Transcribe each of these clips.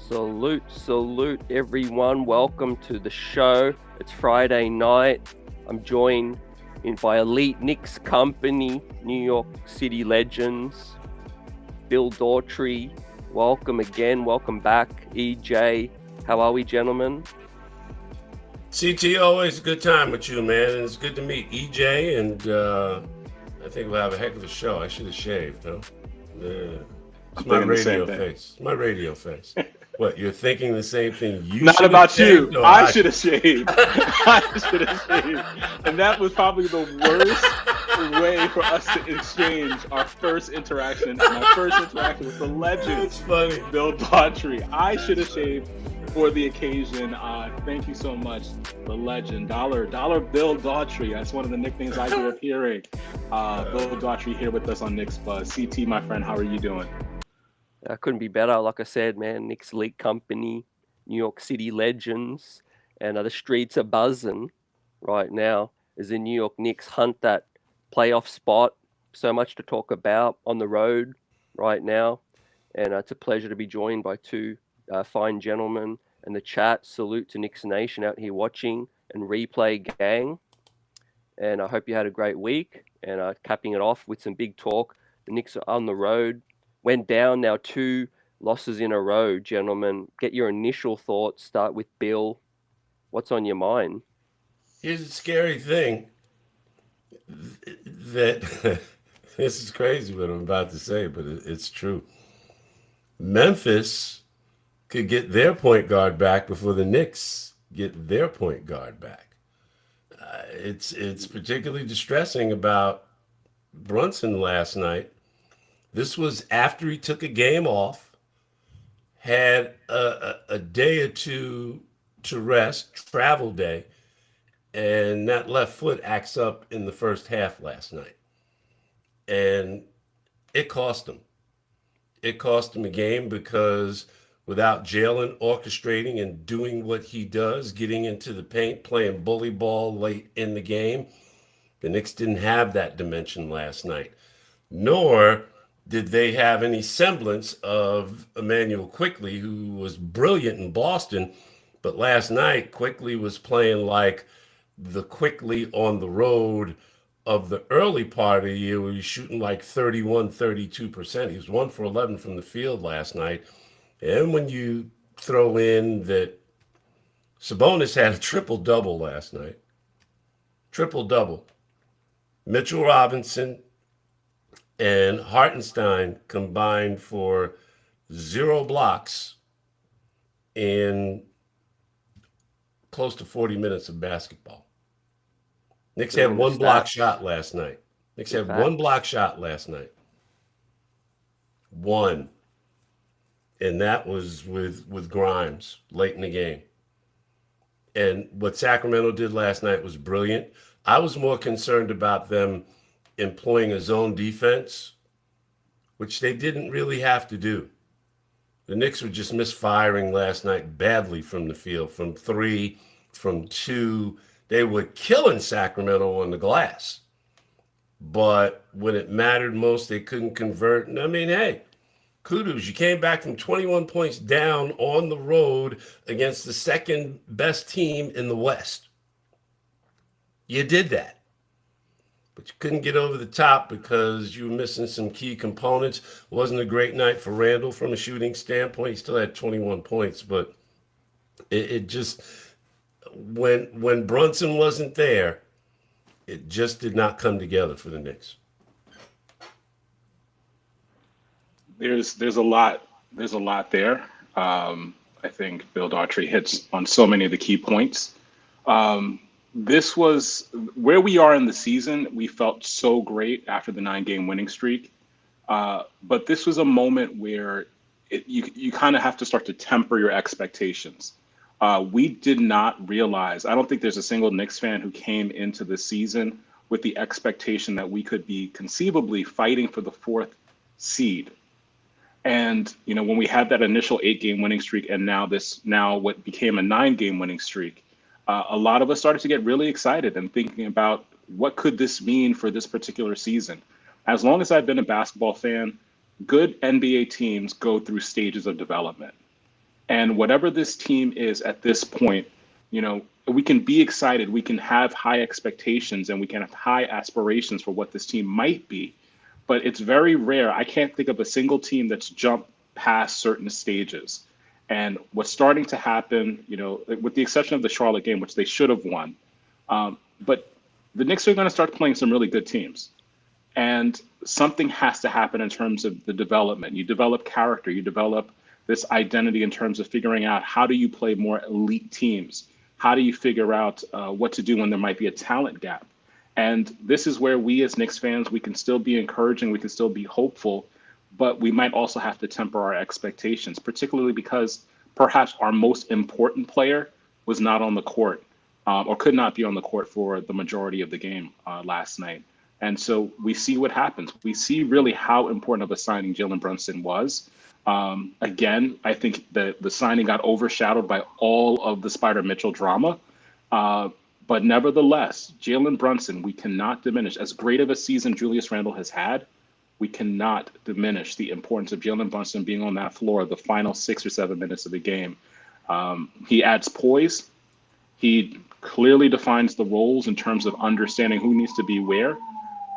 Salute, everyone. Welcome to the show. It's Friday night. I'm joined by elite Knicks company, New York City legends, Bill DAUGHTRY. Welcome again. Welcome back, EJ. How are we, gentlemen? CT, always a good time with you, man. And it's good to meet EJ, and I think we'll have a heck of a show. I should have shaved, huh? Yeah. It's my radio face. My radio face. What, you're thinking the same thing? You Not about you. Shaved, I should have shaved. I should have shaved. And that was probably the worst way for us to exchange our first interaction. My first interaction with the legend, That's funny. Bill DAUGHTRY. I should have shaved for the occasion. Thank you so much, the legend, Dollar Bill DAUGHTRY. That's one of the nicknames I grew up hearing. Bill DAUGHTRY here with us on Knicks Buzz. CT, my friend, how are you doing? I couldn't be better. Like I said, man, Knicks League company, New York City legends, and the streets are buzzing right now as the New York Knicks hunt that playoff spot. So much to talk about on the road right now, and it's a pleasure to be joined by two fine gentlemen and the chat. Salute to Knicks Nation out here watching and replay gang, and I hope you had a great week. And capping it off with some big talk. The Knicks are on the road. Went down now 2 losses in a row, gentlemen. Get your initial thoughts. Start with Bill. What's on your mind? Here's a scary thing that this is crazy what I'm about to say, but it's true. Memphis could get their point guard back before the Knicks get their point guard back. It's particularly distressing about Brunson last night. This was after he took a game off, had a day or two to rest, travel day, and that left foot acts up in the first half last night. And it cost him. It cost him a game because without Jalen orchestrating and doing what he does, getting into the paint, playing bully ball late in the game, the Knicks didn't have that dimension last night. Nor did they have any semblance of Emmanuel Quickley, who was brilliant in Boston, but last night Quickley was playing like the Quickley on the road of the early part of the year, where he's shooting like 31, 32%. He was 1 for 11 from the field last night. And when you throw in that Sabonis had a triple-double last night, triple-double. Mitchell Robinson and Hartenstein combined for 0 blocks in close to 40 minutes of basketball. Knicks had 1 block shot last night. Knicks had 1 block shot last night. 1. And that was with Grimes late in the game. And what Sacramento did last night was brilliant. I was more concerned about them employing a zone defense, which they didn't really have to do. The Knicks were just misfiring last night badly from the field, from 3, from 2. They were killing Sacramento on the glass. But when it mattered most, they couldn't convert. And I mean, hey, kudos. You came back from 21 points down on the road against the second best team in the West. You did that. But you couldn't get over the top because you were missing some key components. It wasn't a great night for Randle from a shooting standpoint. He still had 21 points, but it just, when Brunson wasn't there, it just did not come together for the Knicks. There's a lot there. I think Bill DAUGHTRY hits on so many of the key points. This was where we are in the season. We felt so great after the 9-game winning streak. But this was a moment where you kind of have to start to temper your expectations. We did not realize, I don't think there's a single Knicks fan who came into the season with the expectation that we could be conceivably fighting for the 4th seed. And, you know, when we had that initial 8-game winning streak and now what became a 9-game winning streak, a lot of us started to get really excited and thinking about what could this mean for this particular season. As long as I've been a basketball fan, good NBA teams go through stages of development. And whatever this team is at this point, we can be excited, we can have high expectations, and we can have high aspirations for what this team might be. But it's very rare. I can't think of a single team that's jumped past certain stages. And what's starting to happen, with the exception of the Charlotte game, which they should have won, but the Knicks are going to start playing some really good teams. And something has to happen in terms of the development. You develop character, you develop this identity in terms of figuring out how do you play more elite teams? How do you figure out what to do when there might be a talent gap? And this is where we as Knicks fans, we can still be encouraging, we can still be hopeful, but we might also have to temper our expectations, particularly because perhaps our most important player was not on the court or could not be on the court for the majority of the game last night. And so we see what happens. We see really how important of a signing Jalen Brunson was. Again, I think the signing got overshadowed by all of the Spider Mitchell drama. But nevertheless, Jalen Brunson, we cannot diminish. As great of a season Julius Randle has had, we cannot diminish the importance of Jalen Brunson being on that floor the final 6 or 7 minutes of the game. He adds poise. He clearly defines the roles in terms of understanding who needs to be where.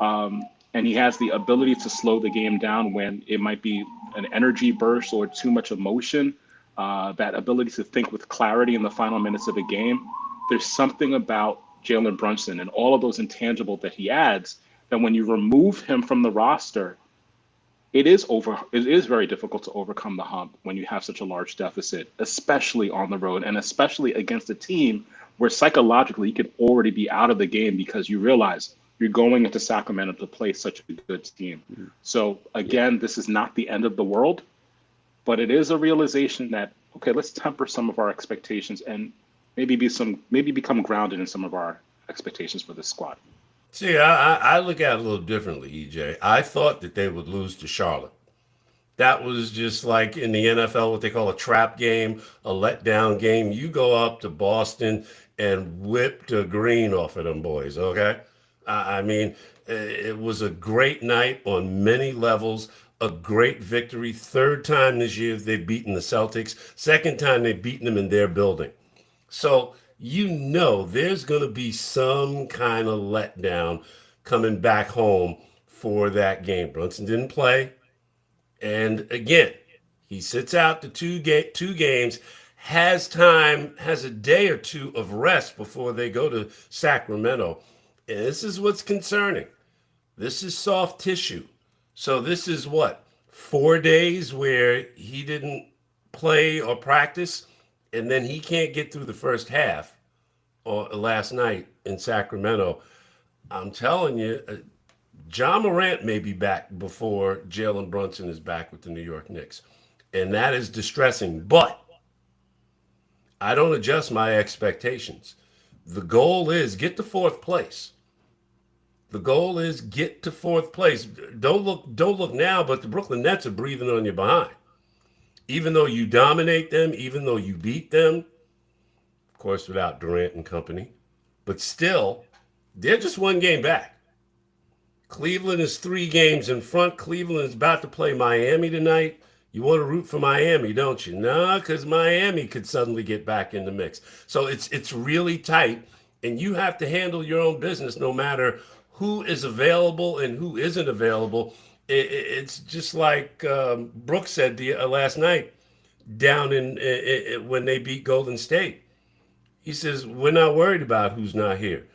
And he has the ability to slow the game down when it might be an energy burst or too much emotion, that ability to think with clarity in the final minutes of a game. There's something about Jalen Brunson and all of those intangibles that he adds that when you remove him from the roster, it is very difficult to overcome the hump when you have such a large deficit, especially on the road and especially against a team where psychologically you could already be out of the game because you realize you're going into Sacramento to play such a good team. So again, this is not the end of the world, but it is a realization that, okay, let's temper some of our expectations and maybe become grounded in some of our expectations for this squad. See, I look at it a little differently, EJ. I thought that they would lose to Charlotte. That was just like in the NFL, what they call a trap game, a letdown game. You go up to Boston and whip the green off of them boys, okay? I mean, it was a great night on many levels, a great victory. Third time this year they've beaten the Celtics. Second time they've beaten them in their building. So there's going to be some kind of letdown coming back home for that game. Brunson didn't play. And again, he sits out the two games, has a day or two of rest before they go to Sacramento. And this is what's concerning. This is soft tissue. So this is 4 days where he didn't play or practice, and then he can't get through the first half or last night in Sacramento. I'm telling you, Ja Morant may be back before Jalen Brunson is back with the New York Knicks. And that is distressing. But I don't adjust my expectations. The goal is get to fourth place. The goal is get to fourth place. Don't look now, but the Brooklyn Nets are breathing on your behind. Even though you dominate them, even though you beat them, of course, without Durant and company, but still, they're just one game back. Cleveland is 3 games in front. Cleveland is about to play Miami tonight. You want to root for Miami, don't you? No, because Miami could suddenly get back in the mix. So it's really tight, and you have to handle your own business no matter who is available and who isn't available. It's just like Brooks said last night down in when they beat Golden State. He says, we're not worried about who's not here.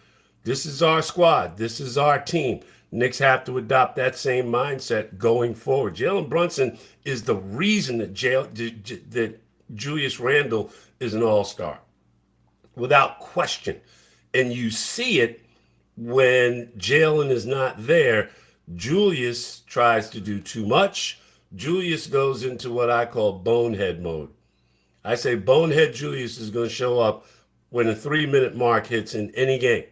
This is our squad. This is our team. Knicks have to adopt that same mindset going forward. Jalen Brunson is the reason that Julius Randle is an all-star, without question. And you see it when Jalen is not there. Julius tries to do too much. Julius goes into what I call bonehead mode. I say bonehead Julius is going to show up when a 3-minute mark hits in any game.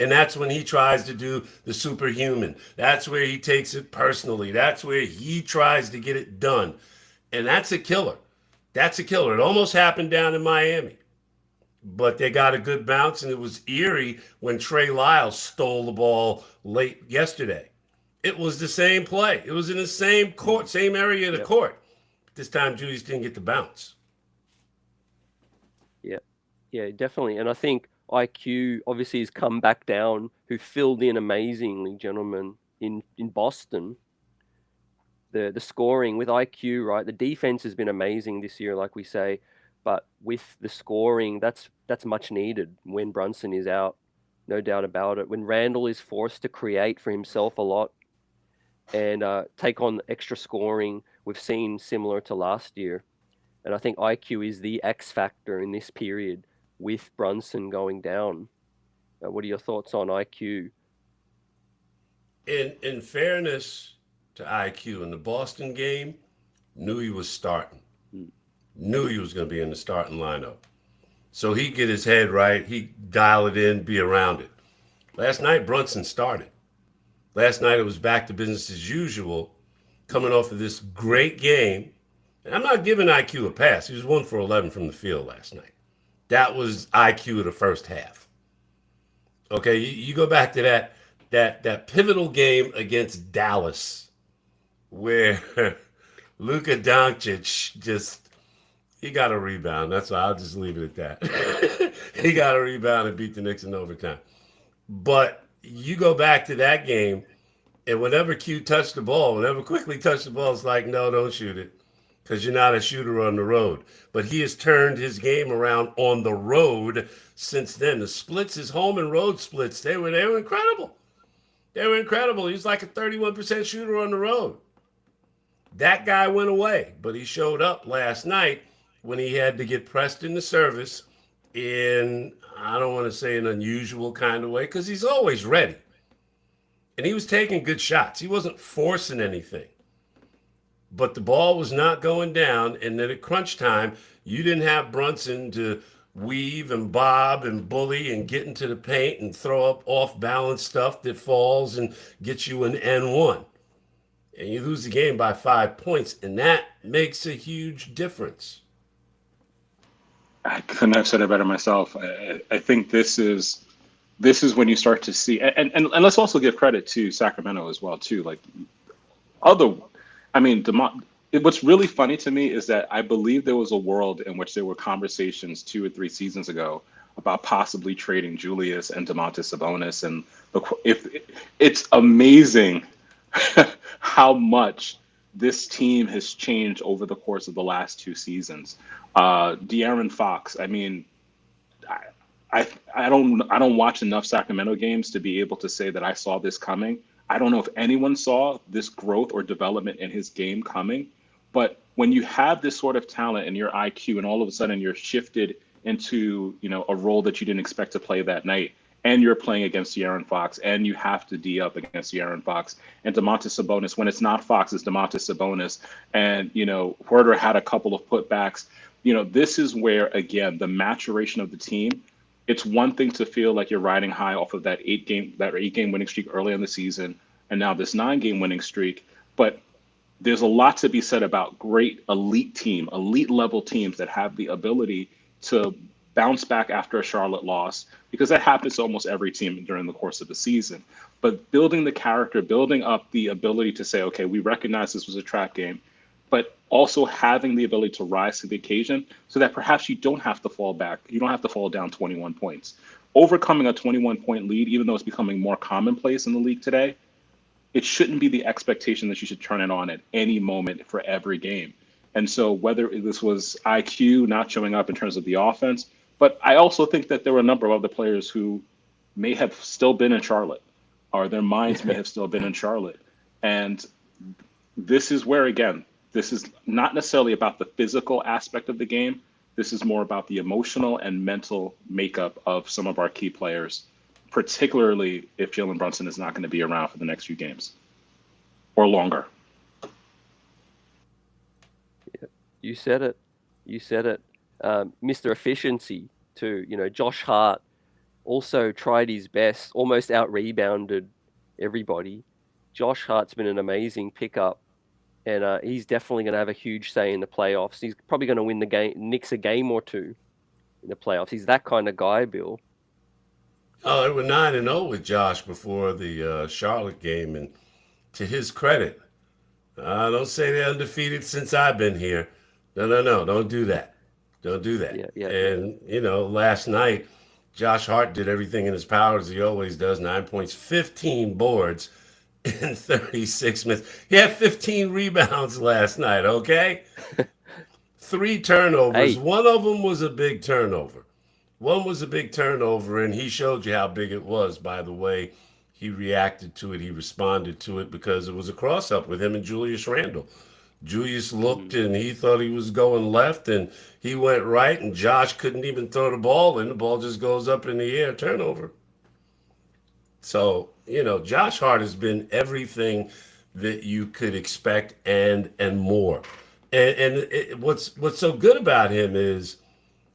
And that's when he tries to do the superhuman. That's where he takes it personally. That's where he tries to get it done. And that's a killer. That's a killer. It almost happened down in Miami. But they got a good bounce, and it was eerie when Trey Lyles stole the ball late yesterday. It was the same play. It was in the same court, same area of the court. This time, Julius didn't get the bounce. Yeah, definitely. And I think IQ obviously has come back down, who filled in amazingly, gentlemen, in Boston. The scoring with IQ, right? The defense has been amazing this year, like we say, but with the scoring, that's much needed when Brunson is out, no doubt about it. When Randle is forced to create for himself a lot and take on extra scoring, we've seen similar to last year. And I think IQ is the X factor in this period with Brunson going down. What are your thoughts on IQ? In fairness to IQ, in the Boston game, knew he was starting. Mm. Knew he was going to be in the starting lineup. So he get his head right. He dial it in, be around it. Last night, Brunson started. Last night, it was back to business as usual, coming off of this great game. And I'm not giving IQ a pass. He was 1 for 11 from the field last night. That was IQ of the first half. Okay, you go back to that pivotal game against Dallas, where Luka Doncic just he got a rebound. That's why I'll just leave it at that. He got a rebound and beat the Knicks in overtime. But you go back to that game, and whenever Q touched the ball, whenever Quickly touched the ball, it's like, no, don't shoot it, because you're not a shooter on the road. But he has turned his game around on the road since then. The splits, his home and road splits, they were incredible. They were incredible. He was like a 31% shooter on the road. That guy went away, but he showed up last night when he had to get pressed into service in, I don't want to say an unusual kind of way, because he's always ready. And he was taking good shots. He wasn't forcing anything. But the ball was not going down, and then at crunch time, you didn't have Brunson to weave and bob and bully and get into the paint and throw up off-balance stuff that falls and gets you an N1. And you lose the game by 5 points, and that makes a huge difference. I couldn't have said it better myself. I think this is when you start to see, and let's also give credit to Sacramento as well too. Like what's really funny to me is that I believe there was a world in which there were conversations 2 or 3 seasons ago about possibly trading Julius and Domantas Sabonis, and if it's amazing how much this team has changed over the course of the last 2 seasons. De'Aaron Fox, I mean, I don't watch enough Sacramento games to be able to say that I saw this coming. I don't know if anyone saw this growth or development in his game coming, but when you have this sort of talent in your IQ and all of a sudden you're shifted into, a role that you didn't expect to play that night, and you're playing against De'Aaron Fox, and you have to D up against De'Aaron Fox and Domantas Sabonis. When it's not Fox, it's Domantas Sabonis. And, Huerter had a couple of putbacks. This is where, again, the maturation of the team, it's one thing to feel like you're riding high off of that 8-game winning streak early in the season, and now this 9-game winning streak. But there's a lot to be said about great elite level teams that have the ability to bounce back after a Charlotte loss, because that happens to almost every team during the course of the season. But building the character, building up the ability to say, okay, we recognize this was a trap game, but also having the ability to rise to the occasion so that perhaps you don't have to fall back. You don't have to fall down 21 points. Overcoming a 21-point lead, even though it's becoming more commonplace in the league today, it shouldn't be the expectation that you should turn it on at any moment for every game. And so whether this was IQ not showing up in terms of the offense, but I also think that there were a number of other players who may have still been in Charlotte, or their minds may have still been in Charlotte. And this is where, again, this is not necessarily about the physical aspect of the game. This is more about the emotional and mental makeup of some of our key players, particularly if Jalen Brunson is not going to be around for the next few games or longer. Yeah, you said it. Mr. Efficiency too. Josh Hart also tried his best, almost out-rebounded everybody. Josh Hart's been an amazing pickup, and he's definitely going to have a huge say in the playoffs. He's probably going to win the Knicks a game or two in the playoffs. He's that kind of guy, Bill. Oh, they were 9-0 with Josh before the Charlotte game, and to his credit, don't say they're undefeated since I've been here. No, don't do that. Don't do that. Yeah. And, last night, Josh Hart did everything in his power as he always does. 9 points, 15 boards in 36 minutes. He had 15 rebounds last night, okay? 3 turnovers. Hey, One of them was a big turnover. One was a big turnover, and he showed you how big it was by the way he reacted to it. He responded to it because it was a cross up with him and Julius Randle. Julius looked and he thought he was going left and he went right, and Josh couldn't even throw the ball in. The ball just goes up in the air, turnover. So, Josh Hart has been everything that you could expect and more. What's so good about him is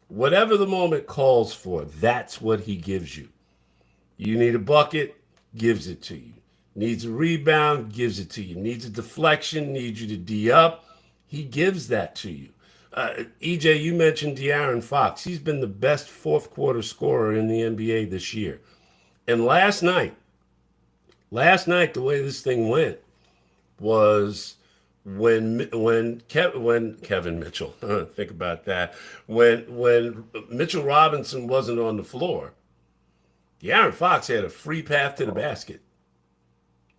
whatever the moment calls for, that's what he gives you. You need a bucket, gives it to you. Needs a rebound, gives it to you. Needs a deflection, needs you to D up, he gives that to you. EJ, you mentioned De'Aaron Fox. He's been the best fourth quarter scorer in the NBA this year. And last night, the way this thing went was when Kevin Mitchell, think about that, when Mitchell Robinson wasn't on the floor, De'Aaron Fox had a free path to the basket.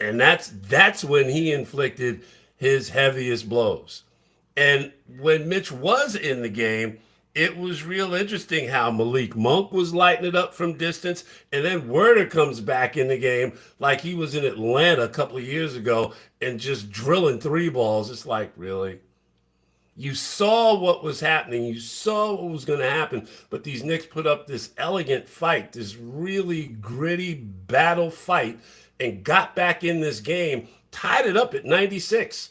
And that's when he inflicted his heaviest blows. And when Mitch was in the game, it was real interesting how Malik Monk was lighting it up from distance. And then Werner comes back in the game like he was in Atlanta a couple of years ago and just drilling three balls. It's like, really? You saw what was happening. You saw what was going to happen. But these Knicks put up this elegant fight, this really gritty battle fight, and got back in this game, tied it up at 96.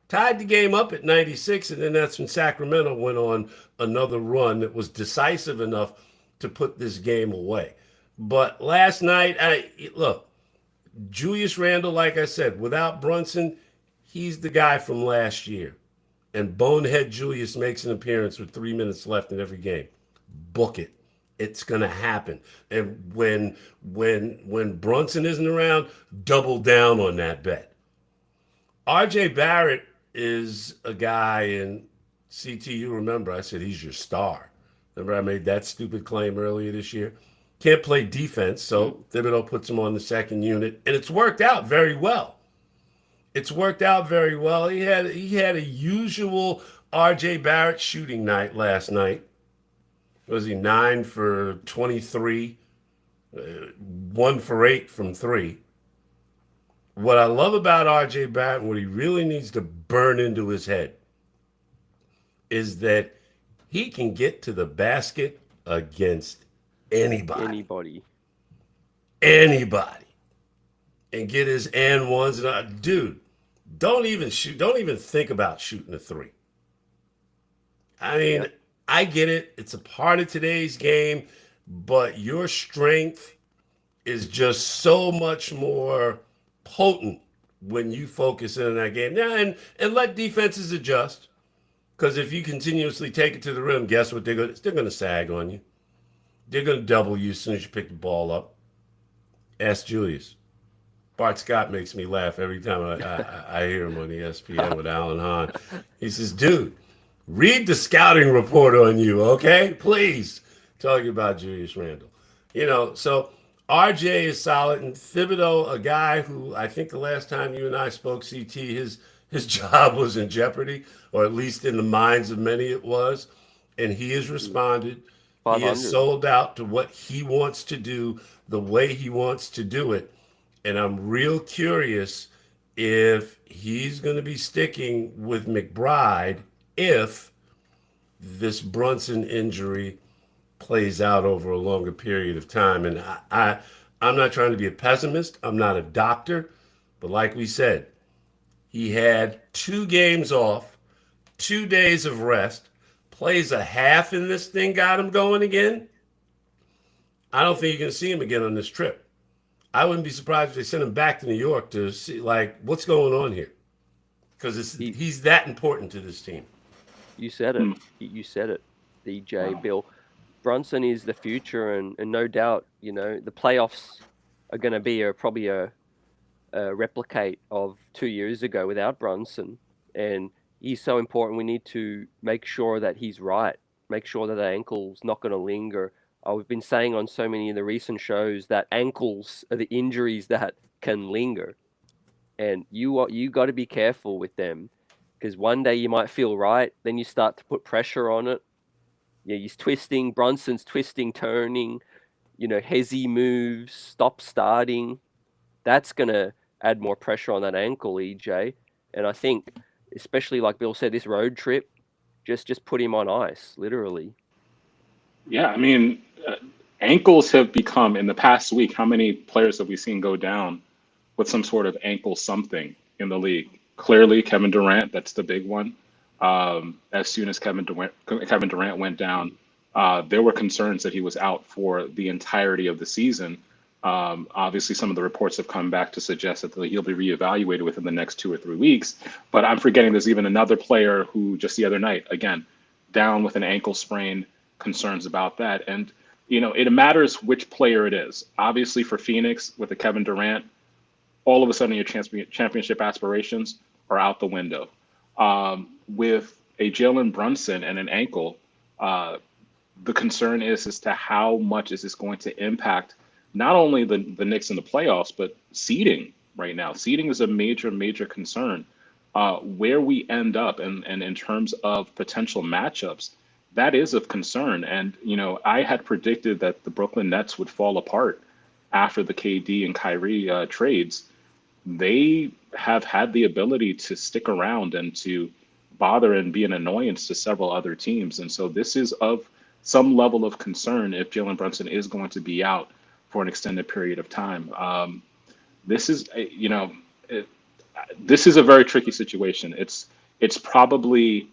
Tied the game up at 96, and then that's when Sacramento went on another run that was decisive enough to put this game away. But last night, look, Julius Randle, like I said, without Brunson, he's the guy from last year. And Bonehead Julius makes an appearance with 3 minutes left in every game. Book it. It's going to happen. And when Brunson isn't around, double down on that bet. R.J. Barrett is a guy, and CT, you remember I said he's your star. Remember I made that stupid claim earlier this year? Can't play defense, so Thibodeau puts him on the second unit, and it's worked out very well. He had a usual R.J. Barrett shooting night last night. Was he 9 for 23, 1 for 8 from 3? What I love about R.J. Barrett and what he really needs to burn into his head is that he can get to the basket against anybody. And get his and ones. Dude, don't even think about shooting a three. I mean, I get it. It's a part of today's game, but your strength is just so much more potent when you focus in on that game. Now, and let defenses adjust, because if you continuously take it to the rim, guess what they're going to sag on you. They're going to double you as soon as you pick the ball up. Ask Julius. Bart Scott makes me laugh every time I hear him on ESPN with Alan Hahn. He says, dude, read the scouting report on you, okay? Please. Talking about Julius Randle. So RJ is solid, and Thibodeau, a guy who I think the last time you and I spoke, CT, his job was in jeopardy, or at least in the minds of many it was, and he has responded. 500. He has sold out to what he wants to do, the way he wants to do it, and I'm real curious if he's going to be sticking with McBride if this Brunson injury plays out over a longer period of time. And I'm not trying to be a pessimist. I'm not a doctor. But like we said, he had 2 games off, 2 days of rest, plays a half in this thing, got him going again. I don't think you're going to see him again on this trip. I wouldn't be surprised if they sent him back to New York to see, what's going on here. Because he's that important to this team. You said it. You said it, DJ, Bill. Brunson is the future, and no doubt, the playoffs are going to be probably a replicate of 2 years ago without Brunson. And he's so important. We need to make sure that he's right. make sure that the ankle's not going to linger. We've been saying on so many of the recent shows that ankles are the injuries that can linger, and you got to be careful with them, because one day you might feel right, then you start to put pressure on it. Yeah, he's twisting, Brunson's twisting, turning, hezzy moves, stop starting. That's gonna add more pressure on that ankle, EJ. And I think, especially like Bill said, this road trip, just put him on ice, literally. Yeah, I mean, ankles have become in the past week. How many players have we seen go down with some sort of ankle something in the league? Clearly, Kevin Durant, that's the big one. As soon as Kevin Durant went down, there were concerns that he was out for the entirety of the season. Obviously, some of the reports have come back to suggest that he'll be reevaluated within the next 2 or 3 weeks. But I'm forgetting there's even another player who just the other night, again, down with an ankle sprain, concerns about that. And, it matters which player it is. Obviously, for Phoenix, with the Kevin Durant, all of a sudden your championship aspirations are out the window. With a Jalen Brunson and an ankle, the concern is as to how much is this going to impact not only the Knicks in the playoffs, but seeding right now. Seeding is a major, major concern. Where we end up and in terms of potential matchups, that is of concern. And, I had predicted that the Brooklyn Nets would fall apart after the KD and Kyrie trades. They have had the ability to stick around and to bother and be an annoyance to several other teams. And so this is of some level of concern if Jalen Brunson is going to be out for an extended period of time. This is, this is a very tricky situation. It's probably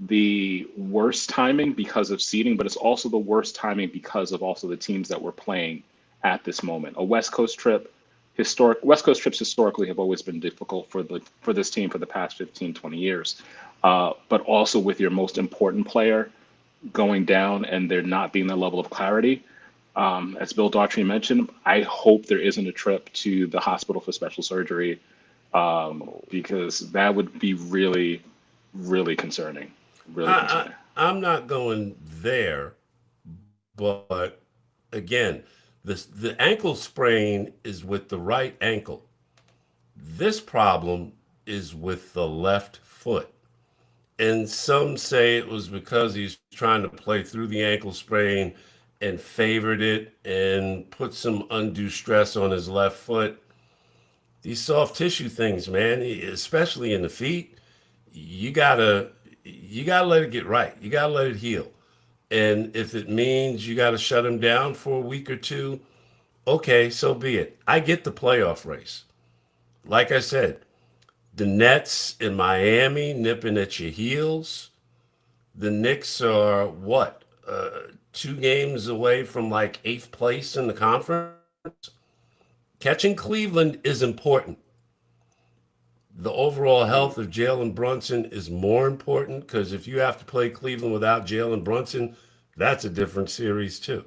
the worst timing because of seeding, but it's also the worst timing because of also the teams that we're playing at this moment. A West Coast trips historically have always been difficult for this team for the past 15, 20 years. But also with your most important player going down and there not being the level of clarity, as Bill Daughtry mentioned, I hope there isn't a trip to the hospital for special surgery, because that would be really, really concerning. Really concerning. I'm not going there, but again, the ankle sprain is with the right ankle. This problem is with the left foot. And some say it was because he's trying to play through the ankle sprain and favored it and put some undue stress on his left foot. These soft tissue things, man, especially in the feet, you gotta let it get right. You gotta let it heal. And if it means you gotta shut him down for a week or two, okay, so be it. I get the playoff race. Like I said, the Nets in Miami nipping at your heels. The Knicks are what? 2 games away from like 8th place in the conference. Catching Cleveland is important. The overall health of Jalen Brunson is more important, because if you have to play Cleveland without Jalen Brunson, that's a different series too.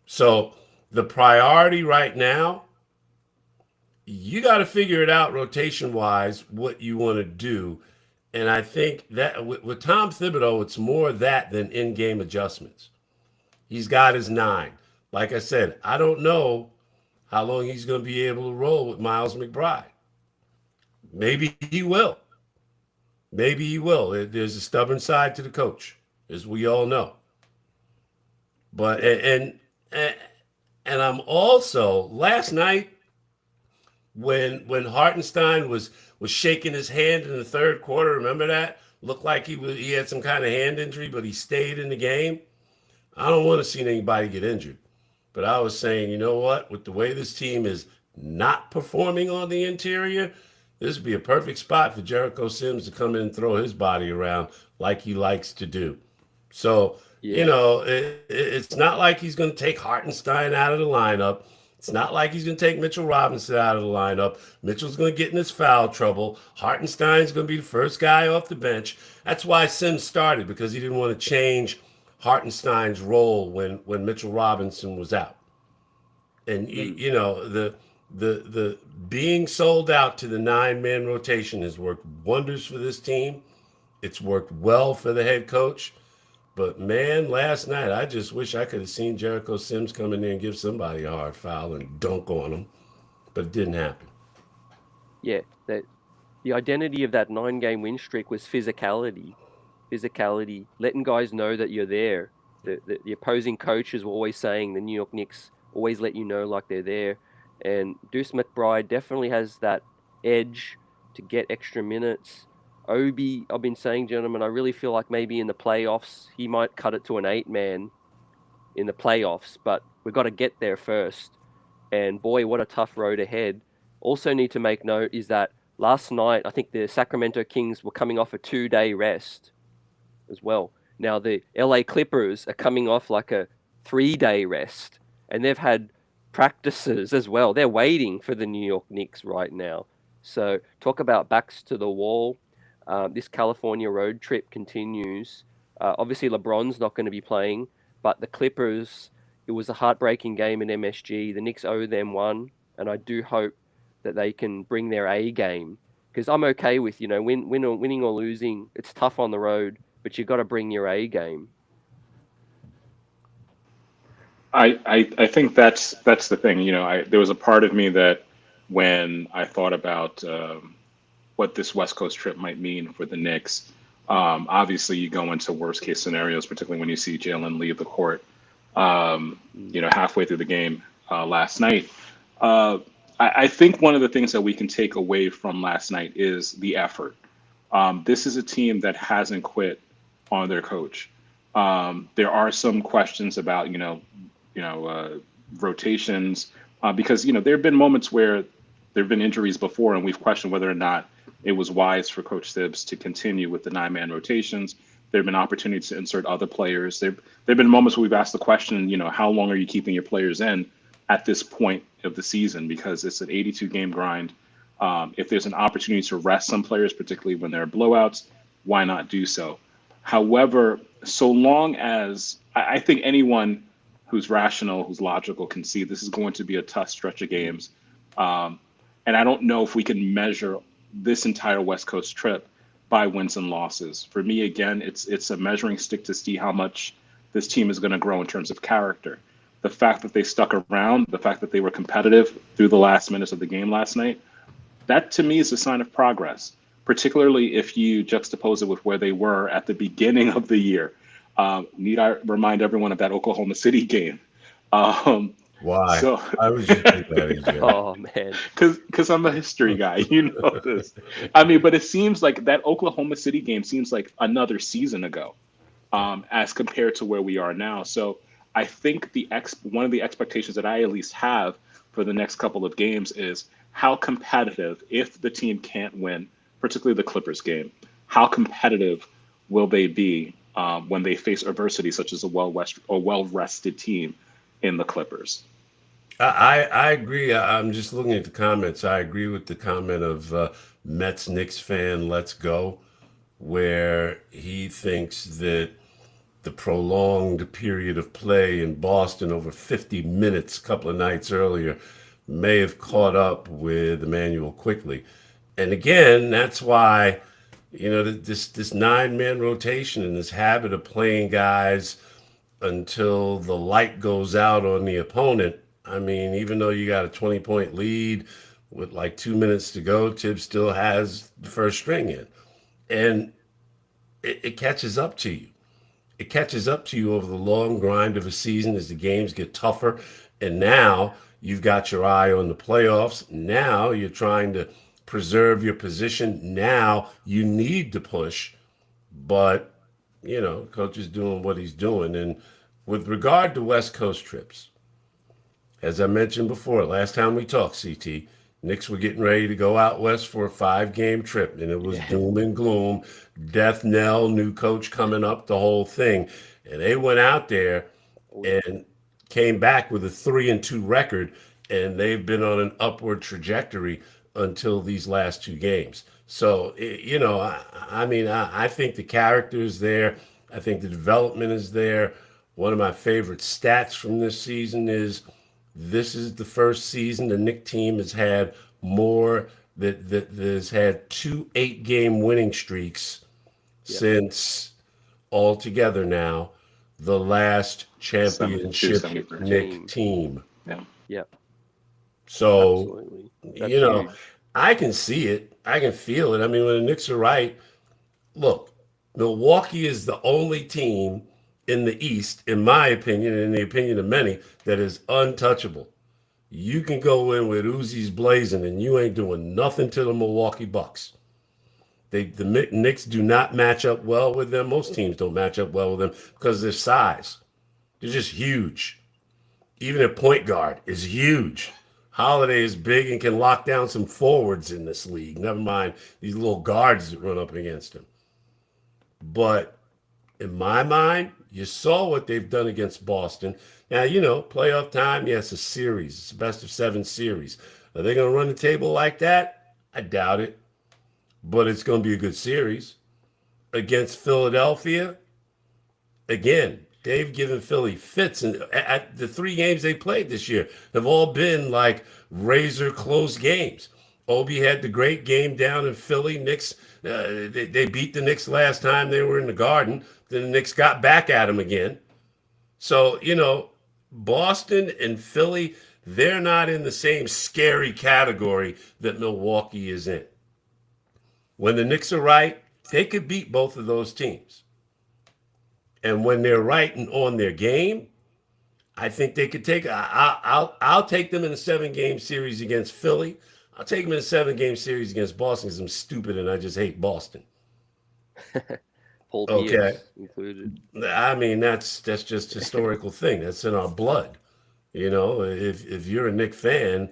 So the priority right now, you got to figure it out rotation-wise what you want to do. And I think that with Tom Thibodeau, it's more that than in-game adjustments. He's got his 9. Like I said, I don't know how long he's going to be able to roll with Miles McBride. Maybe he will. Maybe he will. There's a stubborn side to the coach, as we all know. But and I'm also, last night when Hartenstein was shaking his hand in the third quarter, remember that? Looked like he had some kind of hand injury, but he stayed in the game. I don't want to see anybody get injured. But I was saying, you know what? With the way this team is not performing on the interior, this would be a perfect spot for Jericho Sims to come in and throw his body around like he likes to do. So, Yeah. it's not like he's going to take Hartenstein out of the lineup. It's not like he's going to take Mitchell Robinson out of the lineup. Mitchell's going to get in his foul trouble. Hartenstein's going to be the first guy off the bench. That's why Sims started, because he didn't want to change Hartenstein's role when Mitchell Robinson was out. And the being sold out to the 9-man rotation has worked wonders for this team. It's worked well for the head coach. But man, last night I just wish I could have seen Jericho Sims come in there and give somebody a hard foul and dunk on them, but it didn't happen. Yeah, that the identity of that 9 game win streak was physicality, letting guys know that you're there. The opposing coaches were always saying the New York Knicks always let you know like they're there. And Deuce McBride definitely has that edge to get extra minutes. Obi, I've been saying, gentlemen, I really feel like maybe in the playoffs he might cut it to an 8 man in the playoffs, but we've got to get there first. And boy, what a tough road ahead. Also, need to make note is that last night, I think the Sacramento Kings were coming off a 2 day rest as well. Now, the LA Clippers are coming off like a 3 day rest, and they've had practices as well. They're waiting for the New York Knicks right now. So, talk about backs to the wall. This California road trip continues. Obviously, LeBron's not going to be playing, but the Clippers, it was a heartbreaking game in MSG. The Knicks owe them one, and I do hope that they can bring their A game. Because I'm okay with, winning or losing. It's tough on the road, but you've got to bring your A game. I think that's the thing. There was a part of me that when I thought about what this West Coast trip might mean for the Knicks, obviously you go into worst case scenarios, particularly when you see Jalen leave the court. Halfway through the game last night. I think one of the things that we can take away from last night is the effort. This is a team that hasn't quit on their coach. There are some questions about rotations because there have been moments where there have been injuries before, and we've questioned whether or not it was wise for Coach Thibs to continue with the 9 man rotations. There have been opportunities to insert other players. There have been moments where we've asked the question, how long are you keeping your players in at this point of the season? Because it's an 82-game grind. If there's an opportunity to rest some players, particularly when there are blowouts, why not do so? However, so long as I think anyone who's rational, who's logical, can see this is going to be a tough stretch of games. And I don't know if we can measure this entire West Coast trip by wins and losses. For me, again, it's a measuring stick to see how much this team is going to grow in terms of character. The fact that they stuck around, the fact that they were competitive through the last minutes of the game last night, that to me is a sign of progress, particularly if you juxtapose it with where they were at the beginning of the year. Need I remind everyone of that Oklahoma City game? Why? So, I was just that. Oh, man. Because I'm a history guy, this. I mean, but it seems like that Oklahoma City game seems like another season ago, as compared to where we are now. So I think one of the expectations that I at least have for the next couple of games is how competitive, if the team can't win, particularly the Clippers game, how competitive will they be when they face adversity such as a well-rested team in the Clippers? I agree. I'm just looking at the comments. I agree with the comment of Mets Knicks fan, let's go, where he thinks that the prolonged period of play in Boston over 50 minutes a couple of nights earlier may have caught up with Emmanuel quickly. And again, that's why, this 9 man rotation and this habit of playing guys until the light goes out on the opponent. I mean, even though you got a 20-point lead with like 2 minutes to go, Tibbs still has the first string in. And it catches up to you. It catches up to you over the long grind of a season as the games get tougher. And now you've got your eye on the playoffs. Now you're trying to preserve your position. Now you need to push. But, coach is doing what he's doing. And with regard to West Coast trips, as I mentioned before, last time we talked, CT, Knicks were getting ready to go out west for a 5-game trip, and it was doom and gloom, death knell, new coach coming up, the whole thing. And they went out there and came back with a 3-2 record, and they've been on an upward trajectory until these last 2 games. So, I think the character is there. I think the development is there. One of my favorite stats from this season is this is the first season the Knicks team has had more that has had 2 8-game winning streaks since altogether now the last championship 72, 73. Nick team. Yeah. Yeah, So, absolutely. That's you know, huge. I can see it. I can feel it. I mean, when the Knicks are right, look, Milwaukee is the only team in the East, in my opinion, and in the opinion of many, that is untouchable. You can go in with Uzis blazing, and you ain't doing nothing to the Milwaukee Bucks. The Knicks do not match up well with them. Most teams don't match up well with them because of their size. They're just huge. Even a point guard is huge. Holiday is big and can lock down some forwards in this league. Never mind these little guards that run up against him. But in my mind, you saw what they've done against Boston. Now, playoff time, yes, a series. It's a best of 7 series. Are they going to run the table like that? I doubt it. But it's going to be a good series. Against Philadelphia, again, they've given Philly fits. And at the 3 games they played this year have all been like razor close games. Obi had the great game down in Philly. Knicks, they beat the Knicks last time they were in the Garden. Then the Knicks got back at them again. So, Boston and Philly, they're not in the same scary category that Milwaukee is in. When the Knicks are right, they could beat both of those teams. And when they're right and on their game, I think they could take. I'll take them in a 7-game series against Philly. I'll take them in a 7-game series against Boston because I'm stupid and I just hate Boston. Paul Okay. Pierce included. I mean, that's just historical thing. That's in our blood. If you're a Knick fan,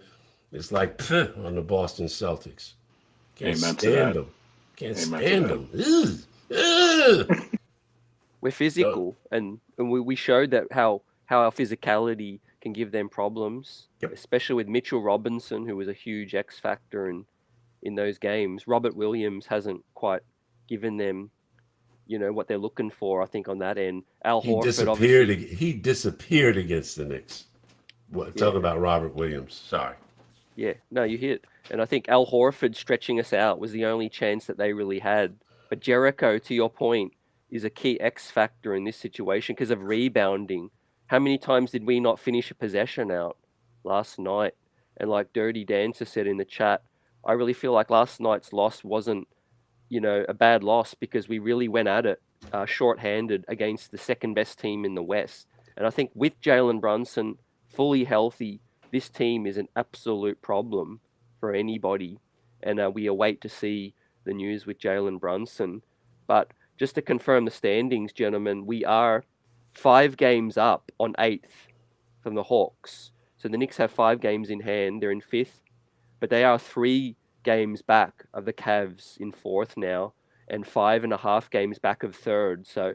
it's like on the Boston Celtics. Can't Amen to stand that. them. Can't Amen stand to them. Ugh. We're physical, and we showed that how our physicality can give them problems, Yep. especially with Mitchell Robinson, who was a huge X factor in those games. Robert Williams hasn't quite given them, what they're looking for, I think, on that end. Al He Horford, disappeared. obviously. He disappeared against the Knicks. Talking about Robert Williams. Sorry. Yeah, no, you hit. And I think Al Horford stretching us out was the only chance that they really had. But Jericho, to your point, is a key X factor in this situation because of rebounding. How many times did we not finish a possession out last night? And like Dirty Dancer said in the chat, I really feel like last night's loss wasn't, a bad loss because we really went at it short-handed against the second best team in the West. And I think with Jalen Brunson fully healthy, this team is an absolute problem for anybody. And we await to see the news with Jalen Brunson. But just to confirm the standings, gentlemen, we are 5 games up on 8th from the Hawks. So the Knicks have 5 games in hand. They're in 5th. But they are 3 games back of the Cavs in 4th now. And 5.5 games back of 3rd. So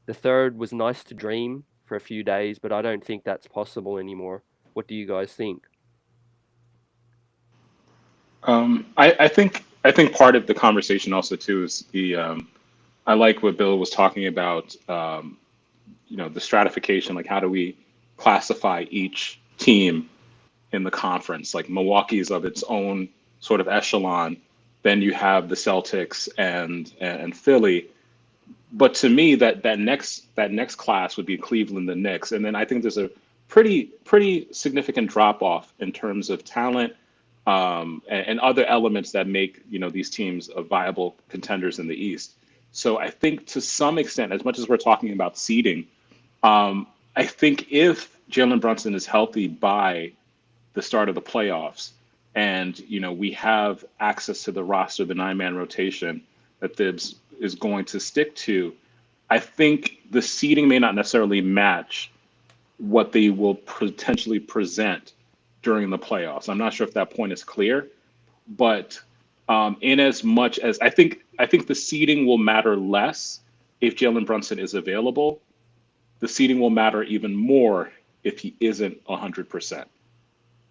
the 3rd was nice to dream for a few days, but I don't think that's possible anymore. What do you guys think? I think part of the conversation also too is I like what Bill was talking about. The stratification, like how do we classify each team in the conference? Like Milwaukee's of its own sort of echelon. Then you have the Celtics and Philly. But to me, that next class would be Cleveland, the Knicks, and then I think there's a pretty significant drop off in terms of talent and other elements that make these teams viable contenders in the East. So I think to some extent, as much as we're talking about seeding, I think if Jalen Brunson is healthy by the start of the playoffs, and we have access to the roster, the 9-man rotation that Thibs is going to stick to, I think the seeding may not necessarily match what they will potentially present during the playoffs. I'm not sure if that point is clear, but in as much as I think the seeding will matter less if Jalen Brunson is available. The seeding will matter even more if he isn't 100%.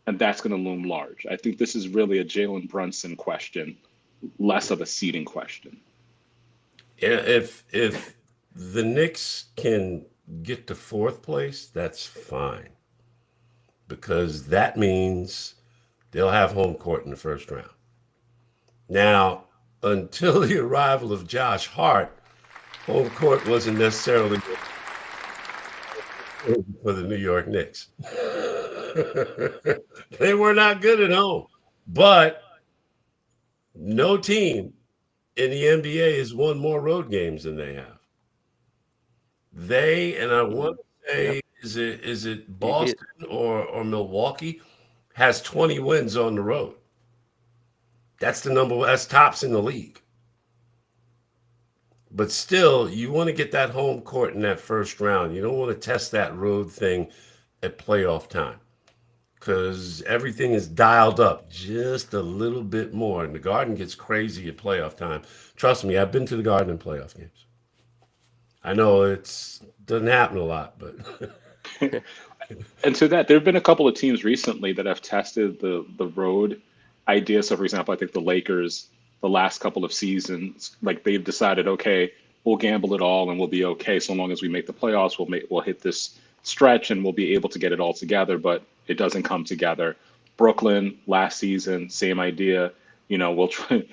And that's going to loom large. I think this is really a Jalen Brunson question, less of a seeding question. Yeah, if the Knicks can get to 4th place, that's fine. Because that means they'll have home court in the first round. Now, until the arrival of Josh Hart, home court wasn't necessarily for the New York Knicks. They were not good at home, but no team in the NBA has won more road games than they have. They, and I want to Yep. say, is it You hit. Boston or Milwaukee has 20 wins on the road. That's the number. That's tops in the league. But still, you want to get that home court in that first round. You don't want to test that road thing at playoff time because everything is dialed up just a little bit more. And the Garden gets crazy at playoff time. Trust me, I've been to the Garden in playoff games. I know it doesn't happen a lot, but And to that, there have been a couple of teams recently that have tested the road idea. So, for example, I think the Lakers, the last couple of seasons, like they've decided, okay, we'll gamble it all and we'll be okay so long as we make the playoffs. We'll hit this stretch and we'll be able to get it all together. But it doesn't come together. Brooklyn last season, same idea. You know, we'll try,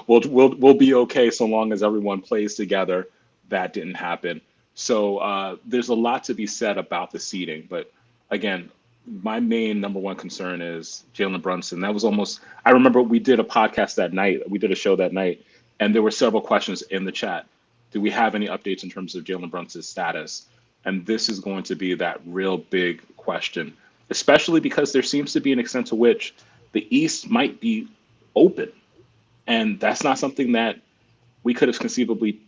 we'll be okay so long as everyone plays together. That didn't happen. So there's a lot to be said about the seeding. But again, my main number one concern is Jalen Brunson. That was almost, I remember we did a podcast that night. We did a show that night, and there were several questions in the chat. Do we have any updates in terms of Jalen Brunson's status? And this is going to be that real big question, especially because there seems to be an extent to which the East might be open. And that's not something that we could have conceivably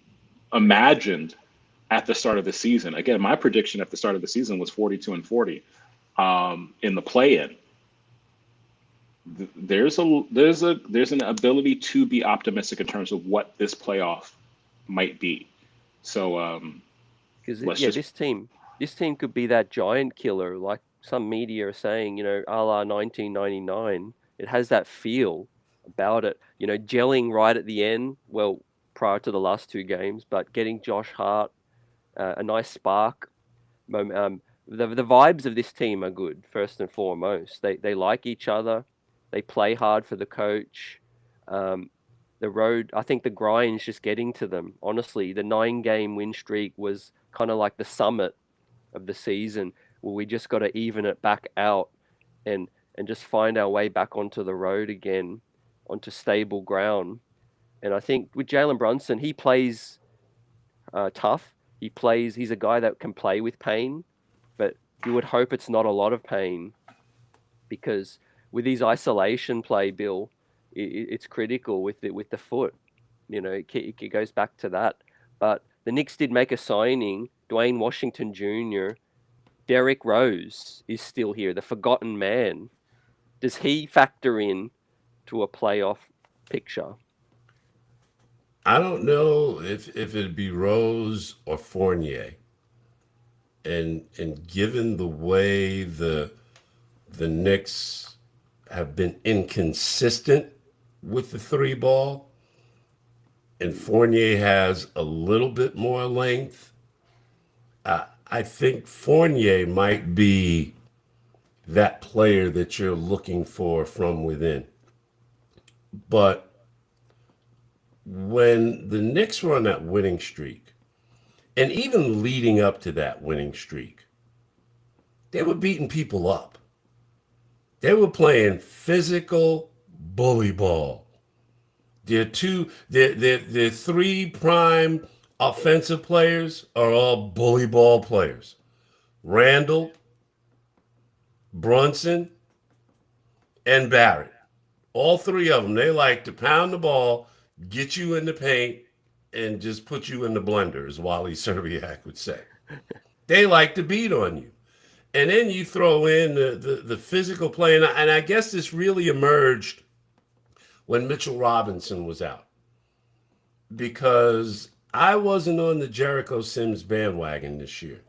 imagined at the start of the season. Again, my prediction at the start of the season was 42-40 in the play-in. There's an ability to be optimistic in terms of what this playoff might be. So Because let's yeah, just this team could be that giant killer, like some media are saying, a la 1999. It has that feel about it, gelling right at the end. Well, prior to the last two games, but getting Josh Hart, a nice spark. The vibes of this team are good. First and foremost, they like each other. They play hard for the coach. The road, I think the grind's just getting to them. Honestly, the 9-game win streak was kind of like the summit of the season where we just got to even it back out and just find our way back onto the road again, onto stable ground. And I think with Jalen Brunson, he plays tough. He's a guy that can play with pain, but you would hope it's not a lot of pain because with his isolation play, Bill, it's critical with the foot. It goes back to that. But the Knicks did make a signing, Dwayne Washington Jr. Derrick Rose is still here, the forgotten man. Does he factor in to a playoff picture? I don't know if it'd be Rose or Fournier. And given the way the Knicks have been inconsistent with the three ball, and Fournier has a little bit more length, I think Fournier might be that player that you're looking for from within. But when the Knicks were on that winning streak, and even leading up to that winning streak, they were beating people up. They were playing physical bully ball. Their three prime offensive players are all bully ball players. Randle, Brunson, and Barrett. All three of them, they like to pound the ball, get you in the paint, and just put you in the blender, as Wally Serbiak would say. They like to beat on you. And then you throw in the physical play. And I guess this really emerged when Mitchell Robinson was out. Because I wasn't on the Jericho Sims bandwagon this year.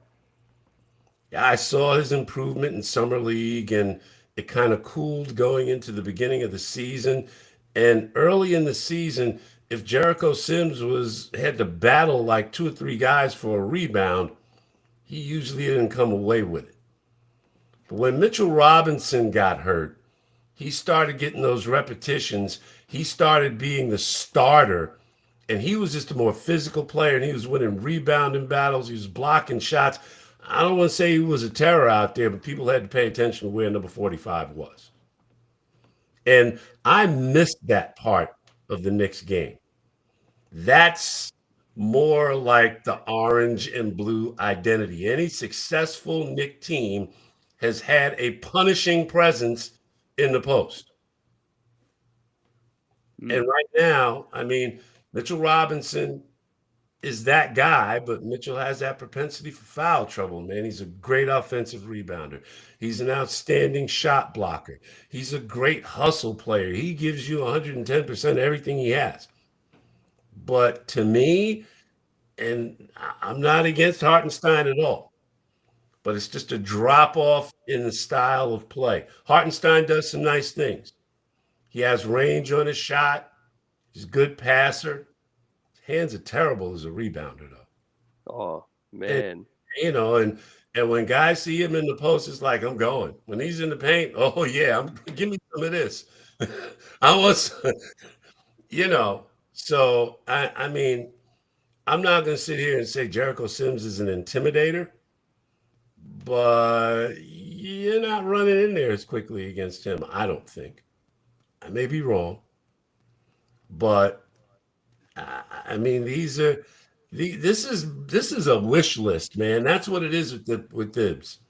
I saw his improvement in Summer League, and it kind of cooled going into the beginning of the season. And early in the season, if Jericho Sims had to battle like 2 or 3 guys for a rebound, he usually didn't come away with it. But when Mitchell Robinson got hurt, he started getting those repetitions. He started being the starter And he was just a more physical player, and he was winning rebounding battles. He was blocking shots. I don't want to say he was a terror out there, but people had to pay attention to where number 45 was. And I missed that part of the Knicks game. That's more like the orange and blue identity. Any successful Knick team has had a punishing presence in the post. And right now, I mean, Mitchell Robinson is that guy, but Mitchell has that propensity for foul trouble, man. He's a great offensive rebounder. He's an outstanding shot blocker. He's a great hustle player. He gives you 110% everything he has. But to me, and I'm not against Hartenstein at all, but it's just a drop off in the style of play. Hartenstein does some nice things. He has range on his shot. He's a good passer. His hands are terrible as a rebounder, though. Oh, man. And when guys see him in the post, it's like, I'm going. When he's in the paint, oh, yeah, give me some of this. I want some, So, I mean, I'm not going to sit here and say Jericho Sims is an intimidator, but you're not running in there as quickly against him, I don't think. I may be wrong, but I mean, this is a wish list, man. That's what it is with Thibs.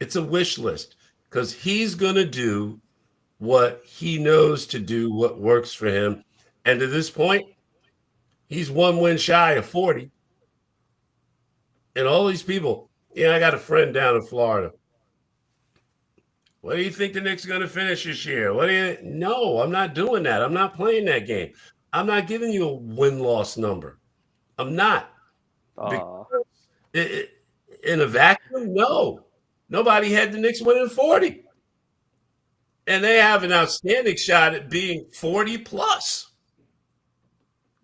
It's a wish list because he's going to do what he knows to do, what works for him. And to this point, he's 1 win shy of 40. And all these people, I got a friend down in Florida. What do you think the Knicks are going to finish this year? No, I'm not doing that. I'm not playing that game. I'm not giving you a win-loss number. I'm not. In a vacuum, no. Nobody had the Knicks winning 40. And they have an outstanding shot at being 40 plus.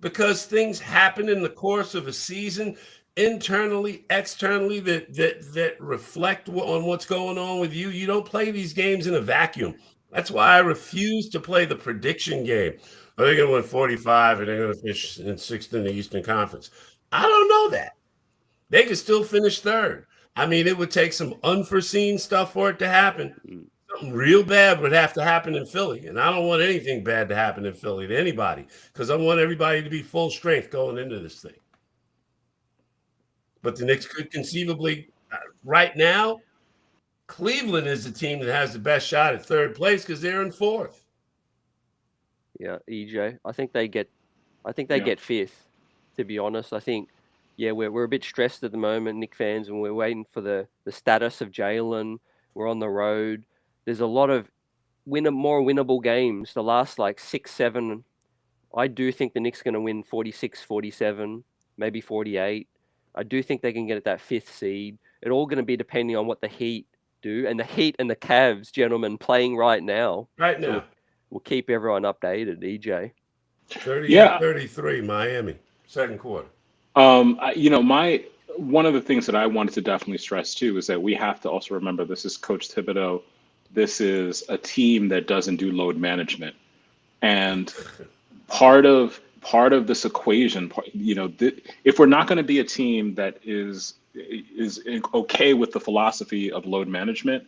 Because things happen in the course of a season, internally, externally, that reflect on what's going on with you. You don't play these games in a vacuum. That's why I refuse to play the prediction game. Are they going to win 45 and they're going to finish in 6th in the Eastern Conference? I don't know that. They could still finish 3rd. I mean, it would take some unforeseen stuff for it to happen. Something real bad would have to happen in Philly. And I don't want anything bad to happen in Philly to anybody because I want everybody to be full strength going into this thing. But the Knicks could conceivably, right now, Cleveland is the team that has the best shot at 3rd place because they're in 4th. Yeah, EJ. I think they get 5th, to be honest. I think, we're a bit stressed at the moment, Knicks fans, and we're waiting for the status of Jalen. We're on the road. There's a lot of more winnable games. The last 6, 7, I do think the Knicks are going to win 46, 47, maybe 48. I do think they can get at that 5th seed. It's all going to be depending on what the Heat do. And the Heat and the Cavs, gentlemen, playing right now. Right now. So we'll keep everyone updated, EJ. 38-33, Miami, 2nd quarter. One of the things that I wanted to definitely stress, too, is that we have to also remember this is Coach Thibodeau. This is a team that doesn't do load management. And part of this equation, if we're not going to be a team that is okay with the philosophy of load management,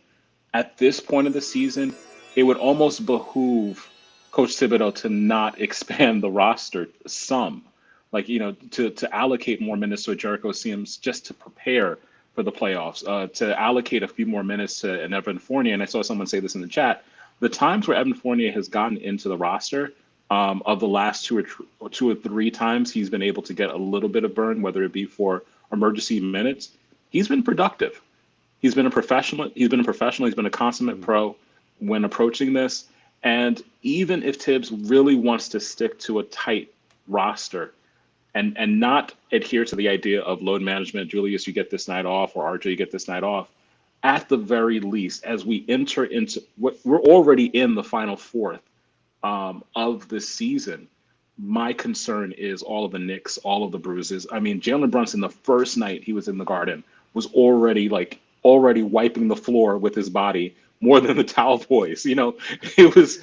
at this point of the season, it would almost behoove Coach Thibodeau to not expand the roster some, to allocate more minutes to Jericho Sims just to prepare for the playoffs, to allocate a few more minutes to an Evan Fournier. And I saw someone say this in the chat. The times where Evan Fournier has gotten into the roster, of the last 2 or 3 times he's been able to get a little bit of burn, whether it be for emergency minutes, he's been productive. He's been a professional. He's been a consummate pro when approaching this. And even if Tibbs really wants to stick to a tight roster and not adhere to the idea of load management, Julius, you get this night off, or RJ, you get this night off, at the very least, as we enter into what we're already in the final 4th of the season, my concern is all of the nicks, all of the bruises. I mean, Jalen Brunson, the first night he was in the Garden, was already wiping the floor with his body more than the Towel Boys. It was,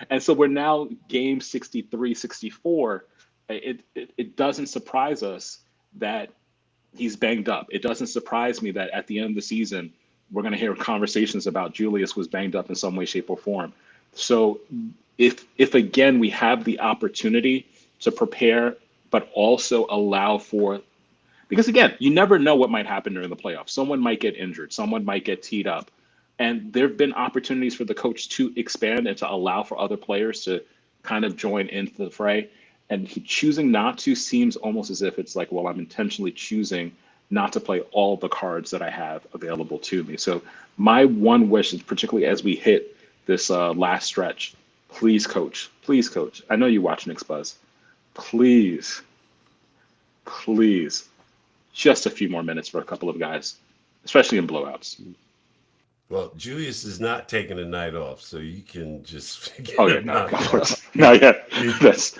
and so we're now game 63, 64. It doesn't surprise us that he's banged up. It doesn't surprise me that at the end of the season, we're going to hear conversations about Julius was banged up in some way, shape, or form. So if again we have the opportunity to prepare, but also allow for, because again, you never know what might happen during the playoffs. Someone might get injured, someone might get teed up. And there have been opportunities for the coach to expand and to allow for other players to kind of join into the fray. And choosing not to seems almost as if it's like, well, I'm intentionally choosing not to play all the cards that I have available to me. So my one wish is, particularly as we hit this last stretch, please, coach. I know you watch Knicks Buzz. Please, just a few more minutes for a couple of guys, especially in blowouts. Well, Julius is not taking a night off, so you can just forget No, about that. not yet.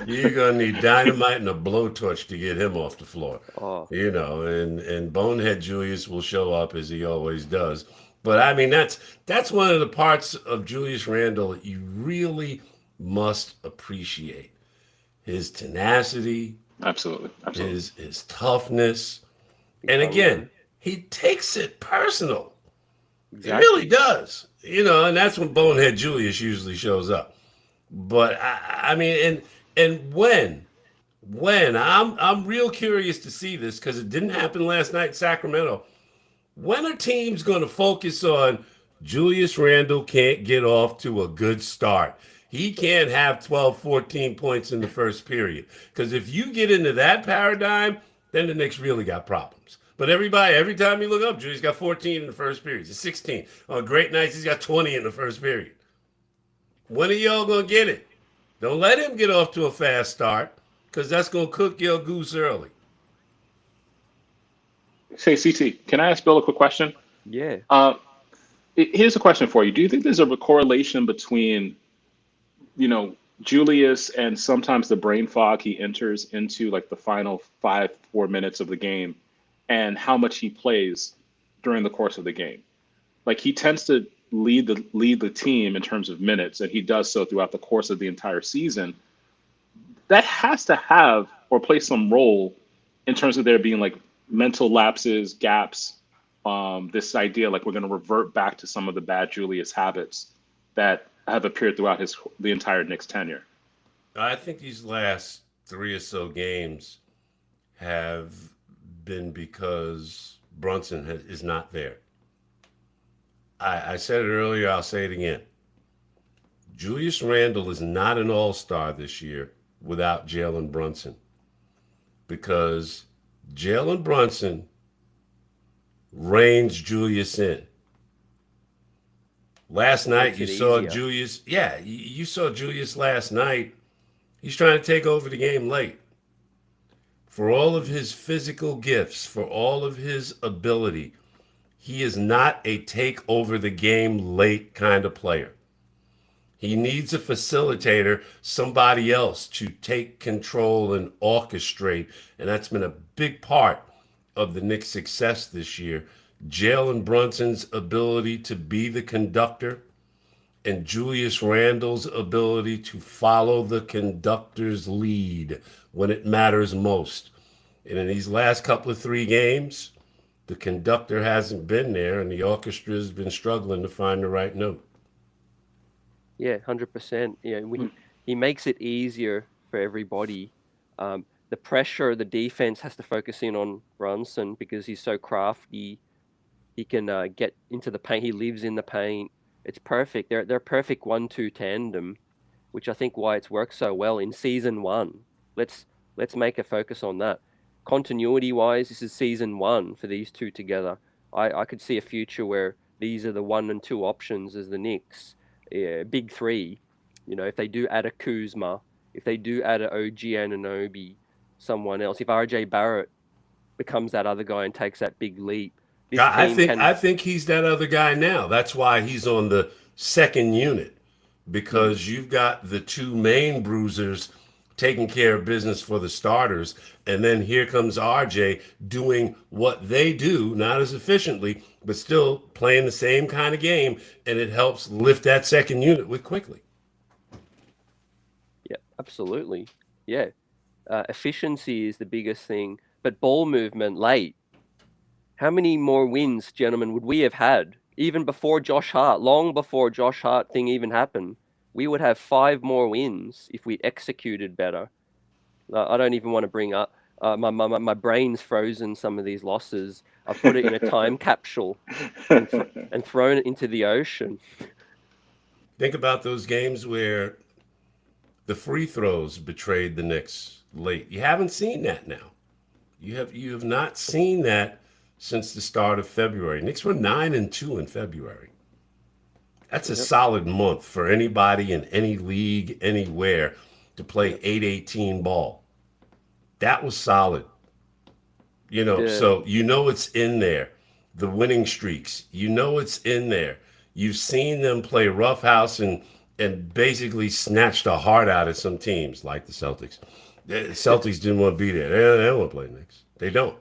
You're gonna need dynamite and a blowtorch to get him off the floor. Oh, And Bonehead Julius will show up as he always does. But I mean, that's one of the parts of Julius Randle that you really must appreciate. His tenacity, Absolutely. his toughness. And again, he takes it personal. exactly. He really does. And that's when Bonehead Julius usually shows up. But I mean, and when I'm real curious to see this, because it didn't happen last night in Sacramento. When are teams going to focus on Julius Randle can't get off to a good start? He can't have 12, 14 points in the first period. Because if you get into that paradigm, then the Knicks really got problems. But every time you look up, Julius got 14 in the first period. He's 16. On great nights, he's got 20 in the first period. When are y'all going to get it? Don't let him get off to a fast start, because that's going to cook your goose early. Say, CT, can I ask Bill a quick question? Yeah. Here's a question for you. Do you think there's a correlation between, Julius and sometimes the brain fog he enters into, like the final 4 minutes of the game, and how much he plays during the course of the game? Like, he tends to lead the team in terms of minutes, and he does so throughout the course of the entire season. That has to have or play some role in terms of there being like mental lapses, gaps, this idea like we're going to revert back to some of the bad Julius habits that have appeared throughout the entire Knicks tenure. I think these last 3 or so games have been because Brunson is not there. I said it earlier, I'll say it again. Julius Randle is not an all-star this year without Jalen Brunson, because Jalen Brunson reins Julius in. Last night you saw Julius. Yeah, you saw Julius last night. He's trying to take over the game late. For all of his physical gifts, for all of his ability, he is not a take over the game late kind of player. He needs a facilitator, somebody else to take control and orchestrate. And that's been a big part of the Knicks' success this year. Jalen Brunson's ability to be the conductor and Julius Randle's ability to follow the conductor's lead when it matters most. And in these last couple of 3 games, the conductor hasn't been there, and the orchestra has been struggling to find the right note. Yeah, 100%. He makes it easier for everybody. The pressure, the defense has to focus in on Brunson because he's so crafty. He can get into the paint. He lives in the paint. It's perfect. They're a perfect 1-2 tandem, which I think why it's worked so well in season 1. Let's make a focus on that. Continuity wise, this is season 1 for these two together. I could see a future where these are the 1 and 2 options as the Knicks. Big 3. If they do add a Kuzma, if they do add an OG Anunoby, someone else, if RJ Barrett becomes that other guy and takes that big leap, I think he's that other guy now. That's why he's on the second unit, because you've got the 2 main bruisers taking care of business for the starters, and then here comes RJ doing what they do, not as efficiently, but still playing the same kind of game, and it helps lift that second unit with quickly. Yeah, absolutely. Yeah. Efficiency is the biggest thing, but ball movement late. How many more wins, gentlemen, would we have had even before Josh Hart? Long before Josh Hart thing even happened, we would have 5 more wins if we executed better. I don't even want to bring up. My brain's frozen some of these losses. I've put it in a time capsule and thrown it into the ocean. Think about those games where the free throws betrayed the Knicks late. You haven't seen that now. You have not seen that since the start of February. Knicks were 9-2 in February. That's a solid month for anybody in any league, anywhere, to play 8-18 ball. That was solid. So it's in there. The winning streaks, it's in there. You've seen them play roughhouse and basically snatch the heart out of some teams like the Celtics. The Celtics didn't want to be there. They don't want to play Knicks. They don't.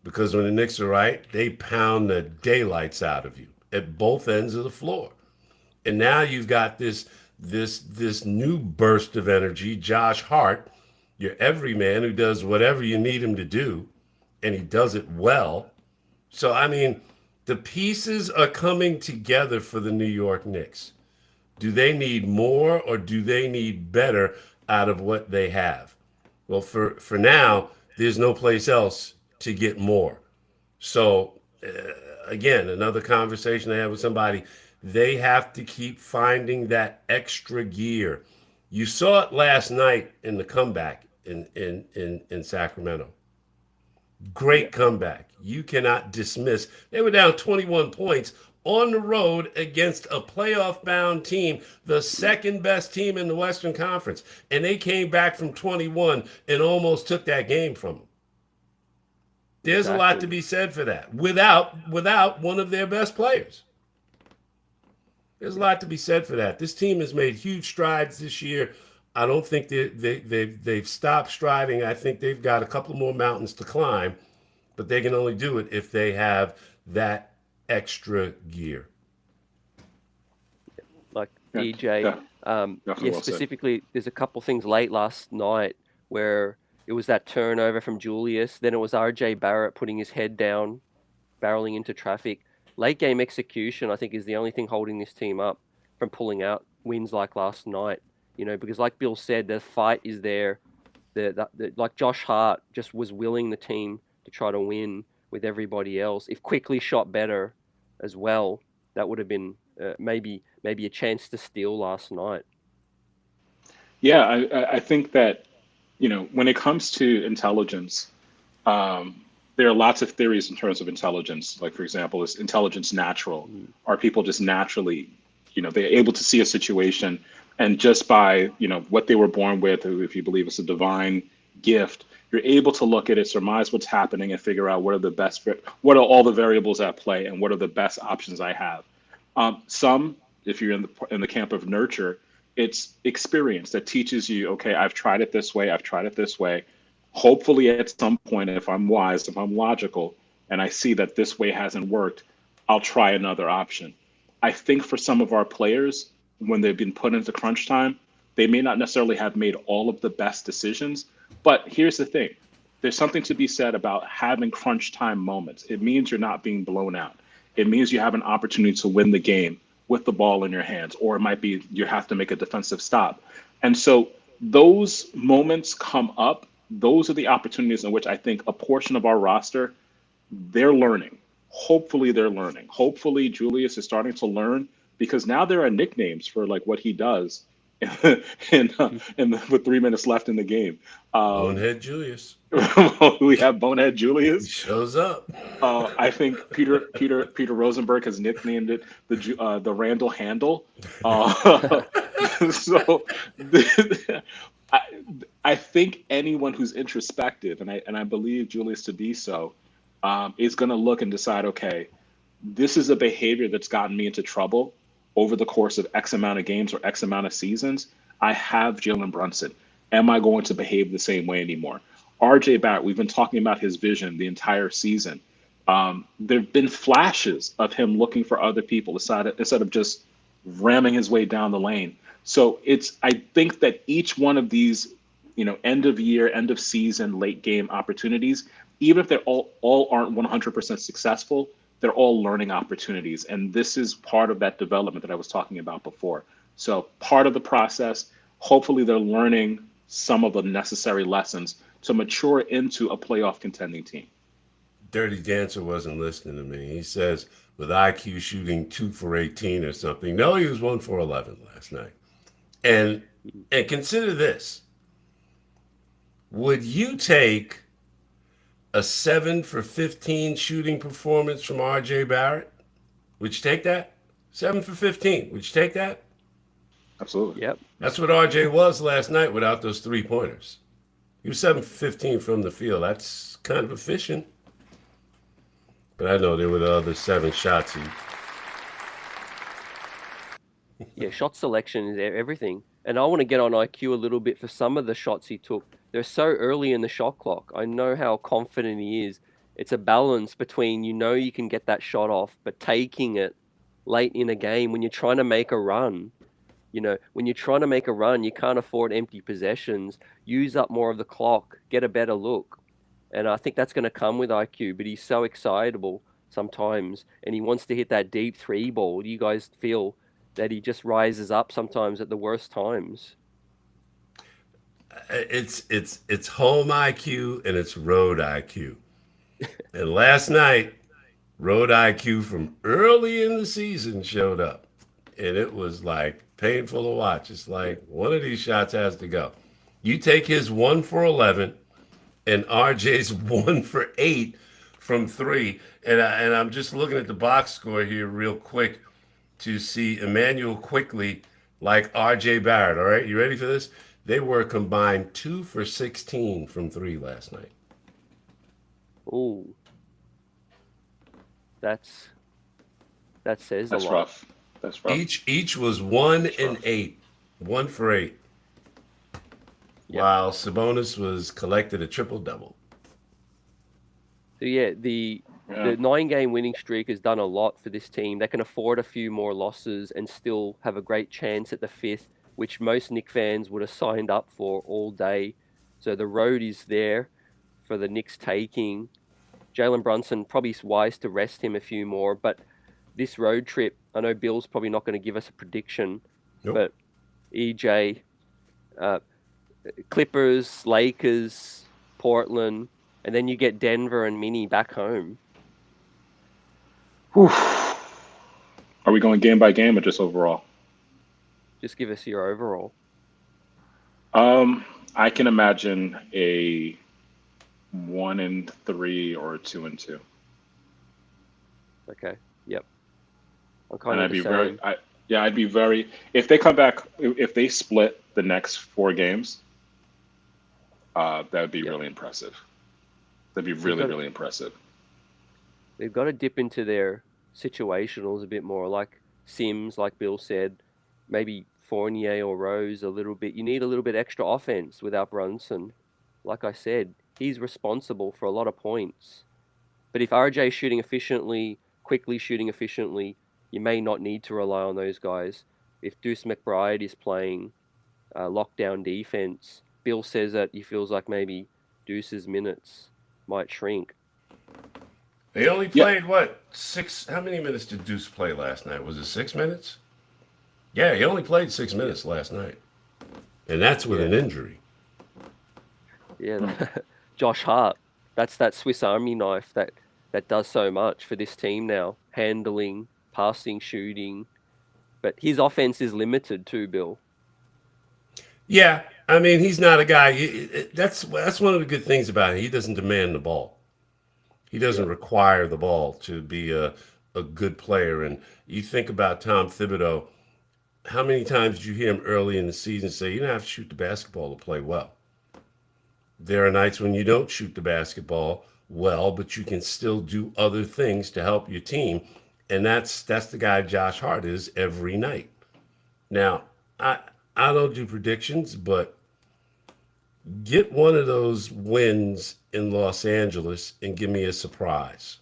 Because when the Knicks are right, they pound the daylights out of you at both ends of the floor. And now you've got this new burst of energy, Josh Hart, your everyman who does whatever you need him to do, and he does it well. So, I mean, the pieces are coming together for the New York Knicks. Do they need more or do they need better out of what they have? Well, for now, there's no place else to get more. So, again, another conversation I had with somebody, they have to keep finding that extra gear. You saw it last night in the comeback in Sacramento. Great comeback. You cannot dismiss. They were down 21 points on the road against a playoff-bound team, the second best team in the Western Conference. And they came back from 21 and almost took that game from them. There's a lot to be said for that without one of their best players. There's a lot to be said for that. This team has made huge strides this year. I don't think they've stopped striding. I think they've got a couple more mountains to climb, but they can only do it if they have that extra gear. Like DJ, specifically, there's a couple things late last night where it was that turnover from Julius. Then it was RJ Barrett putting his head down, barreling into traffic. Late game execution, I think, is the only thing holding this team up from pulling out wins like last night. Because like Bill said, the fight is there. Like Josh Hart just was willing the team to try to win with everybody else. If Quickly shot better as well, that would have been maybe a chance to steal last night. Yeah, I think that, when it comes to intelligence, there are lots of theories in terms of intelligence. Like, for example, is intelligence natural? Are people just naturally, they're able to see a situation and just by, what they were born with, if you believe it's a divine gift, you're able to look at it, surmise what's happening, and figure out what are all the variables at play, and what are the best options I have. Some, if you're in the camp of nurture, it's experience that teaches you, okay, I've tried it this way. Hopefully at some point, if I'm wise, if I'm logical, and I see that this way hasn't worked, I'll try another option. I think for some of our players, when they've been put into crunch time, they may not necessarily have made all of the best decisions. But here's the thing. There's something to be said about having crunch time moments. It means you're not being blown out. It means you have an opportunity to win the game with the ball in your hands, or it might be you have to make a defensive stop. And so those moments come up. Those are the opportunities in which I think a portion of our roster, they're learning. Hopefully they're learning. Hopefully Julius is starting to learn, because now there are nicknames for like what he does and with 3 minutes left in the game. Bonehead Julius. We have Bonehead Julius. He shows up. I think Peter Rosenberg has nicknamed it the Randle handle. So I think anyone who's introspective, and I believe Julius to be so, is going to look and decide, okay, this is a behavior that's gotten me into trouble over the course of X amount of games or X amount of seasons. I have Jalen Brunson. Am I going to behave the same way anymore? RJ Barrett, we've been talking about his vision the entire season. There have been flashes of him looking for other people instead of just ramming his way down the lane. So I think that each one of these end of year, end of season, late game opportunities, even if they're all aren't 100% successful, they're all learning opportunities. And this is part of that development that I was talking about before. So part of the process, hopefully they're learning some of the necessary lessons to mature into a playoff contending team. Dirty Dancer wasn't listening to me. He says with IQ shooting 2 for 18 or something. No, he was 1 for 11 last night. And consider this. Would you take a 7 for 15 shooting performance from RJ Barrett? Would you take that? 7 for 15. Would you take that? Absolutely. Yep. That's what RJ was last night without those 3-pointers. He was 7 for 15 from the field. That's kind of efficient. But I know there were the other 7 shots. Yeah, shot selection is everything. And I want to get on IQ a little bit for some of the shots he took. They're so early in the shot clock. I know how confident he is. It's a balance between you can get that shot off, but taking it late in a game when you're trying to make a run. When you're trying to make a run, you can't afford empty possessions. Use up more of the clock, get a better look. And I think that's going to come with IQ, but he's so excitable sometimes, and he wants to hit that deep 3 ball. Do you guys feel that he just rises up sometimes at the worst times? It's home IQ and it's road IQ. And last night, road IQ from early in the season showed up. And it was like painful to watch. It's like one of these shots has to go. You take his 1 for 11 and RJ's 1 for 8 from 3. And I'm just looking at the box score here real quick to see Emmanuel Quickly like RJ Barrett. All right, you ready for this? They were combined 2 for 16 from 3 last night. Ooh. That says That's a lot. rough. That's rough. Each was 1 and 8. 1 for 8. Yep. While Sabonis was collected a triple-double. So the 9-game winning streak has done a lot for this team. They can afford a few more losses and still have a great chance at the 5th, which most Knicks fans would have signed up for all day. So the road is there for the Knicks taking. Jalen Brunson, probably wise to rest him a few more, but this road trip, I know Bill's probably not going to give us a prediction, but EJ, Clippers, Lakers, Portland, and then you get Denver and Minnie back home. Whew. Are we going game by game or just overall? Just give us your overall. I can imagine a 1-3 or a 2-2. Okay. Yep. I'd be very. If they come back, if they split the next 4 games, that would be really impressive. That'd be really impressive. They've got to dip into their situationals a bit more, like Sims, like Bill said, maybe Fournier or Rose a little bit. You need a little bit extra offense without Brunson. Like I said, he's responsible for a lot of points. But if RJ's shooting efficiently, Quickly shooting efficiently, you may not need to rely on those guys. If Deuce McBride is playing lockdown defense, Bill says that he feels like maybe Deuce's minutes might shrink. They only played, 6? How many minutes did Deuce play last night? Was it 6 minutes? Yeah, he only played 6 minutes last night. And that's with an injury. Yeah, Josh Hart. That's that Swiss Army knife that does so much for this team now. Handling, passing, shooting. But his offense is limited too, Bill. Yeah, I mean, he's not a guy. That's one of the good things about him. He doesn't demand the ball. He doesn't require the ball to be a good player. And you think about Tom Thibodeau, how many times did you hear him early in the season say, you don't have to shoot the basketball to play well? There are nights when you don't shoot the basketball well, but you can still do other things to help your team. And that's the guy Josh Hart is every night. Now, I don't do predictions, but get one of those wins in Los Angeles and give me a surprise.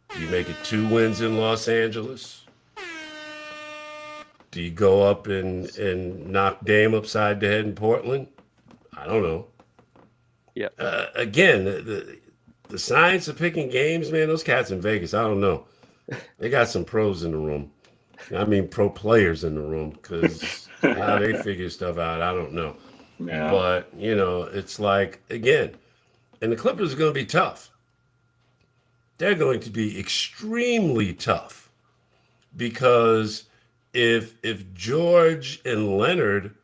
Do you make it 2 wins in Los Angeles? Do you go up and knock Dame upside the head in Portland? I don't know. Yeah. Again, the science of picking games, man, those cats in Vegas, I don't know. They got some pros in the room. I mean, pro players in the room, because how they figure stuff out, I don't know. Yeah. But, it's like, again, and the Clippers are going to be tough. They're going to be extremely tough because if George and Leonard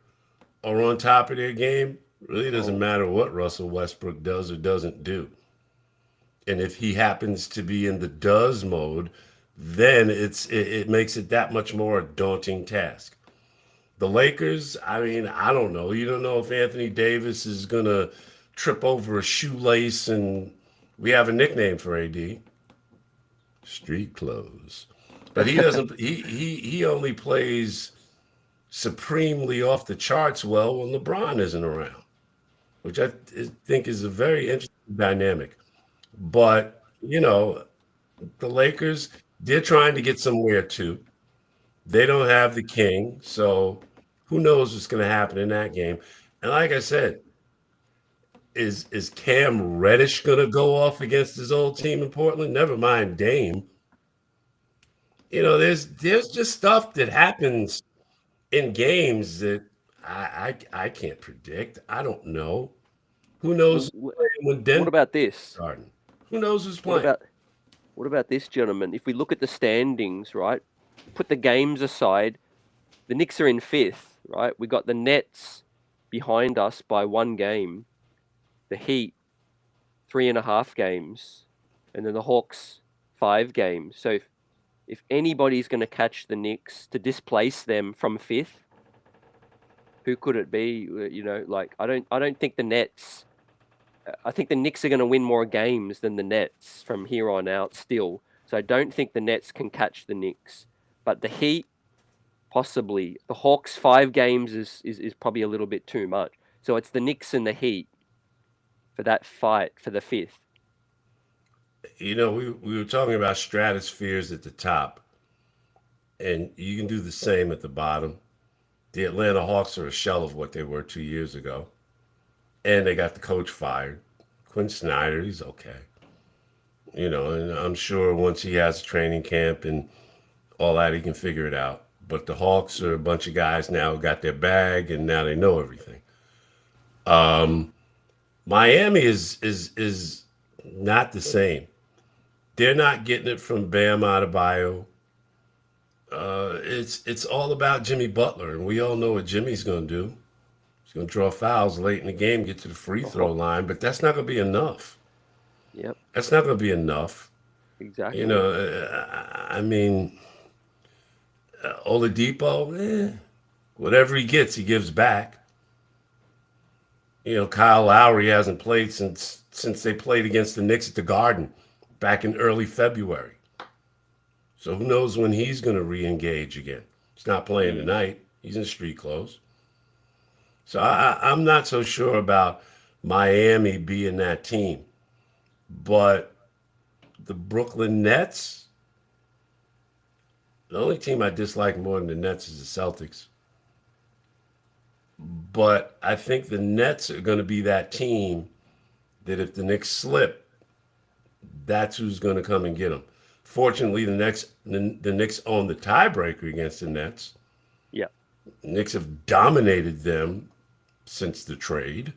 are on top of their game, really doesn't matter what Russell Westbrook does or doesn't do. And if he happens to be in the does mode, then it makes it that much more a daunting task. The Lakers, I mean, I don't know. You don't know if Anthony Davis is going to trip over a shoelace, and we have a nickname for AD, street clothes. But he doesn't he only plays supremely off the charts well when LeBron isn't around, which I think is a very interesting dynamic. But, the Lakers, they're trying to get somewhere too. They don't have the king, so who knows what's going to happen in that game. And like I said, is Cam Reddish going to go off against his old team in Portland? Never mind Dame. There's just stuff that happens in games that I can't predict. I don't know. Who knows who's playing when What Denver about this? Garden? Who knows who's What playing? about this, gentlemen? If we look at the standings, right? Put the games aside. The Knicks are in 5th, right? We got the Nets behind us by 1 game. The Heat, 3.5 games. And then the Hawks, 5 games. So if anybody's going to catch the Knicks to displace them from 5th, who could it be? I don't think the Nets. I think the Knicks are going to win more games than the Nets from here on out still. So I don't think the Nets can catch the Knicks. But the Heat, possibly. The Hawks, 5 games is probably a little bit too much. So it's the Knicks and the Heat for that fight for the 5th. We were talking about stratospheres at the top, and you can do the same at the bottom. The Atlanta Hawks are a shell of what they were 2 years ago. And they got the coach fired. Quinn Snyder, he's okay. And I'm sure once he has a training camp and all that, he can figure it out. But the Hawks are a bunch of guys now who got their bag, and now they know everything. Miami is not the same. They're not getting it from Bam Adebayo. It's all about Jimmy Butler, and we all know what Jimmy's going to do. He's going to draw fouls late in the game, get to the free throw line, but that's not going to be enough. Yep. That's not going to be enough. Exactly. I mean, Oladipo, whatever he gets, he gives back. Kyle Lowry hasn't played since they played against the Knicks at the Garden back in early February. So who knows when he's going to re-engage again. He's not playing tonight. He's in street clothes. So I'm not so sure about Miami being that team. But the Brooklyn Nets, the only team I dislike more than the Nets is the Celtics. But I think the Nets are going to be that team that if the Knicks slip, that's who's going to come and get them. Fortunately, the Knicks own the tiebreaker against the Nets. Yeah. The Knicks have dominated them since the trade.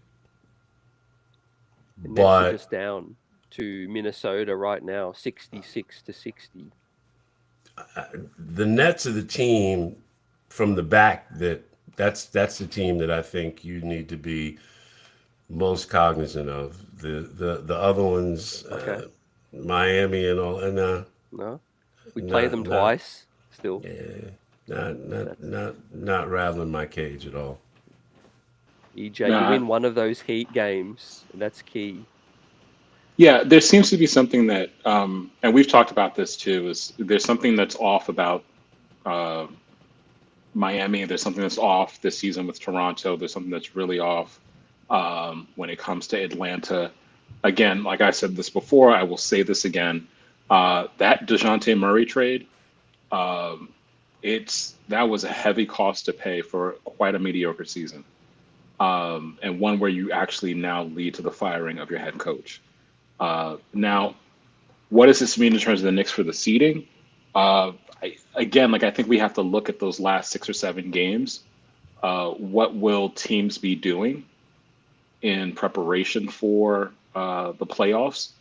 The Nets are just down to Minnesota right now, 66-60. The Nets are the team from the back that's the team that I think you need to be most cognizant of. The other ones, Okay. Miami and all, and No, we play them twice still. Yeah, not rattling my cage at all. EJ, you win one of those Heat games, and that's key. Yeah, there seems to be something that, and we've talked about this too, is there's something that's off about Miami. There's something that's off this season with Toronto. There's something that's really off when it comes to Atlanta. Again, like I said this before, I will say this again. That DeJounte Murray trade, that was a heavy cost to pay for quite a mediocre season. and one where you actually now lead to the firing of your head coach. Now, what does this mean in terms of the Knicks for the seeding? Again, like I think we have to look at those last 6 or 7 games. What will teams be doing in preparation for the playoffs?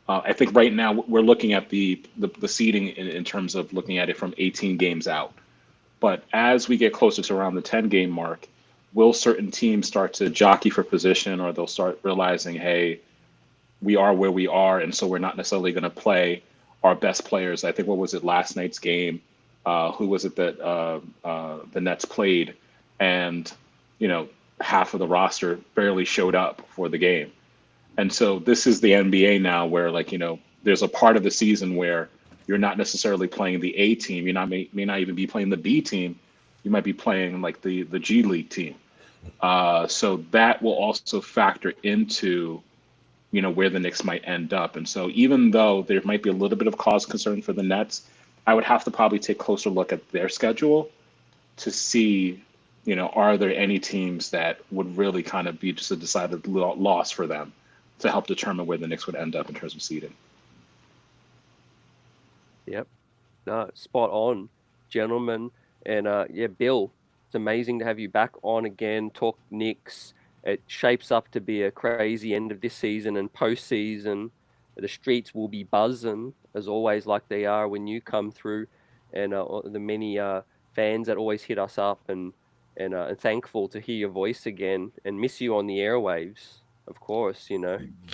I think right now we're looking at the seeding in terms of looking at it from 18 games out. But as we get closer to around the 10-game mark, will certain teams start to jockey for position, or they'll start realizing, hey, we are where we are, and so we're not necessarily going to play our best players. I think, what was it, last night's game? Who was it that the Nets played, and half of the roster barely showed up for the game. And so this is the NBA now, where there's a part of the season where you're not necessarily playing the A team. You may not even be playing the B team. You might be playing like the G League team. So that will also factor into where the Knicks might end up. And so even though there might be a little bit of cause concern for the Nets, I would have to probably take a closer look at their schedule to see, are there any teams that would really kind of be just a decided loss for them to help determine where the Knicks would end up in terms of seeding. Yep. No, spot on, gentlemen. And Bill, it's amazing to have you back on again, talk Knicks. It shapes up to be a crazy end of this season and postseason. The streets will be buzzing, as always, like they are when you come through. And the many fans that always hit us up, and thankful to hear your voice again and miss you on the airwaves, of course,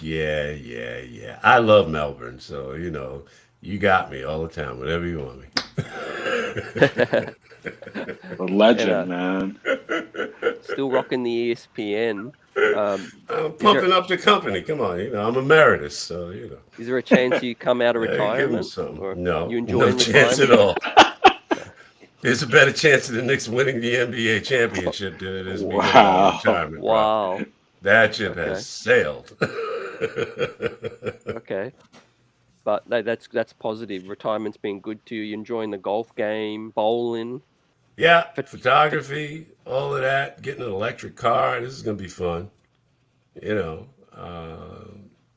Yeah. I love Melbourne, so you got me all the time, whenever you want me. A legend, man. Still rocking the ESPN. I'm pumping up the company. Come on, I'm emeritus, so Is there a chance you come out of give 'em retirement? something. Or No, you no enjoying chance at retirement? all. There's a better chance of the Knicks winning the NBA championship than it is me going out Wow. of retirement. Bro. Wow. That ship Okay. has sailed. Okay. But that's positive. Retirement's been good to you. You're enjoying the golf game, bowling. Yeah, photography, all of that, getting an electric car. This is going to be fun.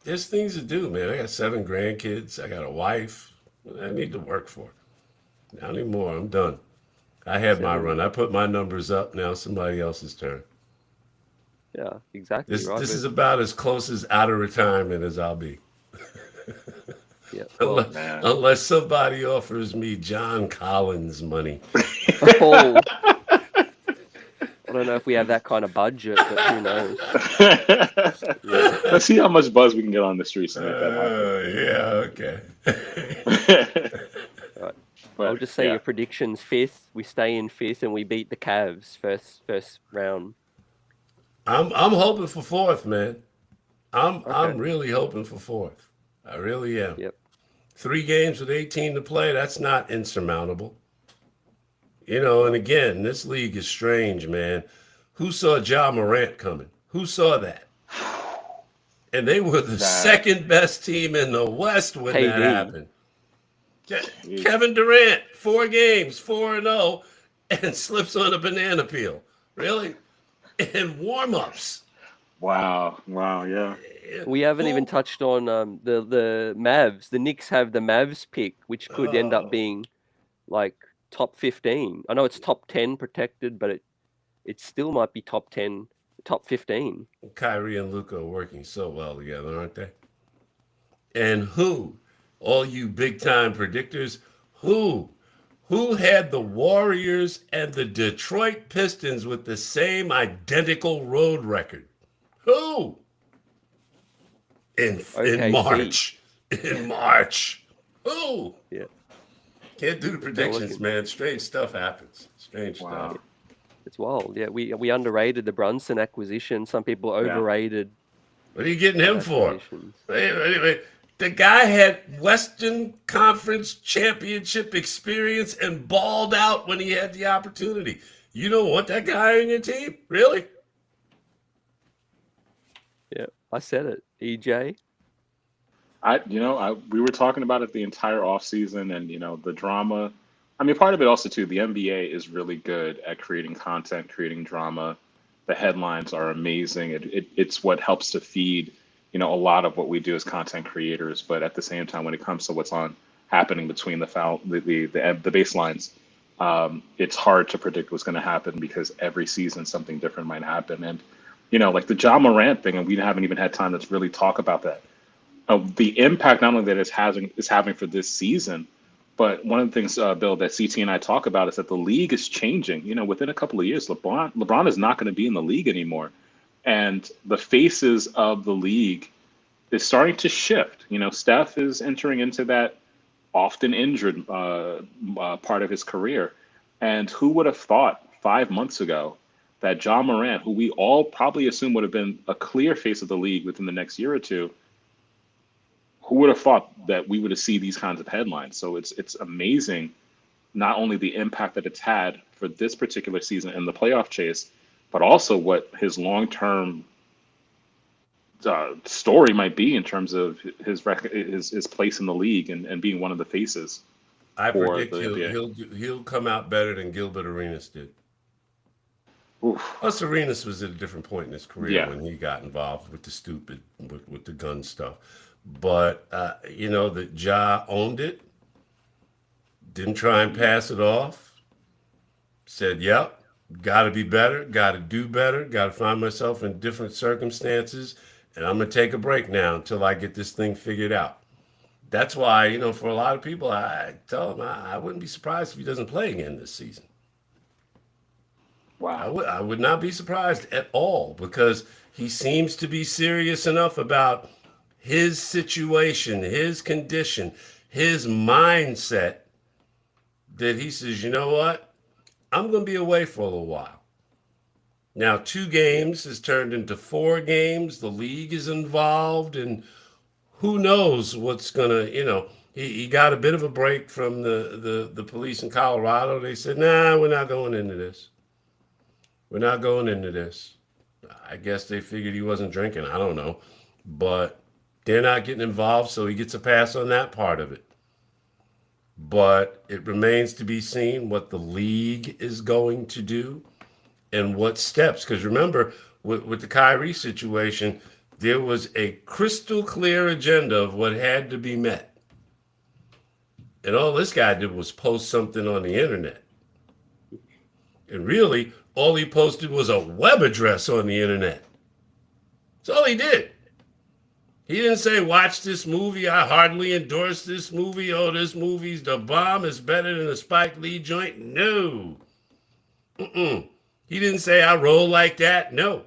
There's things to do, man. I got 7 grandkids. I got a wife. I need to work for. Not anymore. I'm done. I had my run. I put my numbers up. Now somebody else's turn. Yeah, exactly. This right. this is about as close as out of retirement as I'll be. Yeah. Well, Unless somebody offers me John Collins money. oh, I don't know if we have that kind of budget, but who knows? Yeah. Let's see how much buzz we can get on the streets to make that Yeah, okay. Right. But, I'll just say your predictions: 5th, we stay in 5th, and we beat the Cavs first round. I'm hoping for 4th, man. I'm really hoping for 4th. I really am. Yep. 3 games with 18 to play, that's not insurmountable. And again, this league is strange, man. Who saw Ja Morant coming? Who saw that? And they were the second best team in the West when that happened. Kevin Durant, 4 games, 4-0, and slips on a banana peel. Really? In warm-ups. Wow, yeah. We haven't even touched on the Mavs. The Knicks have the Mavs pick, which could end up being like top 15. I know it's top 10 protected, but it still might be top 10, top 15. Kyrie and Luka are working so well together, aren't they? And all you big-time predictors, who had the Warriors and the Detroit Pistons with the same identical road record? Who? In March. In March. Who? Yeah. Can't do the predictions, man. Strange stuff happens. Strange stuff. It's wild. Yeah, we underrated the Brunson acquisition. Some people overrated. What are you getting him for? Wait. The guy had Western Conference championship experience and balled out when he had the opportunity. You don't want that guy on your team? Really? Yeah, I said it. EJ. We were talking about it the entire offseason, and the drama. I mean, part of it also too, the NBA is really good at creating content, creating drama. The headlines are amazing. It's what helps to feed, a lot of what we do as content creators. But at the same time, when it comes to what's on happening between the baselines, it's hard to predict what's going to happen because every season something different might happen. And like the John Morant thing, and we haven't even had time to really talk about that. The impact not only that it's having for this season, but one of the things, Bill, that CT and I talk about is that the league is changing. Within a couple of years, LeBron is not going to be in the league anymore, and the faces of the league is starting to shift. Steph is entering into that often injured part of his career, and who would have thought 5 months ago that John Morant, who we all probably assume would have been a clear face of the league within the next year or two, who would have thought that we would have seen these kinds of headlines? So it's amazing, not only the impact that it's had for this particular season in the playoff chase, but also what his long-term story might be in terms of his place in the league and being one of the faces. I for predict the NBA. he'll come out better than Gilbert Arenas did. Oof. Plus, Arenas was at a different point in his career Yeah. when he got involved with the stupid, with the gun stuff. But, that Ja owned it, didn't try and pass it off, said, yep, got to be better, got to do better, got to find myself in different circumstances, and I'm going to take a break now until I get this thing figured out. That's why, for a lot of people, I tell them I wouldn't be surprised if he doesn't play again this season. Wow. I would not be surprised at all because he seems to be serious enough about his situation, his condition, his mindset that he says, you know what? I'm going to be away for a little while. Now, 2 games has turned into 4 games. The league is involved, and who knows what's going to, he got a bit of a break from the police in Colorado. They said, nah, we're not going into this. We're not going into this. I guess they figured he wasn't drinking. I don't know. But they're not getting involved, so he gets a pass on that part of it. But it remains to be seen what the league is going to do and what steps. Because remember, with the Kyrie situation, there was a crystal clear agenda of what had to be met. And all this guy did was post something on the internet. And really, all he posted was a web address on the internet. That's all he did. He didn't say, watch this movie. I hardly endorse this movie. Oh, this movie's the bomb. It's better than a Spike Lee joint. No. He didn't say, I roll like that. No.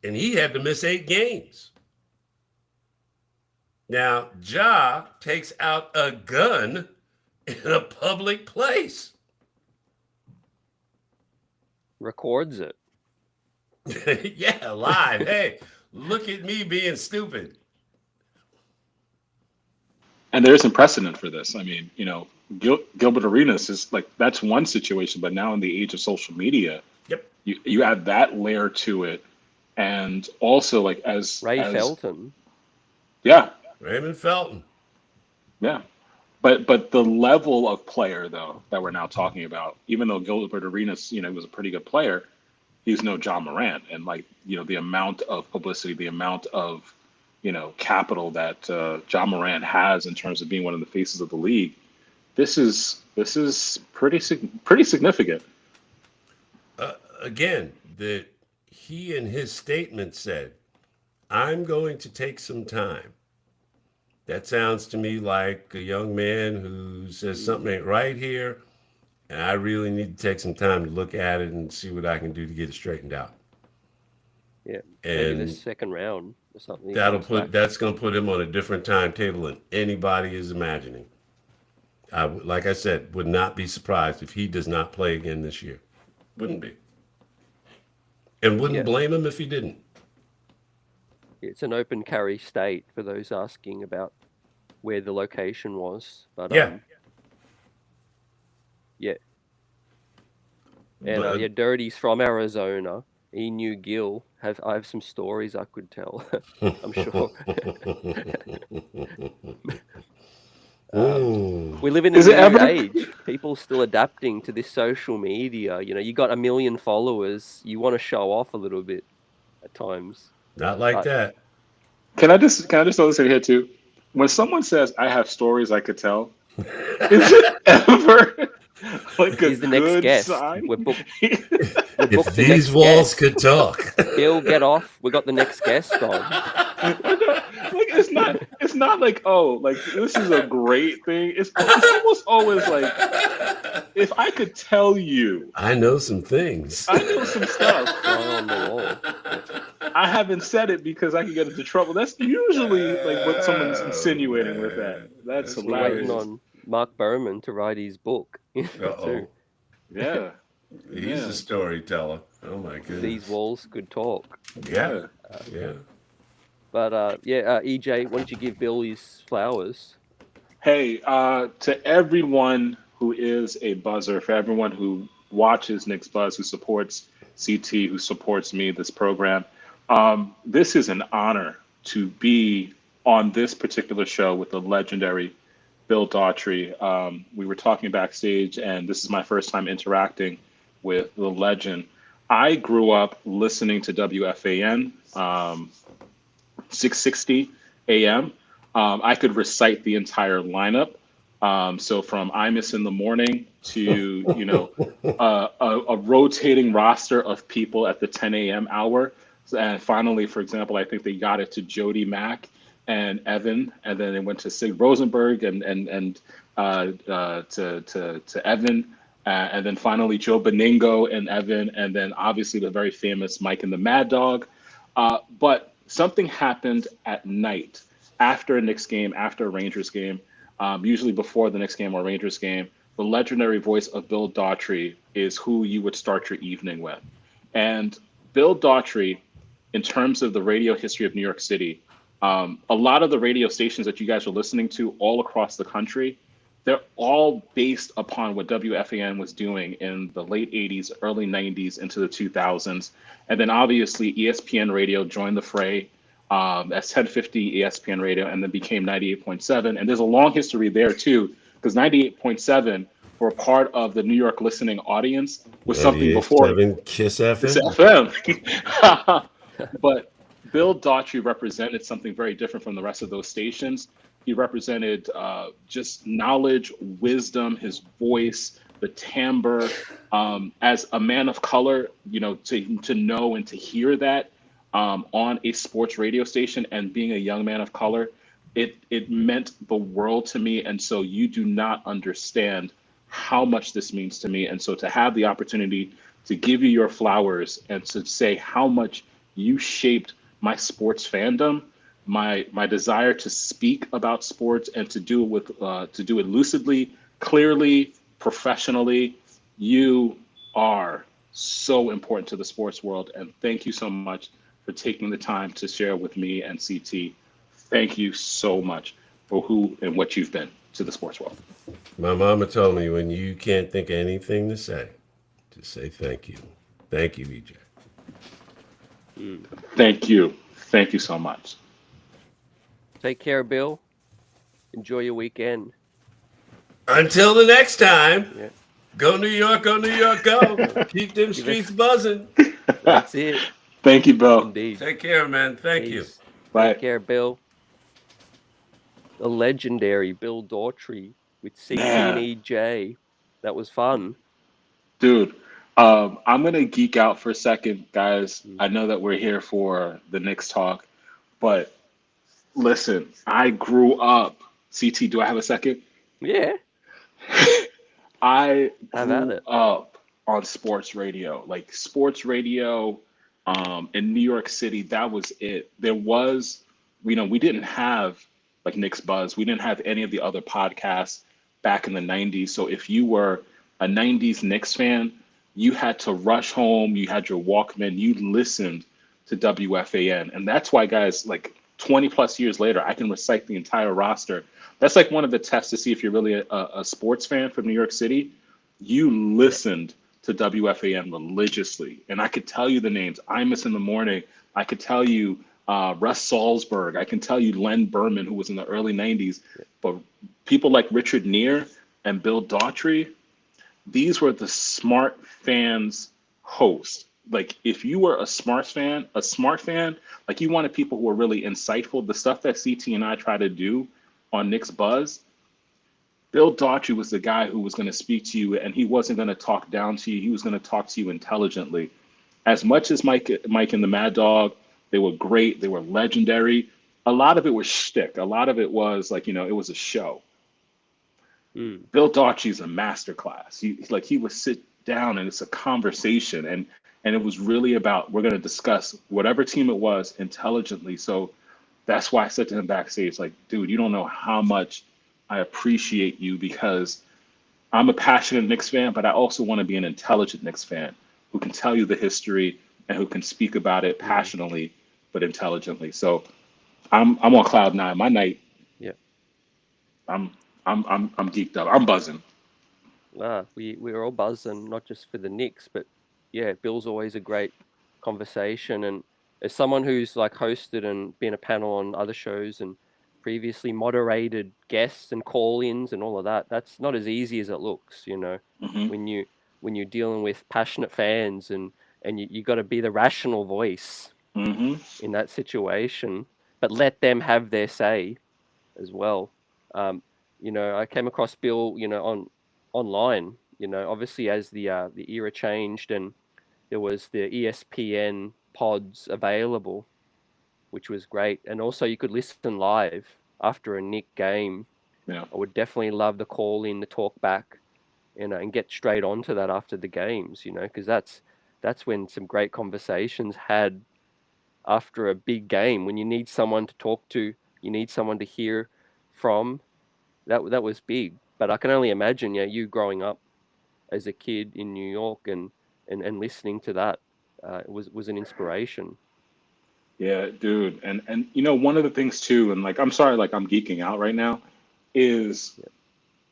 And he had to miss 8 games. Now, Ja takes out a gun in a public place. Records it. Yeah, live. Hey, look at me being stupid. And there's some precedent for this. I mean, Gilbert Arenas is like, that's one situation, but now in the age of social media, Yep. you add that layer to it. And also like Ray Felton. Yeah. Raymond Felton. Yeah. But the level of player though that we're now talking about, even though Gilbert Arenas, was a pretty good player, he's no John Morant. And like, the amount of publicity, the amount of, capital that John Morant has in terms of being one of the faces of the league, this is pretty significant. Again, that he in his statement said, I'm going to take some time. That sounds to me like a young man who says something ain't right here, and I really need to take some time to look at it and see what I can do to get it straightened out. Yeah. And maybe the second round or something. that's going to put him on a different timetable than anybody is imagining. Like I said, would not be surprised if he does not play again this year. Wouldn't be. And wouldn't blame him if he didn't. It's an open carry state for those asking about where the location was. But Yeah. And Dirty's from Arizona. He knew Gil. I have some stories I could tell. I'm sure. We live in a new age. people still adapting to this social media. You know, you got 1 million followers. You want to show off a little bit at times. Not like But that. Can I just throw this in here too? When someone says I have stories I could tell, is it ever like a he's the next good guest. sign? We've If booked the these next walls guest. could talk. Bill, get off. We got the next guest on. Like it's not like, oh, like this is a great thing. It's almost always like, if I could tell you I know some things. I know some stuff, Fly on the wall. I haven't said it because I could get into trouble. That's usually like what someone's insinuating with that. That's We're waiting hilarious. on Mark Bowman to write his book. Uh-oh. too. Yeah. He's Yeah. a storyteller. Oh my goodness. These walls could talk. Yeah. Yeah. But EJ, why don't you give Bill his flowers? Hey, to everyone who is a buzzer, for everyone who watches Knicks Buzz, who supports CT, who supports me, this program, this is an honor to be on this particular show with the legendary Bill Daughtry. We were talking backstage, and this is my first time interacting with the legend. I grew up listening to WFAN, 660 AM. I could recite the entire lineup. So from Imus in the morning to, a rotating roster of people at the 10 a.m. hour. And finally, for example, I think they got it to Jody Mack and Evan, and then they went to Sig Rosenberg and to Evan, and then finally Joe Beningo and Evan, and then obviously the very famous Mike and the Mad Dog. But something happened at night after a Knicks game, after a Rangers game, usually before the Knicks game or Rangers game. The legendary voice of Bill Daughtry is who you would start your evening with. And Bill Daughtry, in terms of the radio history of New York City, a lot of the radio stations that you guys are listening to all across the country, they're all based upon what WFAN was doing in the late 80s, early 90s, into the 2000s. And then obviously ESPN Radio joined the fray as 1050 ESPN Radio, and then became 98.7. And there's a long history there too, because 98.7 were part of the New York listening audience, was something before 98.7 Kiss FM. FM. But Bill Daughtry represented something very different from the rest of those stations. He represented just knowledge, wisdom, his voice, the timbre. As a man of color, to know and to hear that on a sports radio station, and being a young man of color, it meant the world to me. And so you do not understand how much this means to me. And so to have the opportunity to give you your flowers and to say how much you shaped my sports fandom, my desire to speak about sports, and to do it lucidly, clearly, professionally. You are so important to the sports world, and thank you so much for taking the time to share with me and CT. Thank you so much for who and what you've been to the sports world. My mama told me when you can't think of anything to say, just say thank you. Thank you, EJ. Thank you. Thank you so much. Take care, Bill. Enjoy your weekend. Until the next time, Yeah. Go New York, go New York, go. Keep them streets buzzing. That's it. Thank you, Bill. Indeed. Take care, man. Thank you. Peace. Bye. Take care, Bill. The legendary Bill Daughtry with CT and EJ. That was fun. Dude, I'm going to geek out for a second, guys. I know that we're here for the Knicks talk, but listen, I grew up. CT, do I have a second? Yeah. I Have at grew it. up on sports radio, like sports radio in New York City. That was it. There was, we didn't have like Knicks Buzz. We didn't have any of the other podcasts back in the 90s. So if you were a 90s Knicks fan, you had to rush home. You had your Walkman. You listened to WFAN. And that's why, guys, like 20 plus years later, I can recite the entire roster. That's like one of the tests to see if you're really a sports fan from New York City. You listened to WFAN religiously. And I could tell you the names. Imus in the morning. I could tell you Russ Salzberg. I can tell you Len Berman, who was in the early 90s. But people like Richard Neer and Bill Daughtry, these were the smart fans host. Like if you were a smart fan, like you wanted people who were really insightful. The stuff that CT and I try to do on Knicks Buzz, Bill Daughtry was the guy who was going to speak to you, and he wasn't going to talk down to you. He was going to talk to you intelligently. As much as Mike and the Mad Dog, they were great. They were legendary. A lot of it was shtick. A lot of it was like, it was a show. Mm. Bill Daughtry's a masterclass. He would sit down and it's a conversation, and it was really about, we're going to discuss whatever team it was intelligently. So that's why I said to him backstage, like, dude, you don't know how much I appreciate you, because I'm a passionate Knicks fan, but I also want to be an intelligent Knicks fan who can tell you the history and who can speak about it passionately but intelligently. So I'm on cloud nine. My night, Yeah. I'm geeked up. I'm buzzing. We were all buzzing, not just for the Knicks, but yeah, Bill's always a great conversation. And as someone who's like hosted and been a panel on other shows and previously moderated guests and call-ins and all of that, that's not as easy as it looks, Hmm. when you're dealing with passionate fans, and you got to be the rational voice Hmm. in that situation, but let them have their say as well. Um, I came across Bill, online. Obviously as the era changed and there was the ESPN pods available, which was great, and also you could listen live after a Nick game. Yeah. I would definitely love the call in, the talk back, and get straight onto that after the games, because that's when some great conversations had after a big game, when you need someone to talk to, you need someone to hear from. That was big. But I can only imagine, you growing up as a kid in New York and listening to that was an inspiration. Yeah, dude. And one of the things too, and like I'm sorry, like I'm geeking out right now, is Yeah.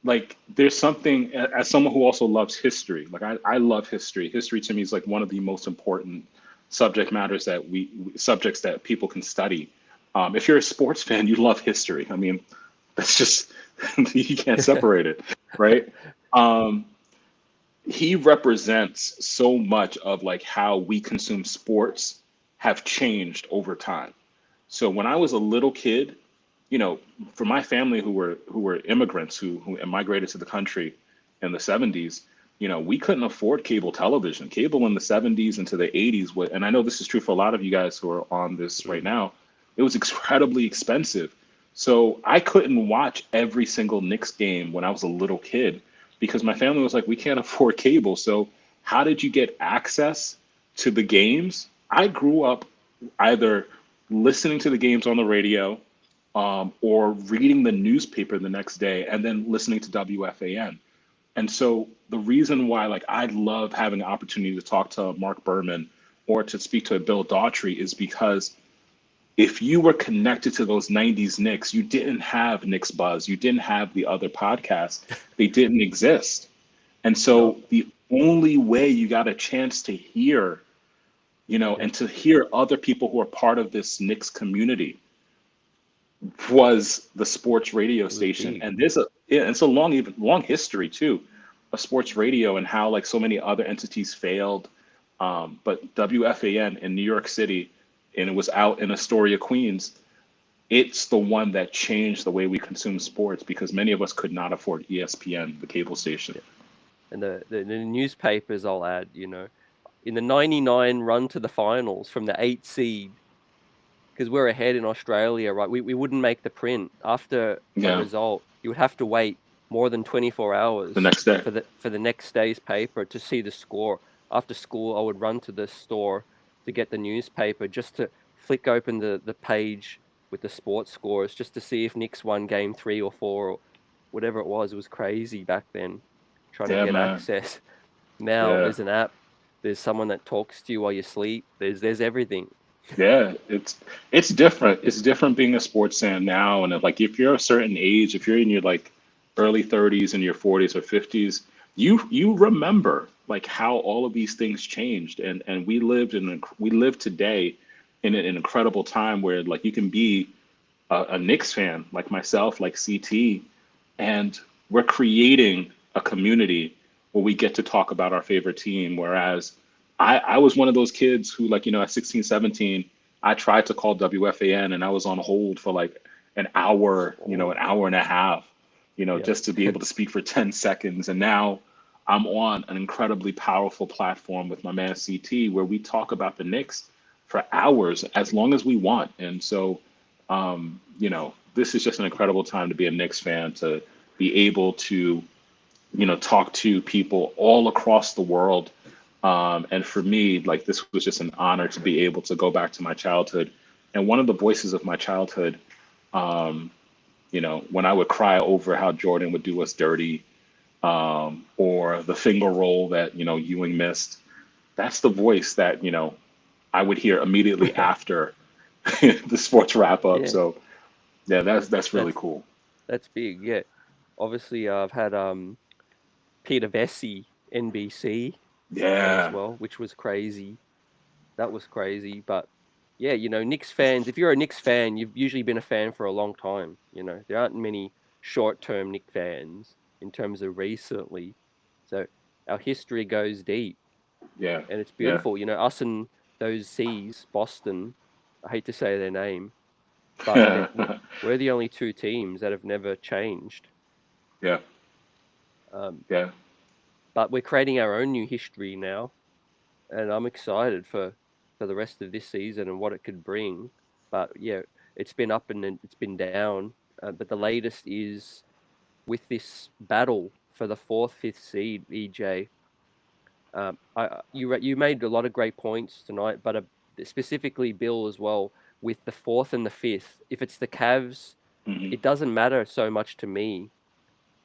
like there's something, as someone who also loves history, like I love history. History to me is like one of the most important subjects that people can study. If you're a sports fan, you love history. I mean, that's just you can't separate it, right? Um, he represents so much of like how we consume sports have changed over time. So when I was a little kid, you know, for my family who were immigrants who immigrated to the country in the 70s, we couldn't afford cable television. Cable in the 70s into the 80s, and I know this is true for a lot of you guys who are on this right Mm. now, it was incredibly expensive. So I couldn't watch every single Knicks game when I was a little kid because my family was like, we can't afford cable. So how did you get access to the games? I grew up either listening to the games on the radio, or reading the newspaper the next day and then listening to WFAN. And so the reason why like I love having an opportunity to talk to Mark Berman or to speak to Bill Daughtry is because if you were connected to those 90s Knicks, you didn't have Knicks Buzz, you didn't have the other podcasts, they didn't exist. And No. so the only way you got a chance to hear, Yeah. and to hear other people who are part of this Knicks community was the sports radio It was station. big. And it's a long history too of sports radio and how like so many other entities failed. But WFAN in New York City, and it was out in Astoria, Queens. It's the one that changed the way we consume sports because many of us could not afford ESPN, the cable station. Yeah. And the newspapers, I'll add, in the 99 run to the finals from the 8 seed, because we're ahead in Australia, right? We wouldn't make the print after a Yeah, result. You would have to wait more than 24 the hours next day. for the next day's paper to see the score. After school, I would run to the store to get the newspaper just to flick open the page with the sports scores just to see if Knicks won game 3 or 4 or whatever it was. It was crazy back then trying to Yeah, get man. access. Now Yeah. there's an app, there's someone that talks to you while you sleep. There's everything. Yeah, it's different. It's different being a sports fan now, and like if you're a certain age, if you're in your like early 30s and your 40s or 50s, you remember like how all of these things changed, and we live today in an incredible time where like you can be a Knicks fan like myself, like CT, and we're creating a community where we get to talk about our favorite team. Whereas I was one of those kids who, like, at 16, 17, I tried to call WFAN and I was on hold for like an hour, an hour and a half, just to be able to speak for 10 seconds. And now I'm on an incredibly powerful platform with my man CT where we talk about the Knicks for hours as long as we want. And so, this is just an incredible time to be a Knicks fan, to be able to, talk to people all across the world. And for me, like, this was just an honor to be able to go back to my childhood. And one of the voices of my childhood, when I would cry over how Jordan would do us dirty, or the finger roll that, Ewing missed, that's the voice that, I would hear immediately after the sports wrap up. Yeah. So yeah, that's really cool. That's big, yeah. Obviously, I've had Peter Vesey, NBC, Yeah. as well, which was crazy. That was crazy. But yeah, Knicks fans, if you're a Knicks fan, you've usually been a fan for a long time. There aren't many short-term Knicks fans in terms of recently. So our history goes deep, Yeah. and it's Yeah. beautiful. Us and those C's, Boston, I hate to say their name, but we're the only two teams that have never changed. Yeah. Yeah. But we're creating our own new history now, and I'm excited for the rest of this season and what it could bring. But yeah, it's been up and then it's been down. But the latest is with this battle for the fourth, fifth seed, EJ. You made a lot of great points tonight, but specifically Bill as well with the fourth and the fifth. If it's the Cavs, Mhm. it doesn't matter so much to me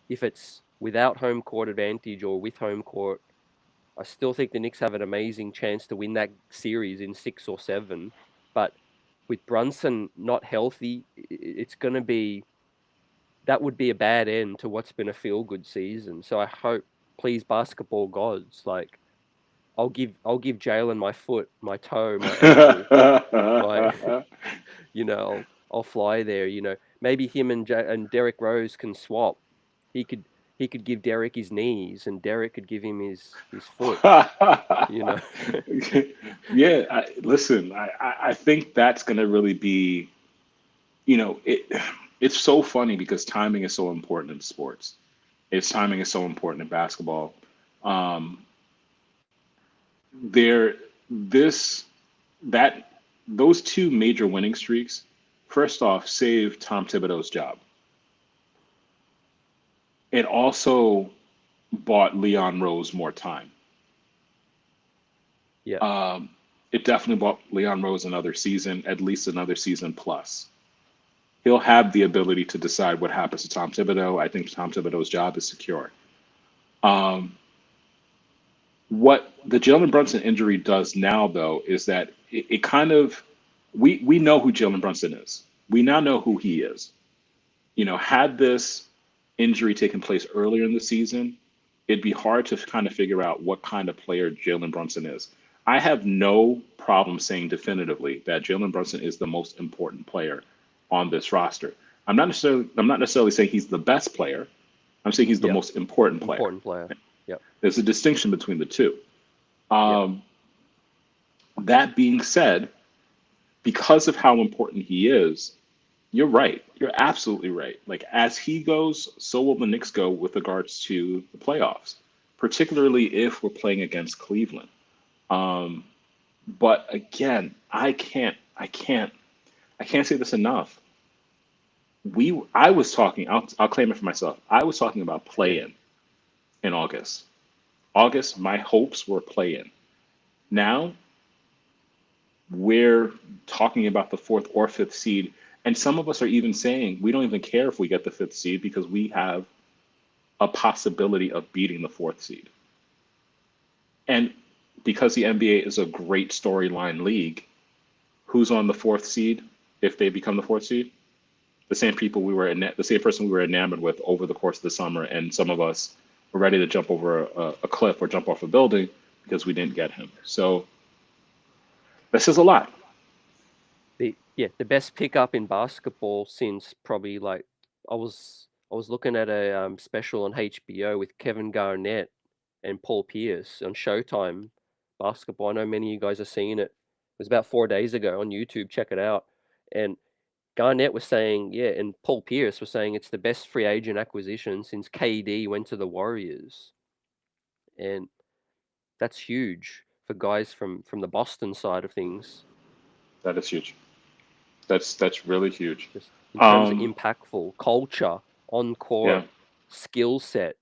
if it's without home court advantage or with home court. I still think the Knicks have an amazing chance to win that series in 6 or 7. But with Brunson not healthy, it's going to be that would be a bad end to what's been a feel good season. So I hope, please, basketball gods, like I'll give Jalen my foot, my toe, my ankle, my I'll fly there. Maybe him and Derrick Rose can swap. He could give Derrick his knees, and Derrick could give him his foot. Yeah, listen, I think that's going to really be, it's so funny because timing is so important in sports. Timing is so important in basketball. Um, there, this, that, those two major winning streaks, first off, saved Tom Thibodeau's job. It also bought Leon Rose more time. Yeah. It definitely bought Leon Rose another season, at least another season plus. He'll have the ability to decide what happens to Tom Thibodeau. I think Tom Thibodeau's job is secure. What the Jalen Brunson injury does now, though, is that it kind of, we know who Jalen Brunson is. We now know who he is. Had this injury taken place earlier in the season, it'd be hard to kind of figure out what kind of player Jalen Brunson is. I have no problem saying definitively that Jalen Brunson is the most important player on this roster. I'm not necessarily saying he's the best player. I'm saying he's the most important player. Important player. Yep. There's a distinction between the two. That being said, because of how important he is, you're right. You're absolutely right. Like, as he goes, so will the Knicks go with regards to the playoffs, particularly if we're playing against Cleveland. But again, I can't say this enough. I was talking, I'll claim it for myself. I was talking about play-in August. August, my hopes were play-in. Now, we're talking about the fourth or fifth seed. And some of us are even saying we don't even care if we get the fifth seed because we have a possibility of beating the fourth seed. And because the NBA is a great storyline league, who's on the fourth seed if they become the fourth seed? The same person we were enamored with over the course of the summer, and some of us were ready to jump over a cliff or jump off a building because we didn't get him. So this is a lot. The best pickup in basketball since probably, like, I was looking at a special on HBO with Kevin Garnett and Paul Pierce on Showtime Basketball. I know many of you guys have seen it. It was about 4 days ago on YouTube. Check it out. And Garnett was saying, yeah, and Paul Pierce was saying it's the best free agent acquisition since KD went to the Warriors. And that's huge for guys from the Boston side of things. That is huge. That's really huge. Just in terms of Um, impactful culture, on yeah. court, skill set,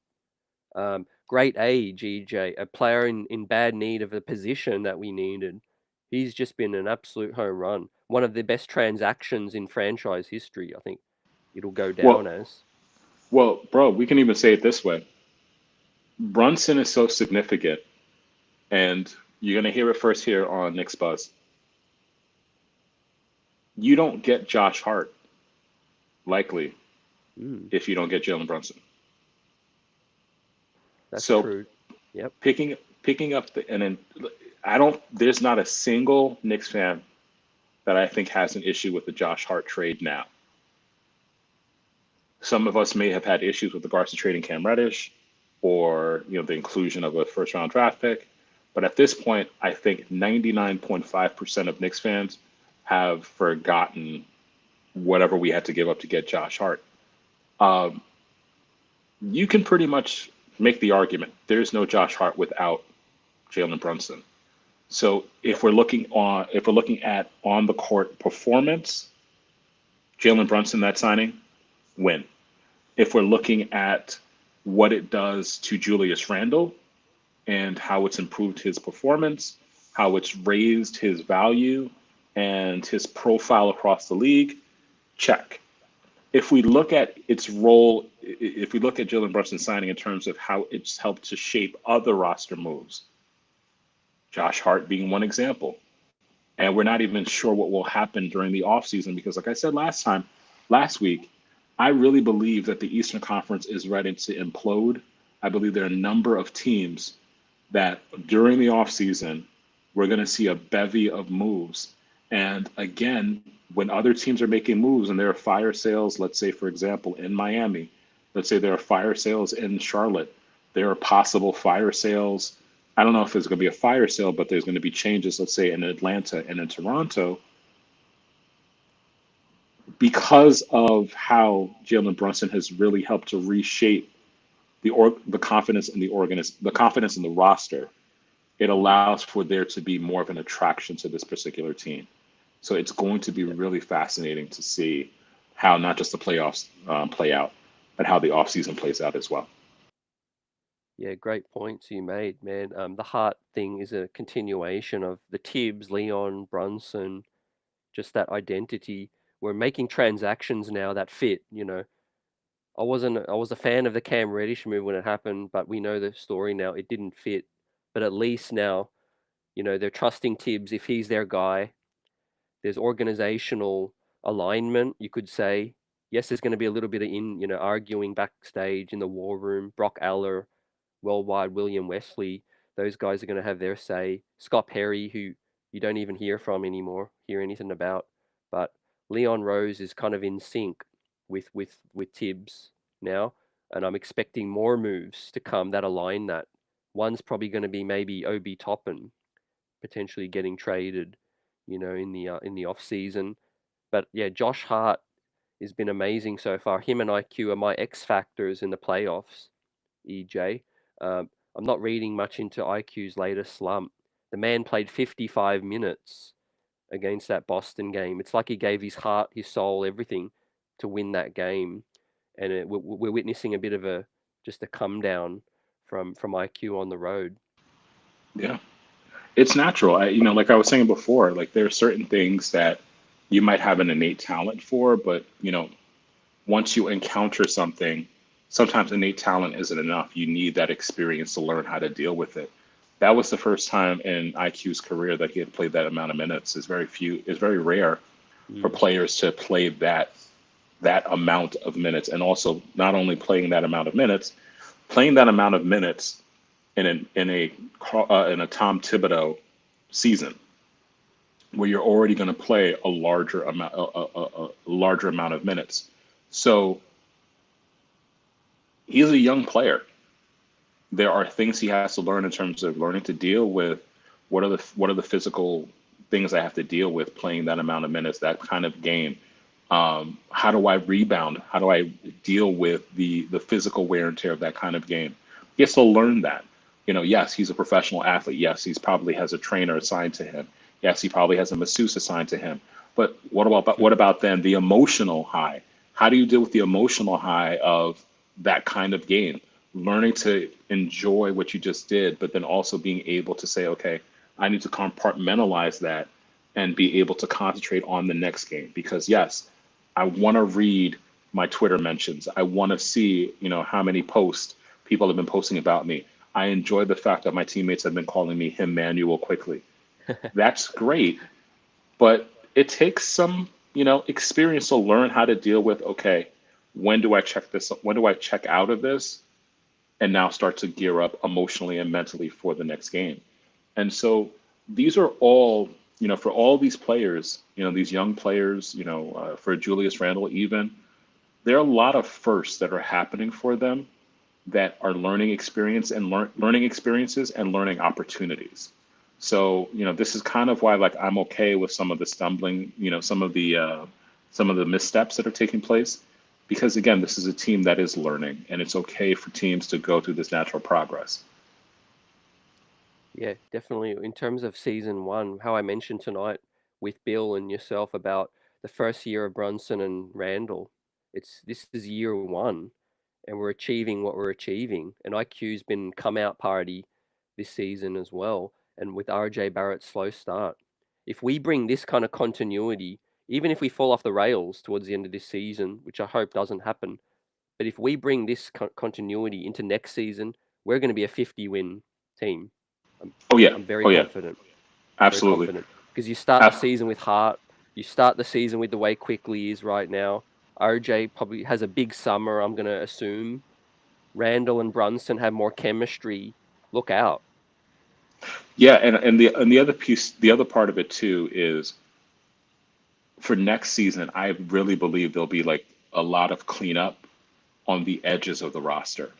great age, EJ, a player in bad need of a position that we needed. He's just been an absolute home run. One of the best transactions in franchise history, I think it'll go down Well, as. well, bro, we can even say it this way. Brunson is so significant, and you're gonna hear it first here on Knicks Buzz. You don't get Josh Hart likely Mm, if you don't get Jalen Brunson. that's So true. Yep. picking up the and then I don't. There's not a single Knicks fan that I think has an issue with the Josh Hart trade now. Some of us may have had issues with regards to trading Cam Reddish or the inclusion of a first round draft pick. But at this point, I think 99.5% of Knicks fans have forgotten whatever we had to give up to get Josh Hart. Um, you can pretty much make the argument there's no Josh Hart without Jalen Brunson. So if we're looking at on the court performance, Jalen Brunson, that signing, win. If we're looking at what it does to Julius Randle and how it's improved his performance, how it's raised his value and his profile across the league, check. If we look at its role, if we look at Jalen Brunson signing in terms of how it's helped to shape other roster moves, Josh Hart being one example. And we're not even sure what will happen during the offseason because, like I said last week, I really believe that the Eastern Conference is ready to implode. I believe there are a number of teams that during the offseason, we're going to see a bevy of moves. And again, when other teams are making moves and there are fire sales, let's say, for example, in Miami, let's say there are fire sales in Charlotte, there are possible fire sales. I don't know if there's going to be a fire sale, but there's going to be changes, let's say, in Atlanta and in Toronto because of how Jalen Brunson has really helped to reshape the confidence in the confidence in the roster. It allows for there to be more of an attraction to this particular team. So it's going to be Yep. really fascinating to see how not just the playoffs play out, but how the offseason plays out as well. Yeah, great points you made, man. The Hart thing is a continuation of the Tibbs, Leon, Brunson, just that identity. We're making transactions now that fit, I was a fan of the Cam Reddish move when it happened, but we know the story now. It didn't fit. But at least now, they're trusting Tibbs if he's their guy. There's organizational alignment, you could say. Yes, there's going to be a little bit of arguing backstage in the war room. Brock Aller, Worldwide, William Wesley, those guys are going to have their say. Scott Perry, who you don't even hear from anymore, hear anything about. But Leon Rose is kind of in sync with Tibbs now, and I'm expecting more moves to come that align that. One's probably going to be maybe Obi Toppin potentially getting traded, in the off season. But yeah, Josh Hart has been amazing so far. Him and IQ are my X factors in the playoffs. EJ. I'm not reading much into IQ's latest slump. The man played 55 minutes against that Boston game. It's like he gave his heart, his soul, everything to win that game, and we're witnessing a bit of just a come down from IQ on the road. Yeah, it's natural. Like I was saying before, like there are certain things that you might have an innate talent for, but once you encounter something, sometimes innate talent isn't enough. You need that experience to learn how to deal with it. That was the first time in IQ's career that he had played that amount of minutes. It's very rare for Mm, players to play that amount of minutes, and also not only playing that amount of minutes in a Tom Thibodeau season where you're already going to play a larger amount of minutes. So he's a young player. there are things he has to learn in terms of learning to deal with what are the physical things I have to deal with playing that amount of minutes, that kind of game. How do I rebound? How do I deal with the physical wear and tear of that kind of game? He has to learn that. Yes, he's a professional athlete. Yes, he's probably has a trainer assigned to him. Yes, he probably has a masseuse assigned to him. But what about then the emotional high? How do you deal with the emotional high of that kind of game? Learning to enjoy what you just did, but then also being able to say, okay, I need to compartmentalize that and be able to concentrate on the next game. Because yes, I want to read my Twitter mentions. I want to see, how many posts people have been posting about me. I enjoy the fact that my teammates have been calling me him Manuel quickly. That's great, but it takes some, experience to learn how to deal with, okay, when do I check this? When do I check out of this and now start to gear up emotionally and mentally for the next game? And so these are all, for all these players, these young players, for Julius Randle, even, there are a lot of firsts that are happening for them that are learning experiences and learning opportunities. So, this is kind of why, like, I'm okay with some of the stumbling, some of the missteps that are taking place, because again, this is a team that is learning, and it's okay for teams to go through this natural progress. Yeah, definitely. In terms of season one, how I mentioned tonight with Bill and yourself about the first year of Brunson and Randall, this is year one, and we're achieving what we're achieving. And IQ's been come out party this season as well, and with RJ Barrett's slow start. If we bring this kind of continuity, even if we fall off the rails towards the end of this season, which I hope doesn't happen, but if we bring this continuity into next season, we're going to be a 50-win team. I'm, Oh yeah, I'm very oh yeah, confident, very absolutely. confident. Because you start the Ab- season with heart. You start the season with the way quickly is right now. RJ probably has a big summer, I'm going to assume. Randall and Brunson have more chemistry. Look out. yeah, and the other piece, the other part of it too is for next season, I really believe there'll be like a lot of cleanup on the edges of the roster.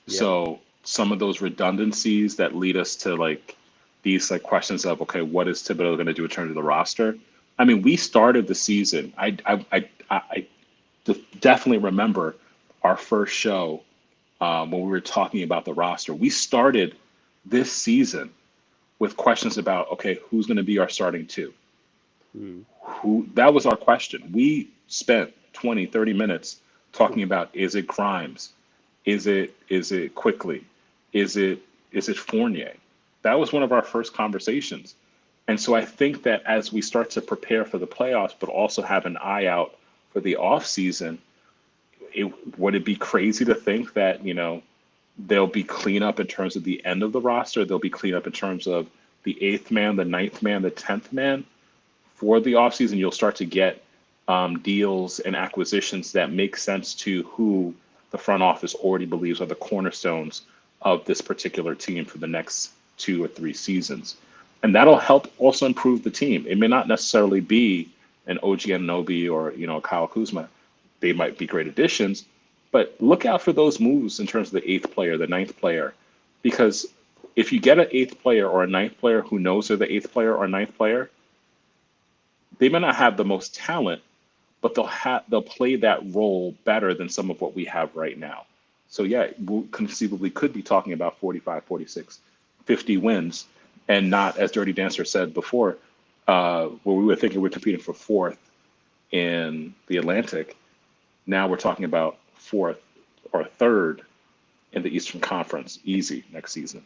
Yep. So some of those redundancies that lead us to like these like questions of, okay, what is Thibodeau going to do in terms of the roster? I mean, we started the season. I definitely remember our first show, when we were talking about the roster. We started this season with questions about, okay, who's going to be our starting two? Mm. Who That was our question. We spent 20, 30 minutes talking about, is it Grimes? Is it Quickly? Is it Fournier? That was one of our first conversations. And so I think that as we start to prepare for the playoffs, but also have an eye out for the off season, would it be crazy to think that, there'll be cleanup in terms of the end of the roster? There'll be cleanup in terms of the eighth man, the ninth man, the 10th man for the offseason. You'll start to get deals and acquisitions that make sense to who the front office already believes are the cornerstones of this particular team for the next 2 or 3 seasons. And that'll help also improve the team. It may not necessarily be an OG Anunoby or, Kyle Kuzma. They might be great additions, but look out for those moves in terms of the eighth player, the ninth player, because if you get an eighth player or a ninth player who knows they're the eighth player or ninth player, they may not have the most talent, but they'll play that role better than some of what we have right now. So yeah, we conceivably could be talking about 45, 46, 50 wins, and not, as Dirty Dancer said before, where we were thinking we're competing for fourth in the Atlantic. Now we're talking about fourth or third in the Eastern Conference, easy next season.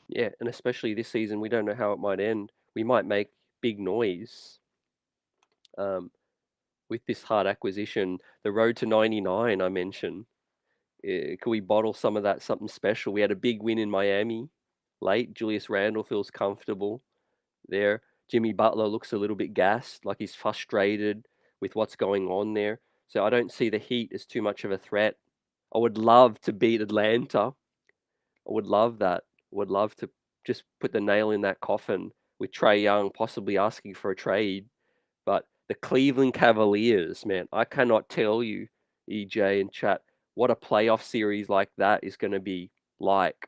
Yeah, and especially this season, we don't know how it might end. We might make big noise um, with this hard acquisition. The road to 99, I mentioned. Could we bottle some of that something special? We had a big win in Miami late. Julius Randle feels comfortable there. Jimmy Butler looks a little bit gassed, like he's frustrated with what's going on there. So I don't see the Heat as too much of a threat. I would love to beat Atlanta. I would love that. I would love to just put the nail in that coffin with Trae Young possibly asking for a trade. But the Cleveland Cavaliers, man, I cannot tell you, EJ and chat, what a playoff series like that is going to be like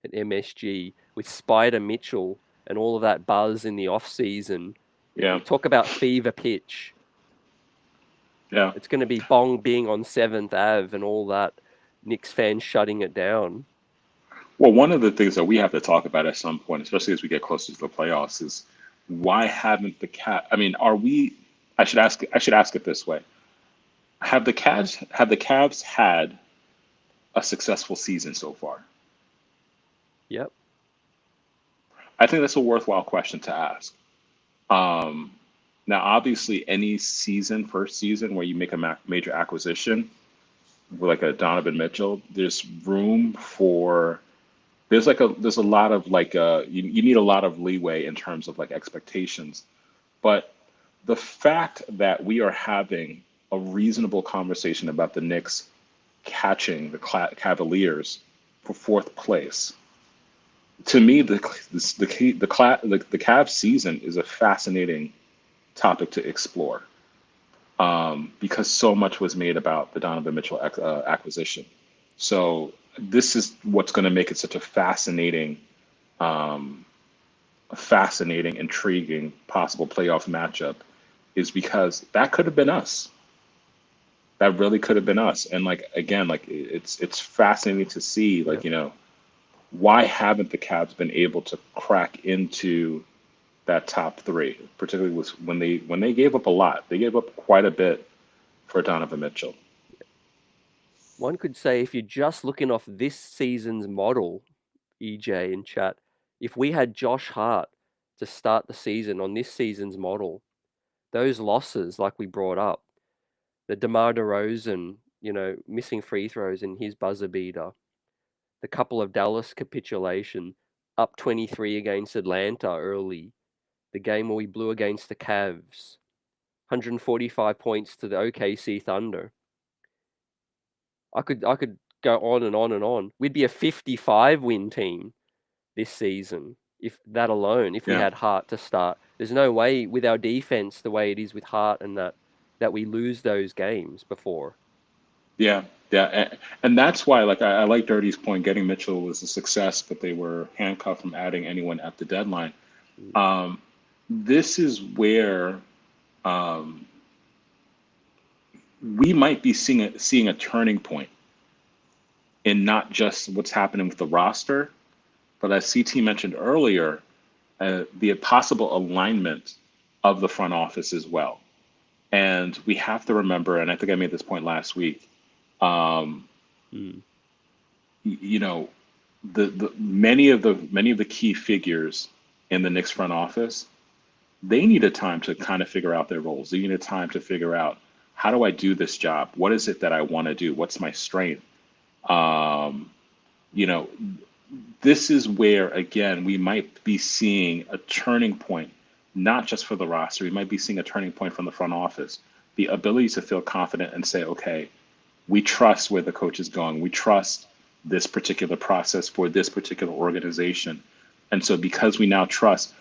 at MSG with Spider Mitchell and all of that buzz in the off season. Yeah. Talk about fever pitch. Yeah. It's going to be Bong Bing on 7th Ave and all that. Knicks fans shutting it down. Well, one of the things that we have to talk about at some point, especially as we get closer to the playoffs, is why haven't the Cavs? I mean, are we? I should ask. I should ask it this way: Have the Cavs had a successful season so far? Yep. I think that's a worthwhile question to ask. Um, Now, obviously, any season, first season where you make a major acquisition, like a Donovan Mitchell, there's room for there's a lot of you need a lot of leeway in terms of like expectations. But the fact that we are having a reasonable conversation about the Knicks catching the Cavaliers for fourth place, to me, the Cavs season is a fascinating topic to explore, because so much was made about the Donovan Mitchell acquisition. So this is what's going to make it such a fascinating, intriguing, possible playoff matchup, is because that could have been us. That really could have been us. And like again, like it's fascinating to see, like, Yep. why haven't the Cavs been able to crack into that top three, particularly when they gave up a lot. They gave up quite a bit for Donovan Mitchell. One could say if you're just looking off this season's model, EJ in chat, if we had Josh Hart to start the season on this season's model, those losses like we brought up, the DeMar DeRozan, missing free throws in his buzzer beater, the couple of Dallas capitulation, up 23 against Atlanta early, the game where we blew against the Cavs, 145 points to the OKC Thunder. I could go on and on and on. We'd be a 55 win team this season if we Yeah, had Hart to start. There's no way with our defense the way it is with Hart and that we lose those games before. yeah, yeah, and that's why, like, I like Dirty's point. Getting Mitchell was a success, but they were handcuffed from adding anyone at the deadline. Mm. This is where um, we might be seeing a turning point in not just what's happening with the roster, but as CT mentioned earlier, the possible alignment of the front office as well. And we have to remember, and I think I made this point last week, um, Mm. you know, the many of the key figures in the Knicks front office, they needed time to kind of figure out their roles. They needed time to figure out, how do I do this job? What is it that I want to do? What's my strength? Um, you know, this is where, again, we might be seeing a turning point, not just for the roster. We might be seeing a turning point from the front office. The ability to feel confident and say, okay, we trust where the coach is going. We trust this particular process for this particular organization. And so because we now trust,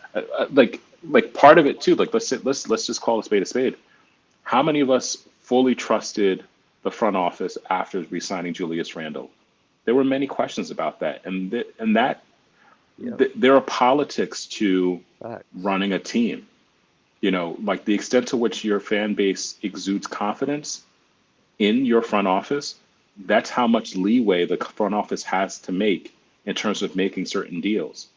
like part of it too, like let's just call a spade a spade. How many of us fully trusted the front office after re-signing Julius Randle? There were many questions about that, Yeah, there are politics to facts. running a team. Like the extent to which your fan base exudes confidence in your front office, that's how much leeway the front office has to make in terms of making certain deals.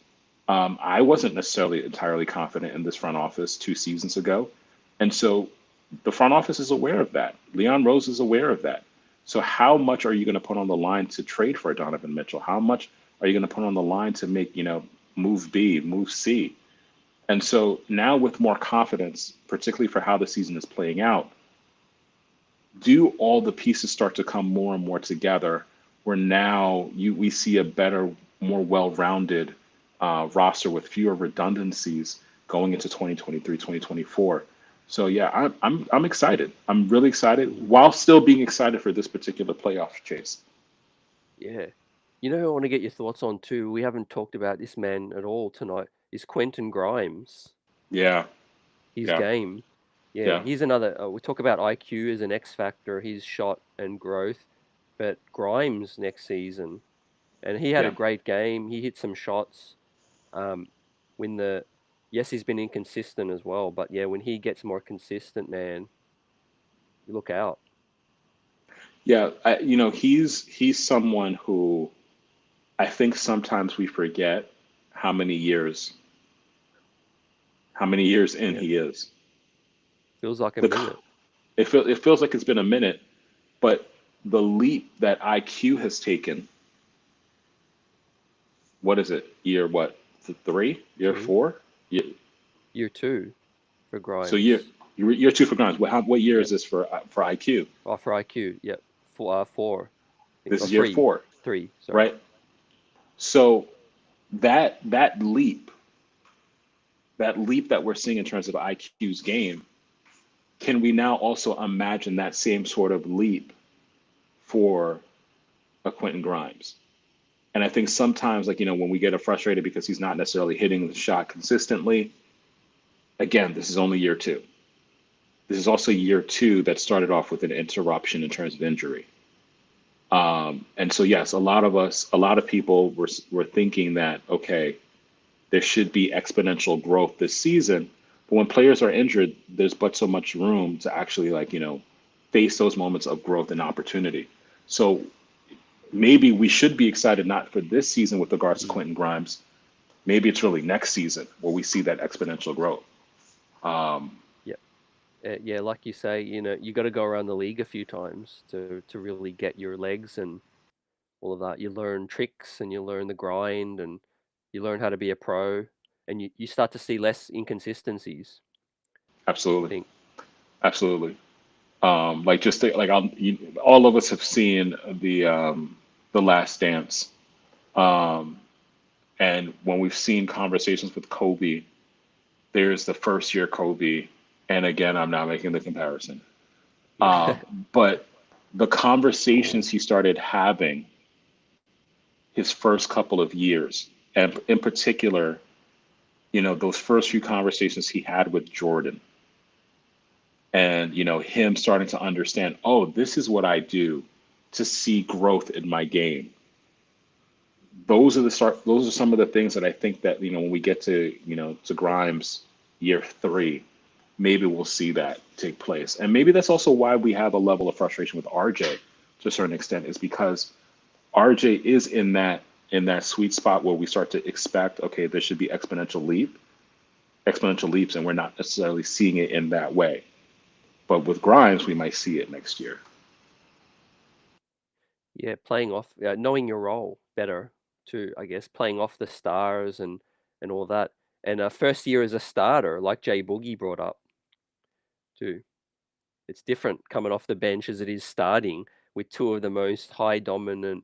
I wasn't necessarily entirely confident in this front office 2 seasons ago. And so the front office is aware of that. Leon Rose is aware of that. So how much are you going to put on the line to trade for Donovan Mitchell? How much are you going to put on the line to make, move B, move C? And so now with more confidence, particularly for how the season is playing out, do all the pieces start to come more and more together where now we see a better, more well-rounded roster with fewer redundancies going into 2023, 2024. So yeah, I'm excited. I'm really excited Mm. while still being excited for this particular playoff chase. Yeah. I want to get your thoughts on too. We haven't talked about this man at all tonight. Is Quentin Grimes, Yeah, his yeah, game. Yeah, yeah, he's another. We talk about IQ as an X factor, his shot and growth. but Grimes next season, and he had a Yeah. great game. He hit some shots. When the yes, he's been inconsistent as well, but yeah, when he gets more consistent, man, you look out. Yeah, he's someone who I think sometimes we forget how many years how many years in Yeah, he is. feels like a The minute. it feels like it's been a minute, but the leap that IQ has taken, what is it? Year what? Three? Year Three, four? Year, year two for so year Grimes. year two for Grimes. What year is Yep. this for IQ? Oh, for IQ. Yep. Four. I think. This Or is year three. four, Three. Sorry. right? So that leap that we're seeing in terms of IQ's game, can we now also imagine that same sort of leap for a Quentin Grimes? And I think sometimes, like, when we get frustrated because he's not necessarily hitting the shot consistently, again, this is only year two. This is also year two that started off with an interruption in terms of injury. And so, yes, a lot of people were thinking that, okay, there should be exponential growth this season. But when players are injured, there's but so much room to actually, like, face those moments of growth and opportunity. So maybe we should be excited not for this season with regards to Mm. Quentin Grimes. Maybe it's really next season where we see that exponential growth. Yep. Yeah, like you say, you got to go around the league a few times to really get your legs and all of that. You learn tricks and you learn the grind and you learn how to be a pro and you start to see less inconsistencies, I Absolutely, think. absolutely. Like just like all of us have seen the Last Dance, and when we've seen conversations with Kobe, there's the first year Kobe, and again, I'm not making the comparison, Yeah. but the conversations he started having his first couple of years, and in particular, those first few conversations he had with Jordan, and him starting to understand, oh, this is what I do to see growth in my game. Those are some of the things that I think that when we get to Grimes year three, maybe we'll see that take place. And maybe that's also why we have a level of frustration with RJ to a certain extent, is because RJ is in that sweet spot where we start to expect, okay, there should be exponential leaps, and we're not necessarily seeing it in that way. But with Grimes, we might see it next year. Yeah, playing off, knowing your role better too, I guess, playing off the stars and all that. And first year as a starter, like Jay Boogie brought up too. It's different coming off the bench as it is starting with two of the most high dominant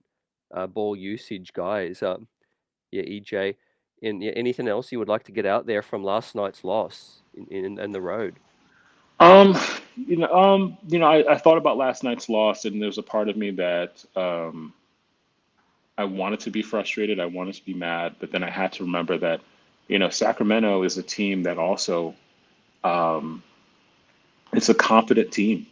ball usage guys. Yeah, EJ. And yeah, anything else you would like to get out there from last night's loss in the road? Um, I thought about last night's loss, and there's a part of me that I wanted to be frustrated, I wanted to be mad, but then I had to remember that, Sacramento is a team that also, um, it's a confident team.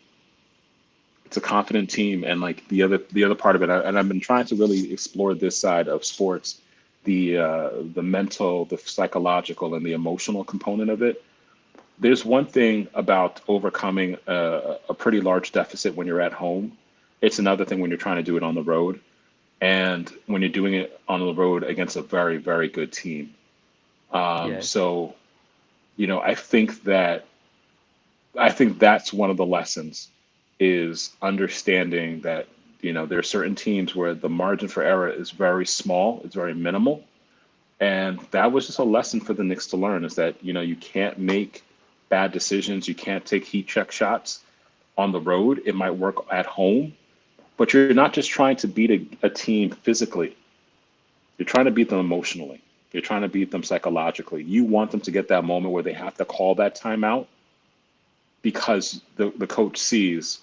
It's a confident team, and like the other part of it, and I've been trying to really explore this side of sports, the mental, the psychological, and the emotional component of it. There's one thing about overcoming a pretty large deficit when you're at home. It's another thing when you're trying to do it on the road, and when you're doing it on the road against a very, very good team. Yeah, So, I think that's one of the lessons, is understanding that there are certain teams where the margin for error is very small, it's very minimal, and that was just a lesson for the Knicks to learn, is that you can't make bad decisions, you can't take heat check shots on the road. It might work at home, but you're not just trying to beat a team physically, you're trying to beat them emotionally. You're trying to beat them psychologically. You want them to get that moment where they have to call that timeout because the coach sees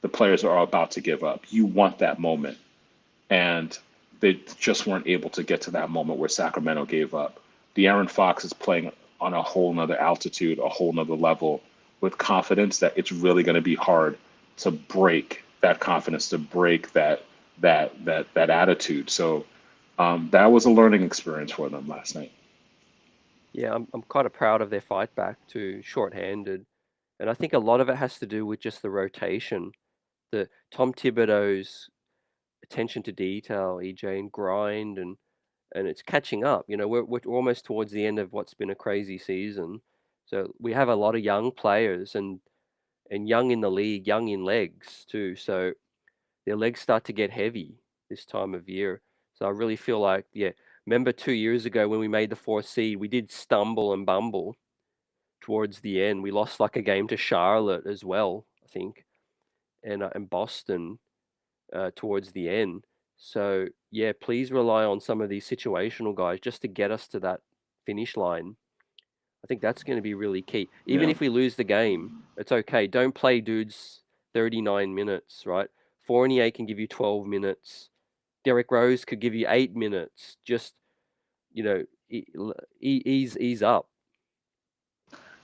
the players are about to give up. You want that moment. And they just weren't able to get to that moment where Sacramento gave up. De'Aaron Fox is playing on a whole nother altitude, a whole nother level, with confidence that it's really going to be hard to break that confidence to break that attitude. So that was a learning experience for them last night. Yeah, I'm kind of proud of their fight back to shorthanded, and I think a lot of it has to do with just the rotation, the Tom Thibodeau's attention to detail, EJ, and grind, and it's catching up. You know, we're almost towards the end of what's been a crazy season, so we have a lot of young players and young in the league, young in legs too. So their legs start to get heavy this time of year. So I really feel like, yeah, remember 2 years ago when we made the fourth seed, we did stumble and bumble towards the end. We lost like a game to Charlotte as well, I think, and Boston towards the end. So yeah, please rely on some of these situational guys just to get us to that finish line. I think that's going to be really key. Even Yeah. if we lose the game, it's okay. Don't play dudes 39 minutes, right? Fournier can give you 12 minutes. Derrick Rose could give you 8 minutes. Just, you know, ease up.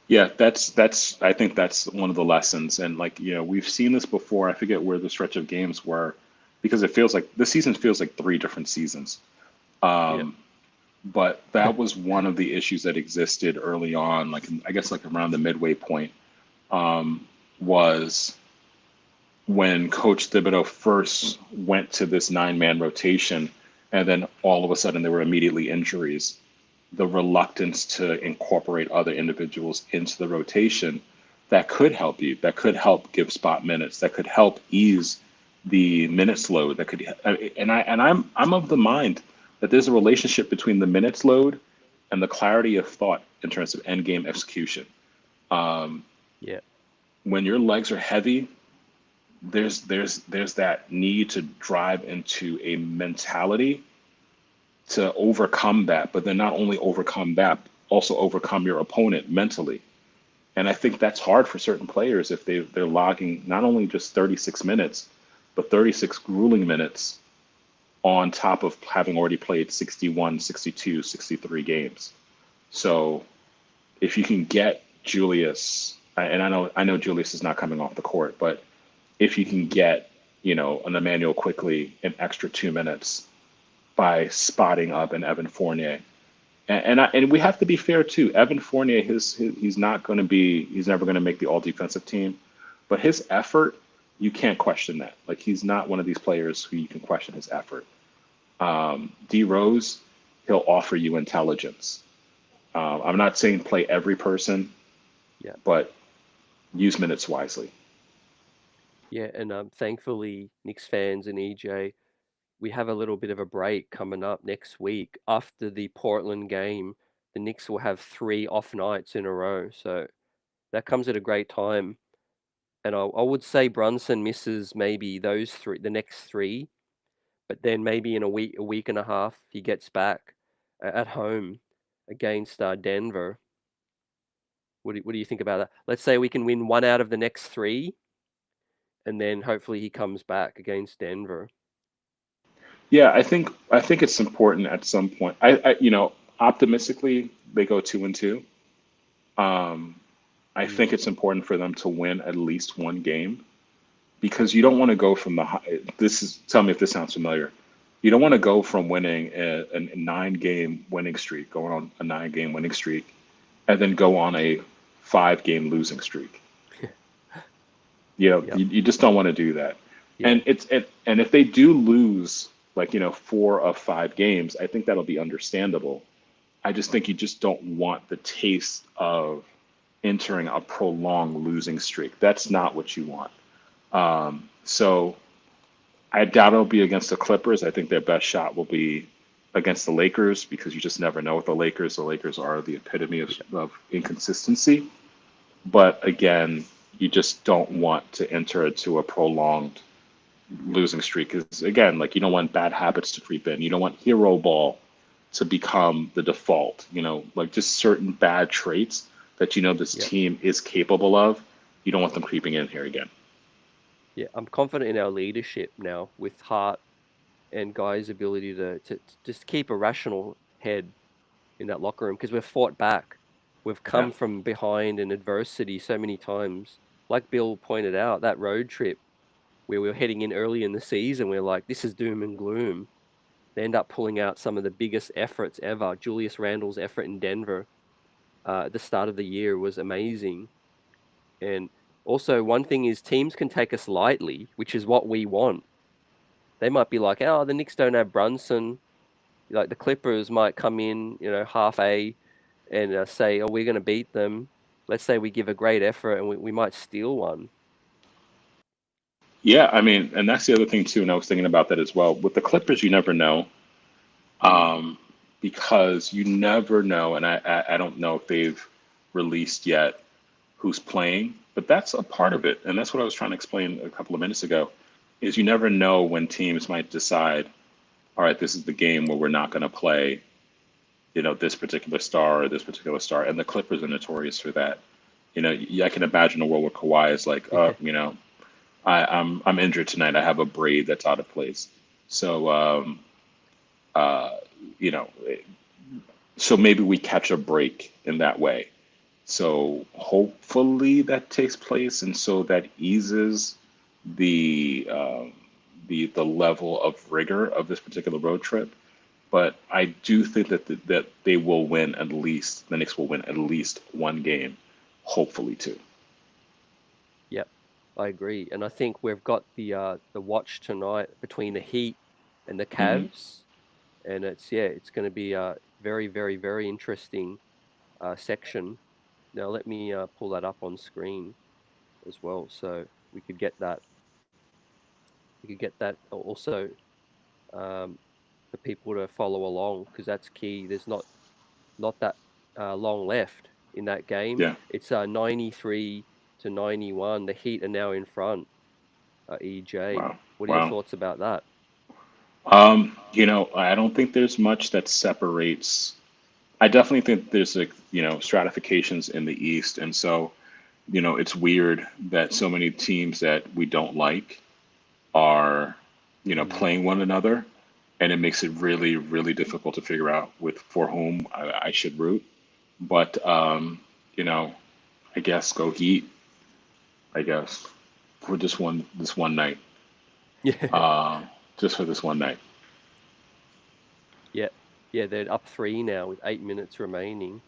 Yeah, that's I think that's one of the lessons. And like, we've seen this before. I forget where the stretch of games were, because it feels like this season feels like three different seasons. Yeah. But that was one of the issues that existed early on, like I guess like around the midway point, was when Coach Thibodeau first went to this 9-man rotation, and then all of a sudden there were immediately injuries. The reluctance to incorporate other individuals into the rotation that could help you, that could help give spot minutes, that could help ease the minutes load, that could, I'm of the mind that there's a relationship between the minutes load and the clarity of thought in terms of end game execution. Yeah. When your legs are heavy, there's that need to drive into a mentality to overcome that, but then not only overcome that, also overcome your opponent mentally. And I think that's hard for certain players if they're logging not only just 36 minutes, but 36 grueling minutes on top of having already played 61, 62, 63 games. So if you can get Julius, and I know Julius is not coming off the court, but if you can get, an Emmanuel quickly an extra 2 minutes by spotting up an Evan Fournier. And we have to be fair too. Evan Fournier, he's never going to make the all defensive team, but his effort, you can't question that. Like, he's not one of these players who you can question his effort. D Rose, he'll offer you intelligence. I'm not saying play every person, Yeah. but use minutes wisely. Yeah. And thankfully, Knicks fans and EJ, we have a little bit of a break coming up next week. After the Portland game, the Knicks will have 3 off nights in a row. So that comes at a great time. And I would say Brunson misses maybe the next 3, but then maybe in a week and a half, he gets back at home against Denver. What do you think about that? Let's say we can win 1 out of the next 3, and then hopefully he comes back against Denver. Yeah, I think it's important at some point. Optimistically, they go 2-2. I Mm, think it's important for them to win at least one game, because you don't want to go from tell me if this sounds familiar. You don't want to go from winning a 9-game winning streak, going on a 9-game winning streak, and then go on a 5-game losing streak. yeah, You just don't want to do that. yeah, And if they do lose, like, 4 of 5 games, I think that'll be understandable. I just think you just don't want the taste of entering a prolonged losing streak. That's not what you want. So I doubt it'll be against the Clippers. I think their best shot will be against the Lakers, because you just never know with the Lakers. The Lakers are the epitome of inconsistency. But again, you just don't want to enter into a prolonged losing streak, because again, like, you don't want bad habits to creep in. You don't want hero ball to become the default. Like, just certain bad traits that this yeah, team is capable of. You don't want them creeping in here again. yeah. I'm confident in our leadership now with Hart and Guy's ability to just keep a rational head in that locker room, because we've fought back. We've Yeah. come from behind in adversity so many times. Like Bill pointed out, that road trip, where we were heading in early in the season. We're like, this is doom and gloom. They end up pulling out some of the biggest efforts ever. Julius Randle's effort in Denver at the start of the year was amazing. And also, one thing is teams can take us lightly, which is what we want. They might be like, oh, the Knicks don't have Brunson. Like the Clippers might come in, half A and say, oh, we're going to beat them. Let's say we give a great effort and we might steal one. Yeah, I mean, and that's the other thing too. And I was thinking about that as well. With the Clippers, you never know, um, because you never know. And I don't know if they've released yet who's playing, but that's a part of it. And that's what I was trying to explain a couple of minutes ago, is you never know when teams might decide, all right, this is the game where we're not going to play, this particular star or this particular star. And the Clippers are notorious for that. I can imagine a world where Kawhi is like, I'm injured tonight. I have a braid that's out of place. So, uh, you know, so maybe we catch a break in that way. So hopefully that takes place, and so that eases the the level of rigor of this particular road trip. But I do think that they will win at least, the Knicks will win at least one game, hopefully two. Yep, I agree. And I think we've got the watch tonight between the Heat and the Hmm. Cavs, and it's going to be a very, very, very interesting section. Now let me pull that up on screen as well, so we could get that. We could get that also um, for people to follow along because that's key. There's not that long left in that game. Yeah. It's 93-91. The Heat are now in front. EJ, Wow. what are your Wow. thoughts about that? I don't think there's much that separates. I definitely think there's stratifications in the East, and so it's weird that so many teams that we don't like are Mm, playing one another, and it makes it really, really difficult to figure out with for whom I should root. But you know, I guess go Heat. I guess for this one night, yeah, uh, just for this one night. yeah, yeah. They're up three now with 8 minutes remaining,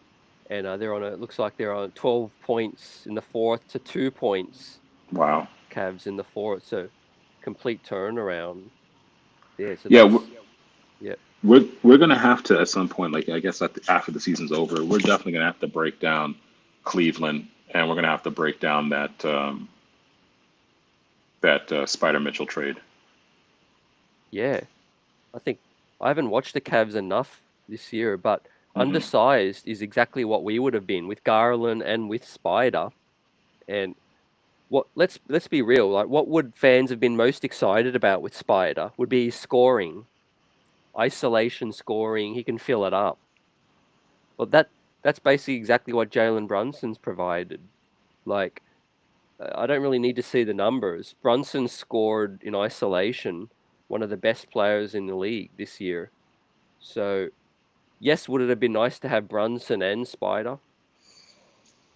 and they're on. It looks like they're on 12 points in the fourth to 2 points. Wow. Cavs in the fourth, so complete turnaround. Yeah, so Yeah, we're that's yeah, we're gonna have to at some point, like I guess after the season's over, we're definitely gonna have to break down Cleveland, and we're gonna have to break down that Spider Mitchell trade. yeah. I think I haven't watched the Cavs enough this year, but Hmm. undersized is exactly what we would have been with Garland and with Spider. And what let's be real, like what would fans have been most excited about with Spider would be his scoring, isolation scoring. He can fill it up. Well, that's basically exactly what Jalen Brunson's provided. Like I don't really need to see the numbers. Brunson scored in isolation, one of the best players in the league this year. So yes, would it have been nice to have Brunson and Spider?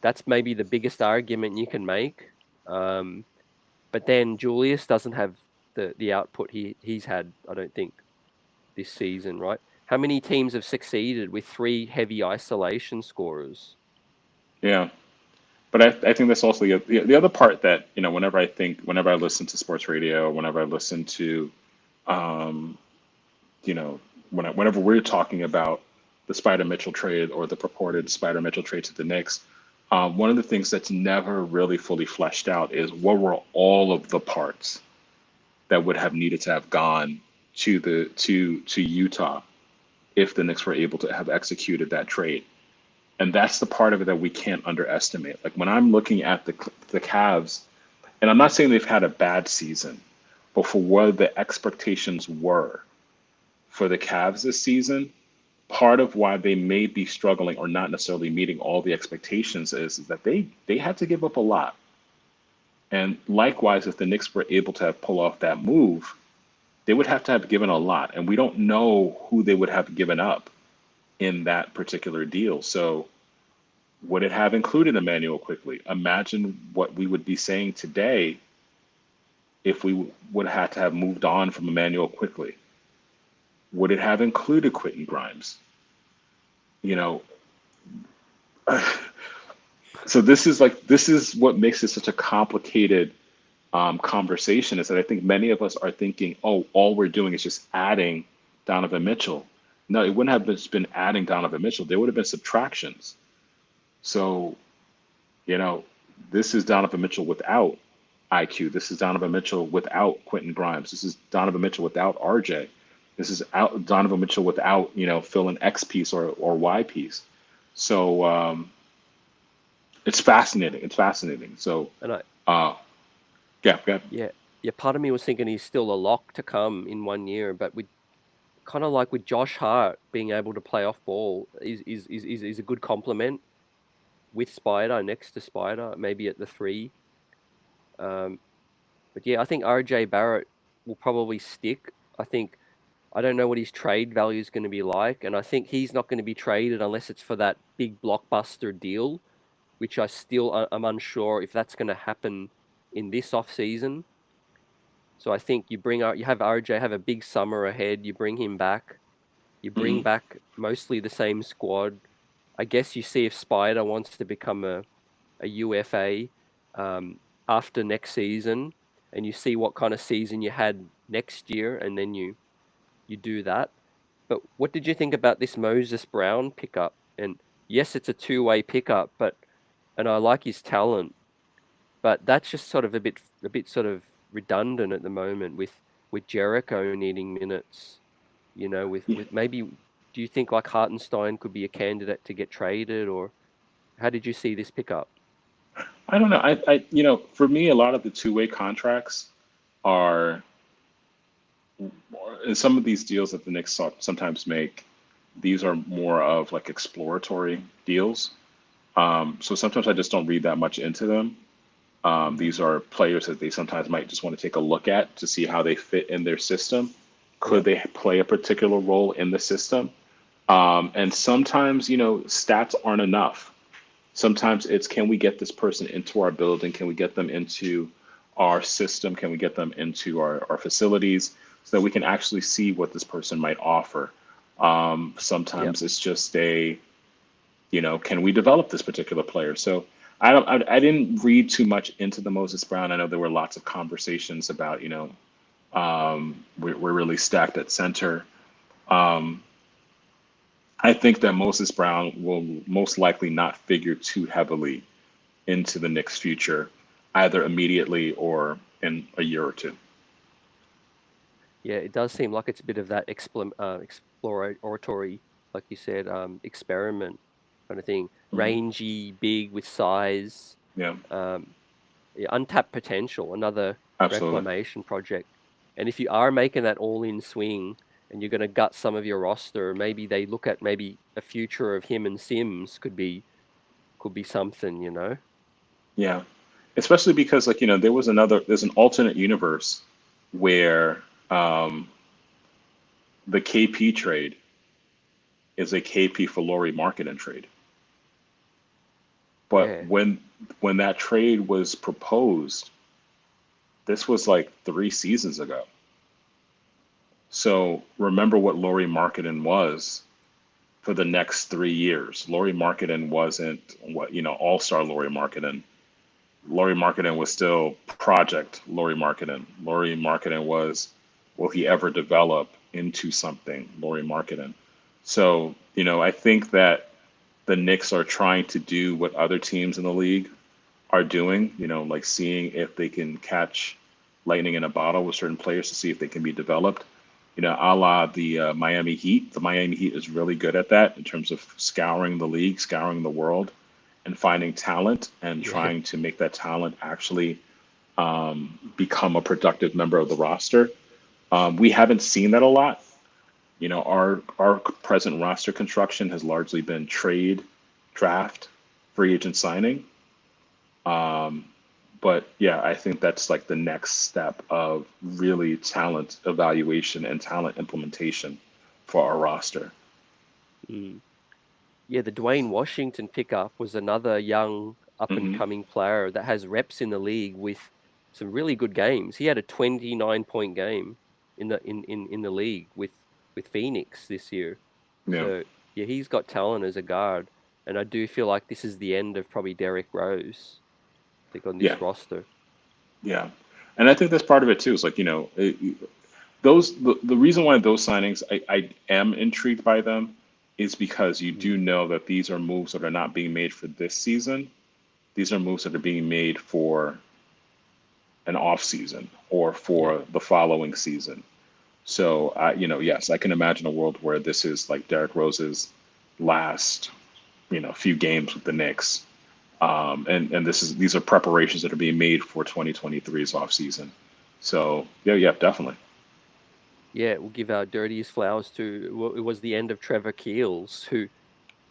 That's maybe the biggest argument you can make. Um, but then Julius doesn't have the output he's had, I don't think, this season, right? How many teams have succeeded with three heavy isolation scorers? Yeah, but I think that's also the other part that whenever I listen to sports radio, whenever I listen to um, you know, whenever we're talking about the Spider Mitchell trade or the purported Spider Mitchell trade to the Knicks, one of the things that's never really fully fleshed out is what were all of the parts that would have needed to have gone to Utah if the Knicks were able to have executed that trade. And that's the part of it that we can't underestimate. Like when I'm looking at the Cavs, and I'm not saying they've had a bad season, but for what the expectations were for the Cavs this season, part of why they may be struggling or not necessarily meeting all the expectations is that they had to give up a lot. And likewise, if the Knicks were able to have pull off that move, they would have to have given a lot. And we don't know who they would have given up in that particular deal. So would it have included Emmanuel quickly? Imagine what we would be saying today if we would have had to have moved on from Emmanuel quickly? Would it have included Quentin Grimes? You know, so this is what makes it such a complicated conversation, is that I think many of us are thinking, oh, all we're doing is just adding Donovan Mitchell. No, it wouldn't have just been adding Donovan Mitchell. There would have been subtractions. So, you know, this is Donovan Mitchell without IQ. This is Donovan Mitchell without Quentin Grimes. This is Donovan Mitchell without RJ. This is Donovan Mitchell without, fill an X piece or Y piece. So it's fascinating. It's fascinating. So, And yeah, yeah. yeah, part of me was thinking he's still a lock to come in 1 year, but with kind of like with Josh Hart being able to play off ball is a good complement with Spider, next to Spider, maybe at the 3. But yeah, I think RJ Barrett will probably stick. I don't know what his trade value is going to be like, and I think he's not going to be traded unless it's for that big blockbuster deal, which I still am unsure if that's going to happen in this off season. So I think you have RJ have a big summer ahead. You bring him back. You bring Mhm. back mostly the same squad. I guess you see if Spider wants to become a UFA after next season, and you see what kind of season you had next year, and then you do that. But what did you think about this Moses Brown pickup? And yes, it's a two-way pickup, and I like his talent, but that's just sort of a bit sort of redundant at the moment with Jericho needing minutes. Yeah, With maybe, do you think like Hartenstein could be a candidate to get traded, or how did you see this pickup? I don't know. For me, a lot of the two-way contracts are, in some of these deals that the Knicks sometimes make, these are more of like exploratory deals. So sometimes I just don't read that much into them. These are players that they sometimes might just want to take a look at to see how they fit in their system. Could Yep. they play a particular role in the system? And sometimes, stats aren't enough. Sometimes it's, can we get this person into our building? Can we get them into our system? Can we get them into our facilities so that we can actually see what this person might offer? Yep. Sometimes it's just can we develop this particular player? So I didn't read too much into the Moses Brown. I know there were lots of conversations about, we're really stacked at center. Um, I think that Moses Brown will most likely not figure too heavily into the Knicks' future, either immediately or in a year or two. Yeah, it does seem like it's a bit of that exploratory, like you said, experiment kind of thing. Mhm. Rangy, big with size, Yeah, um, yeah, untapped potential, another absolutely. reclamation project. And if you are making that all-in swing and you're going to gut some of your roster, maybe they look at maybe a future of him and Sims could be something, you know? Yeah, especially because there's an alternate universe where um, the KP trade is a KP for Laurie Marketing trade. But Yeah, when that trade was proposed, this was like 3 seasons ago. So remember what Laurie Marketing was for the next 3 years. Laurie Marketing wasn't all-star Laurie Marketing. Laurie Marketing was still project Laurie Marketing. Laurie Marketing was, will he ever develop into something Laurie Marketing? So, I think that the Knicks are trying to do what other teams in the league are doing, like seeing if they can catch lightning in a bottle with certain players to see if they can be developed. A la the Miami Heat. The Miami Heat is really good at that in terms of scouring the league, scouring the world, and finding talent and yeah, trying to make that talent actually become a productive member of the roster. We haven't seen that a lot. Our present roster construction has largely been trade, draft, free agent signing. Um, but yeah, I think that's like the next step of really talent evaluation and talent implementation for our roster. mm. Yeah. The Dwayne Washington pickup was another young up and Hmm. coming player that has reps in the league with some really good games. He had a 29-point game in the league with Phoenix this year. Yeah. So yeah, he's got talent as a guard, and I do feel like this is the end of probably Derrick Rose. I think on Yeah. this roster. Yeah. And I think that's part of it too. Is like, the reason why those signings I am intrigued by them is because you do know that these are moves that are not being made for this season. These are moves that are being made for an off season or for the following season. So yes, I can imagine a world where this is like Derrick Rose's last, few games with the Knicks. And these are preparations that are being made for 2023's off season. So yeah, definitely. Yeah, we'll give our dirtiest flowers to. It was the end of Trevor Keels, who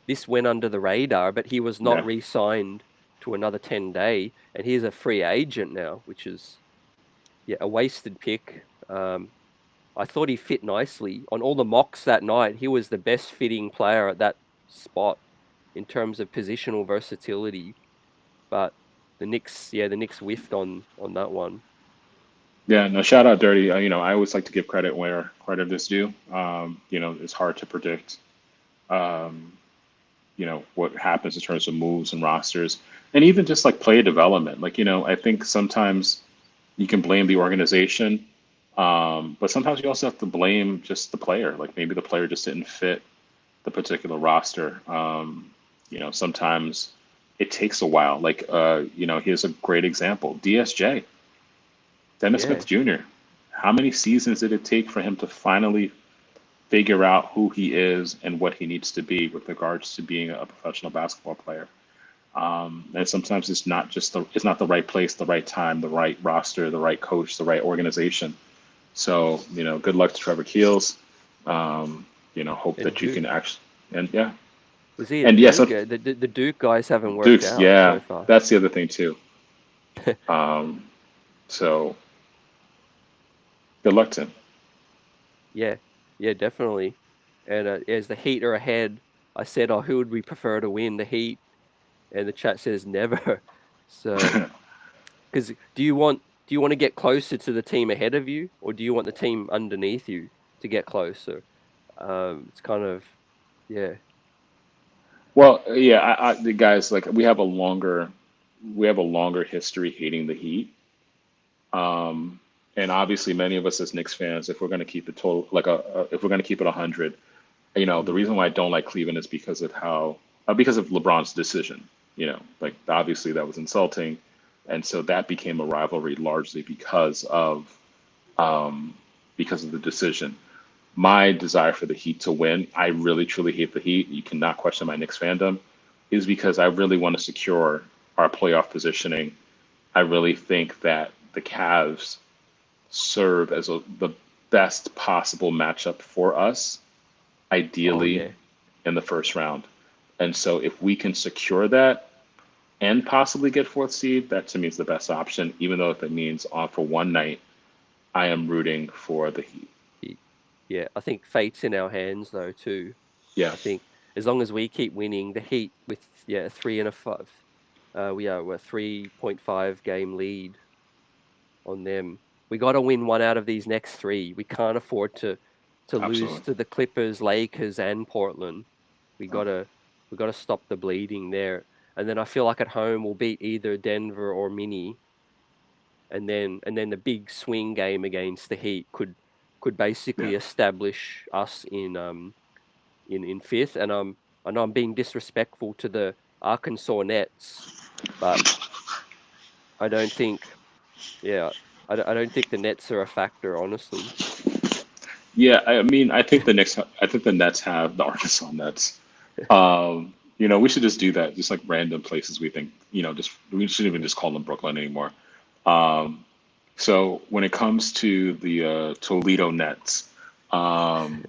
this went under the radar, but he was not Yeah. re-signed to another 10-day, and he's a free agent now, which is a wasted pick. I thought he fit nicely on all the mocks that night. He was the best fitting player at that spot in terms of positional versatility, but the Knicks whiffed on that one. Yeah, no, shout out Dirty. I always like to give credit where credit is due. It's hard to predict, um, what happens in terms of moves and rosters and even just like player development. Like, I think sometimes you can blame the organization, but sometimes you also have to blame just the player. Like maybe the player just didn't fit the particular roster. Sometimes it takes a while. Like, here's a great example: DSJ, Dennis Yeah, Smith Jr. How many seasons did it take for him to finally figure out who he is and what he needs to be with regards to being a professional basketball player? And sometimes it's not the right place, the right time, the right roster, the right coach, the right organization. So, good luck to Trevor Keels. Hope and that you Duke. can actually, and yeah. Was he at And yes, Duke? The Duke guys haven't worked Dukes, out so yeah, far. that's the other thing too. Um, so good luck to him. Yeah, definitely. And as the Heat are ahead, I said, "Oh, who would we prefer to win, the Heat?" And the chat says never. So, because do you want to get closer to the team ahead of you, or do you want the team underneath you to get closer? It's kind of yeah, Well, yeah, the guys, like we have a longer history hating the Heat. Um, and obviously, many of us as Knicks fans, if we're going to keep it total, if we're going to keep it 100, the mm, reason why I don't like Cleveland is because of LeBron's decision. Like obviously that was insulting, and so that became a rivalry largely um, because of the decision. My desire for the Heat to win, I really truly hate the Heat. You cannot question my Knicks fandom, is because I really want to secure our playoff positioning. I really think that the Cavs serve as the best possible matchup for us, oh ideally yeah, in the first round. And so if we can secure that and possibly get fourth seed, that to me is the best option, even though if it means on for one night, I am rooting for the Heat. yeah. I think fate's in our hands though too. Yeah, I think as long as we keep winning, the Heat with a 3.5, we're 3.5 game lead on them. We got to win one out of these next three. We can't afford to lose absolutely. to the Clippers, Lakers, and Portland. We Oh, gotta we gotta stop the bleeding there. And then I feel like at home we'll beat either Denver or Mini, and then the big swing game against the Heat could yeah. basically establish us in fifth. And I'm being disrespectful to the Arkansas Nets, but I don't think yeah I don't think the Nets are a factor honestly. Yeah, I mean, I think the Nets have the Arkansas Nets. We should just do that, just like random places we think, just we shouldn't even just call them Brooklyn anymore. Um, so when it comes to the Toledo Nets, um,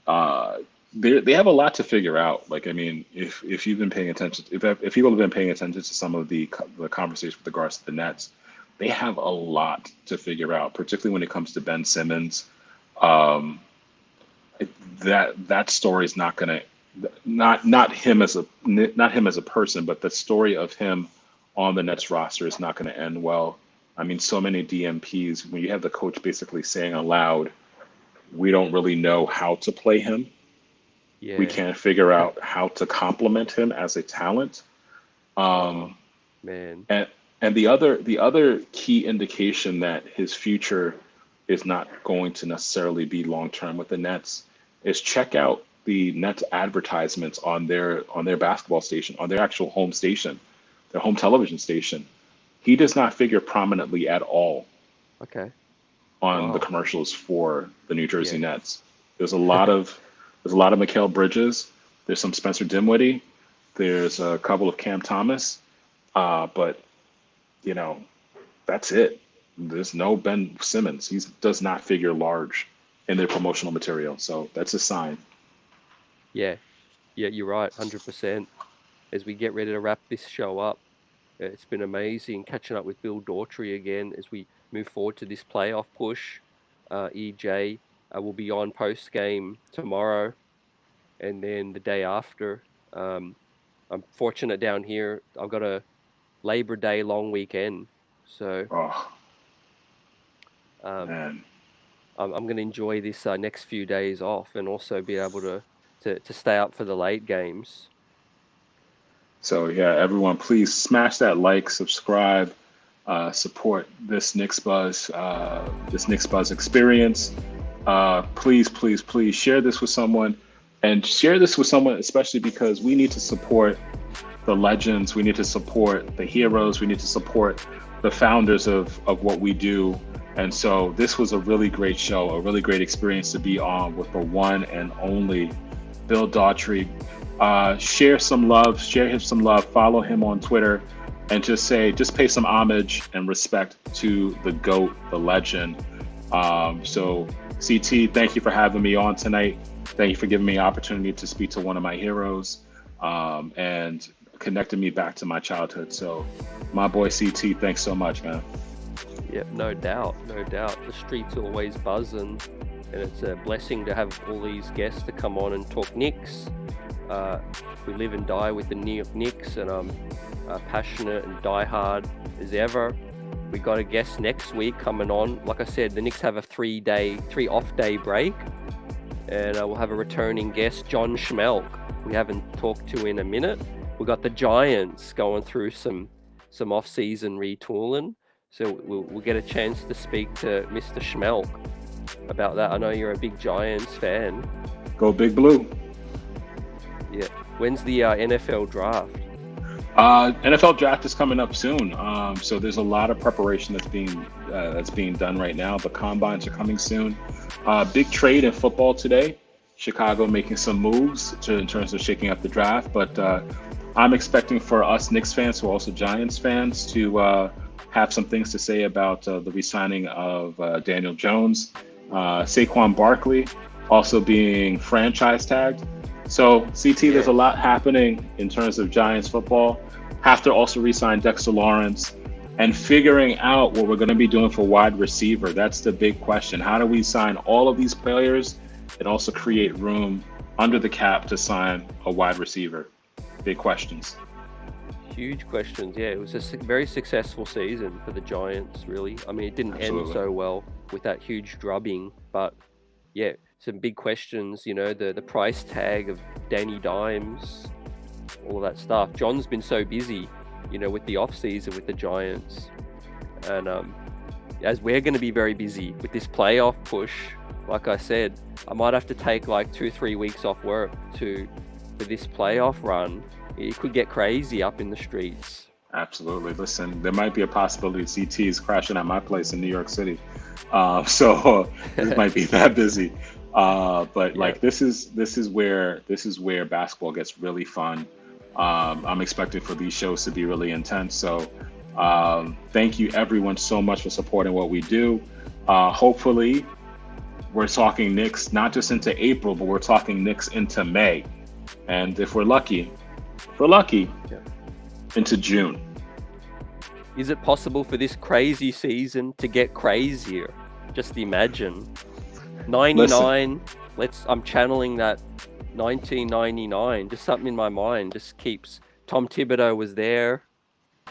uh, they have a lot to figure out. Like, I mean, if you've been paying attention, if people have been paying attention to some of the conversation with regards to the Nets, they have a lot to figure out, particularly when it comes to Ben Simmons. Um, that story is not going to not him as a person, but the story of him on the Nets roster is not going to end well. I mean, so many DMPs, when you have the coach basically saying aloud, we don't really know how to play him. We Yeah. can't figure out how to complement him as a talent. Oh, Um, man. and and the other key indication that his future is not going to necessarily be long term with the Nets is check out the Nets advertisements on their basketball station, on their actual home station, their home television station. He does not figure prominently at all Okay. on the Wow. commercials for the New Jersey Yeah. Nets. There's a lot of Mikal Bridges. There's some Spencer Dinwiddie. There's a couple of Cam Thomas. But you know, that's it. There's no Ben Simmons. He does not figure large in their promotional material. So that's a sign. Yeah. Yeah, you're right, 100%. As we get ready to wrap this show up, it's been amazing catching up with Bill Daughtry again as we move forward to this playoff push. EJ will be on post game tomorrow and then the day after. Um, I'm fortunate down here. I've got a Labor Day long weekend, so Oh um, man. I'm going to enjoy this next few days off and also be able to stay up for the late games. So yeah, everyone, please smash that like, subscribe, support this Knicks Buzz experience. Please, please, please share this with someone, and share this with someone, especially because we need to support the legends. We need to support the heroes. We need to support the founders of what we do. And so this was a really great show, a really great experience to be on with the one and only Bill Daughtry. Share some love, share him some love, follow him on Twitter, and just pay some homage and respect to the GOAT, the legend. So CT, thank you for having me on tonight. Thank you for giving me an opportunity to speak to one of my heroes, and connecting me back to my childhood. So my boy CT, thanks so much, man. Yeah, no doubt, no doubt. The streets are always buzzing, and it's a blessing to have all these guests to come on and talk Knicks. We live and die with the New York Knicks, and I'm passionate and diehard as ever. We got a guest next week coming on. Like I said, the Knicks have a three off day break, and we'll have a returning guest, John Schmelk. We haven't talked to in a minute. We got the Giants going through some off-season retooling, so we'll get a chance to speak to Mr. Schmelk about that. I know you're a big Giants fan. Go Big Blue. Yeah. When's the NFL draft? NFL draft is coming up soon. So there's a lot of preparation that's being done right now. The combines are coming soon. Big trade in football today. Chicago making some moves in terms of shaking up the draft. But I'm expecting for us Knicks fans who are also Giants fans to have some things to say about the re-signing of Daniel Jones, Saquon Barkley also being franchise tagged. So CT, there's a lot happening in terms of Giants football. Have to also re-sign Dexter Lawrence and figuring out what we're going to be doing for wide receiver. That's the big question. How do we sign all of these players and also create room under the cap to sign a wide receiver? Big questions. Huge questions. Yeah, it was a very successful season for the Giants, really. I mean, it didn't Absolutely. end so well with that huge drubbing, but yeah, some big questions, the price tag of Danny Dimes, all of that stuff. John's been so busy, with the off-season with the Giants. And as we're going to be very busy with this playoff push, like I said, I might have to take like 2-3 weeks off work for this playoff run. It could get crazy up in the streets. Absolutely. Listen, there might be a possibility CT is crashing at my place in New York City. So it might be that busy. But like this is where basketball gets really fun. I'm expecting for these shows to be really intense. So thank you everyone so much for supporting what we do. Hopefully we're talking Knicks not just into April, but we're talking Knicks into May. And if we're lucky, into June. Is it possible for this crazy season to get crazier? Just imagine. 99. I'm channeling that 1999. Just something in my mind just keeps. Tom Thibodeau was there.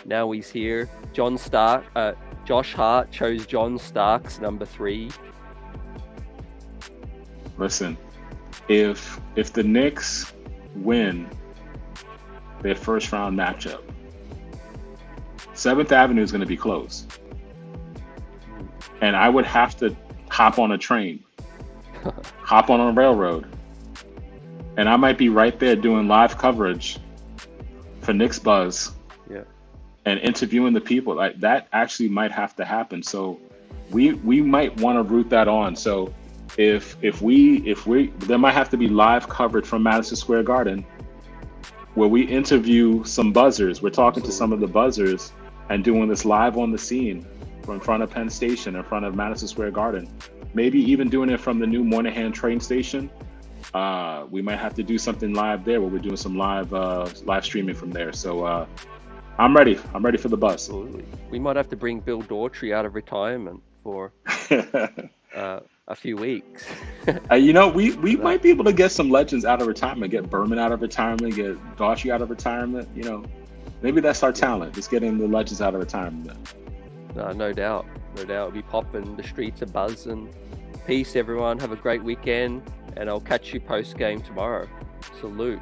Now he's here. Josh Hart chose John Starks, number 3. Listen, if the Knicks win their first round matchup, 7th Avenue is going to be closed. And I would have to hop on a train, hop on a railroad, and I might be right there doing live coverage for Knicks Buzz. Yeah. And interviewing the people. Like that actually might have to happen. So we might want to root that on. So if we there might have to be live coverage from Madison Square Garden where we interview some buzzers. We're talking to some of the buzzers and doing this live on the scene from in front of Penn Station, in front of Madison Square Garden. Maybe even doing it from the new Moynihan train station. We might have to do something live there where we're doing some live streaming from there. So I'm ready for the buzz. Absolutely. We might have to bring Bill Daughtry out of retirement for a few weeks. We might be able to get some legends out of retirement, get Berman out of retirement, get Daughtry out of retirement. Maybe that's our talent, just getting the legends out of retirement. No doubt. We'll be popping. The streets are buzzing. Peace, everyone. Have a great weekend, and I'll catch you post-game tomorrow. Salute.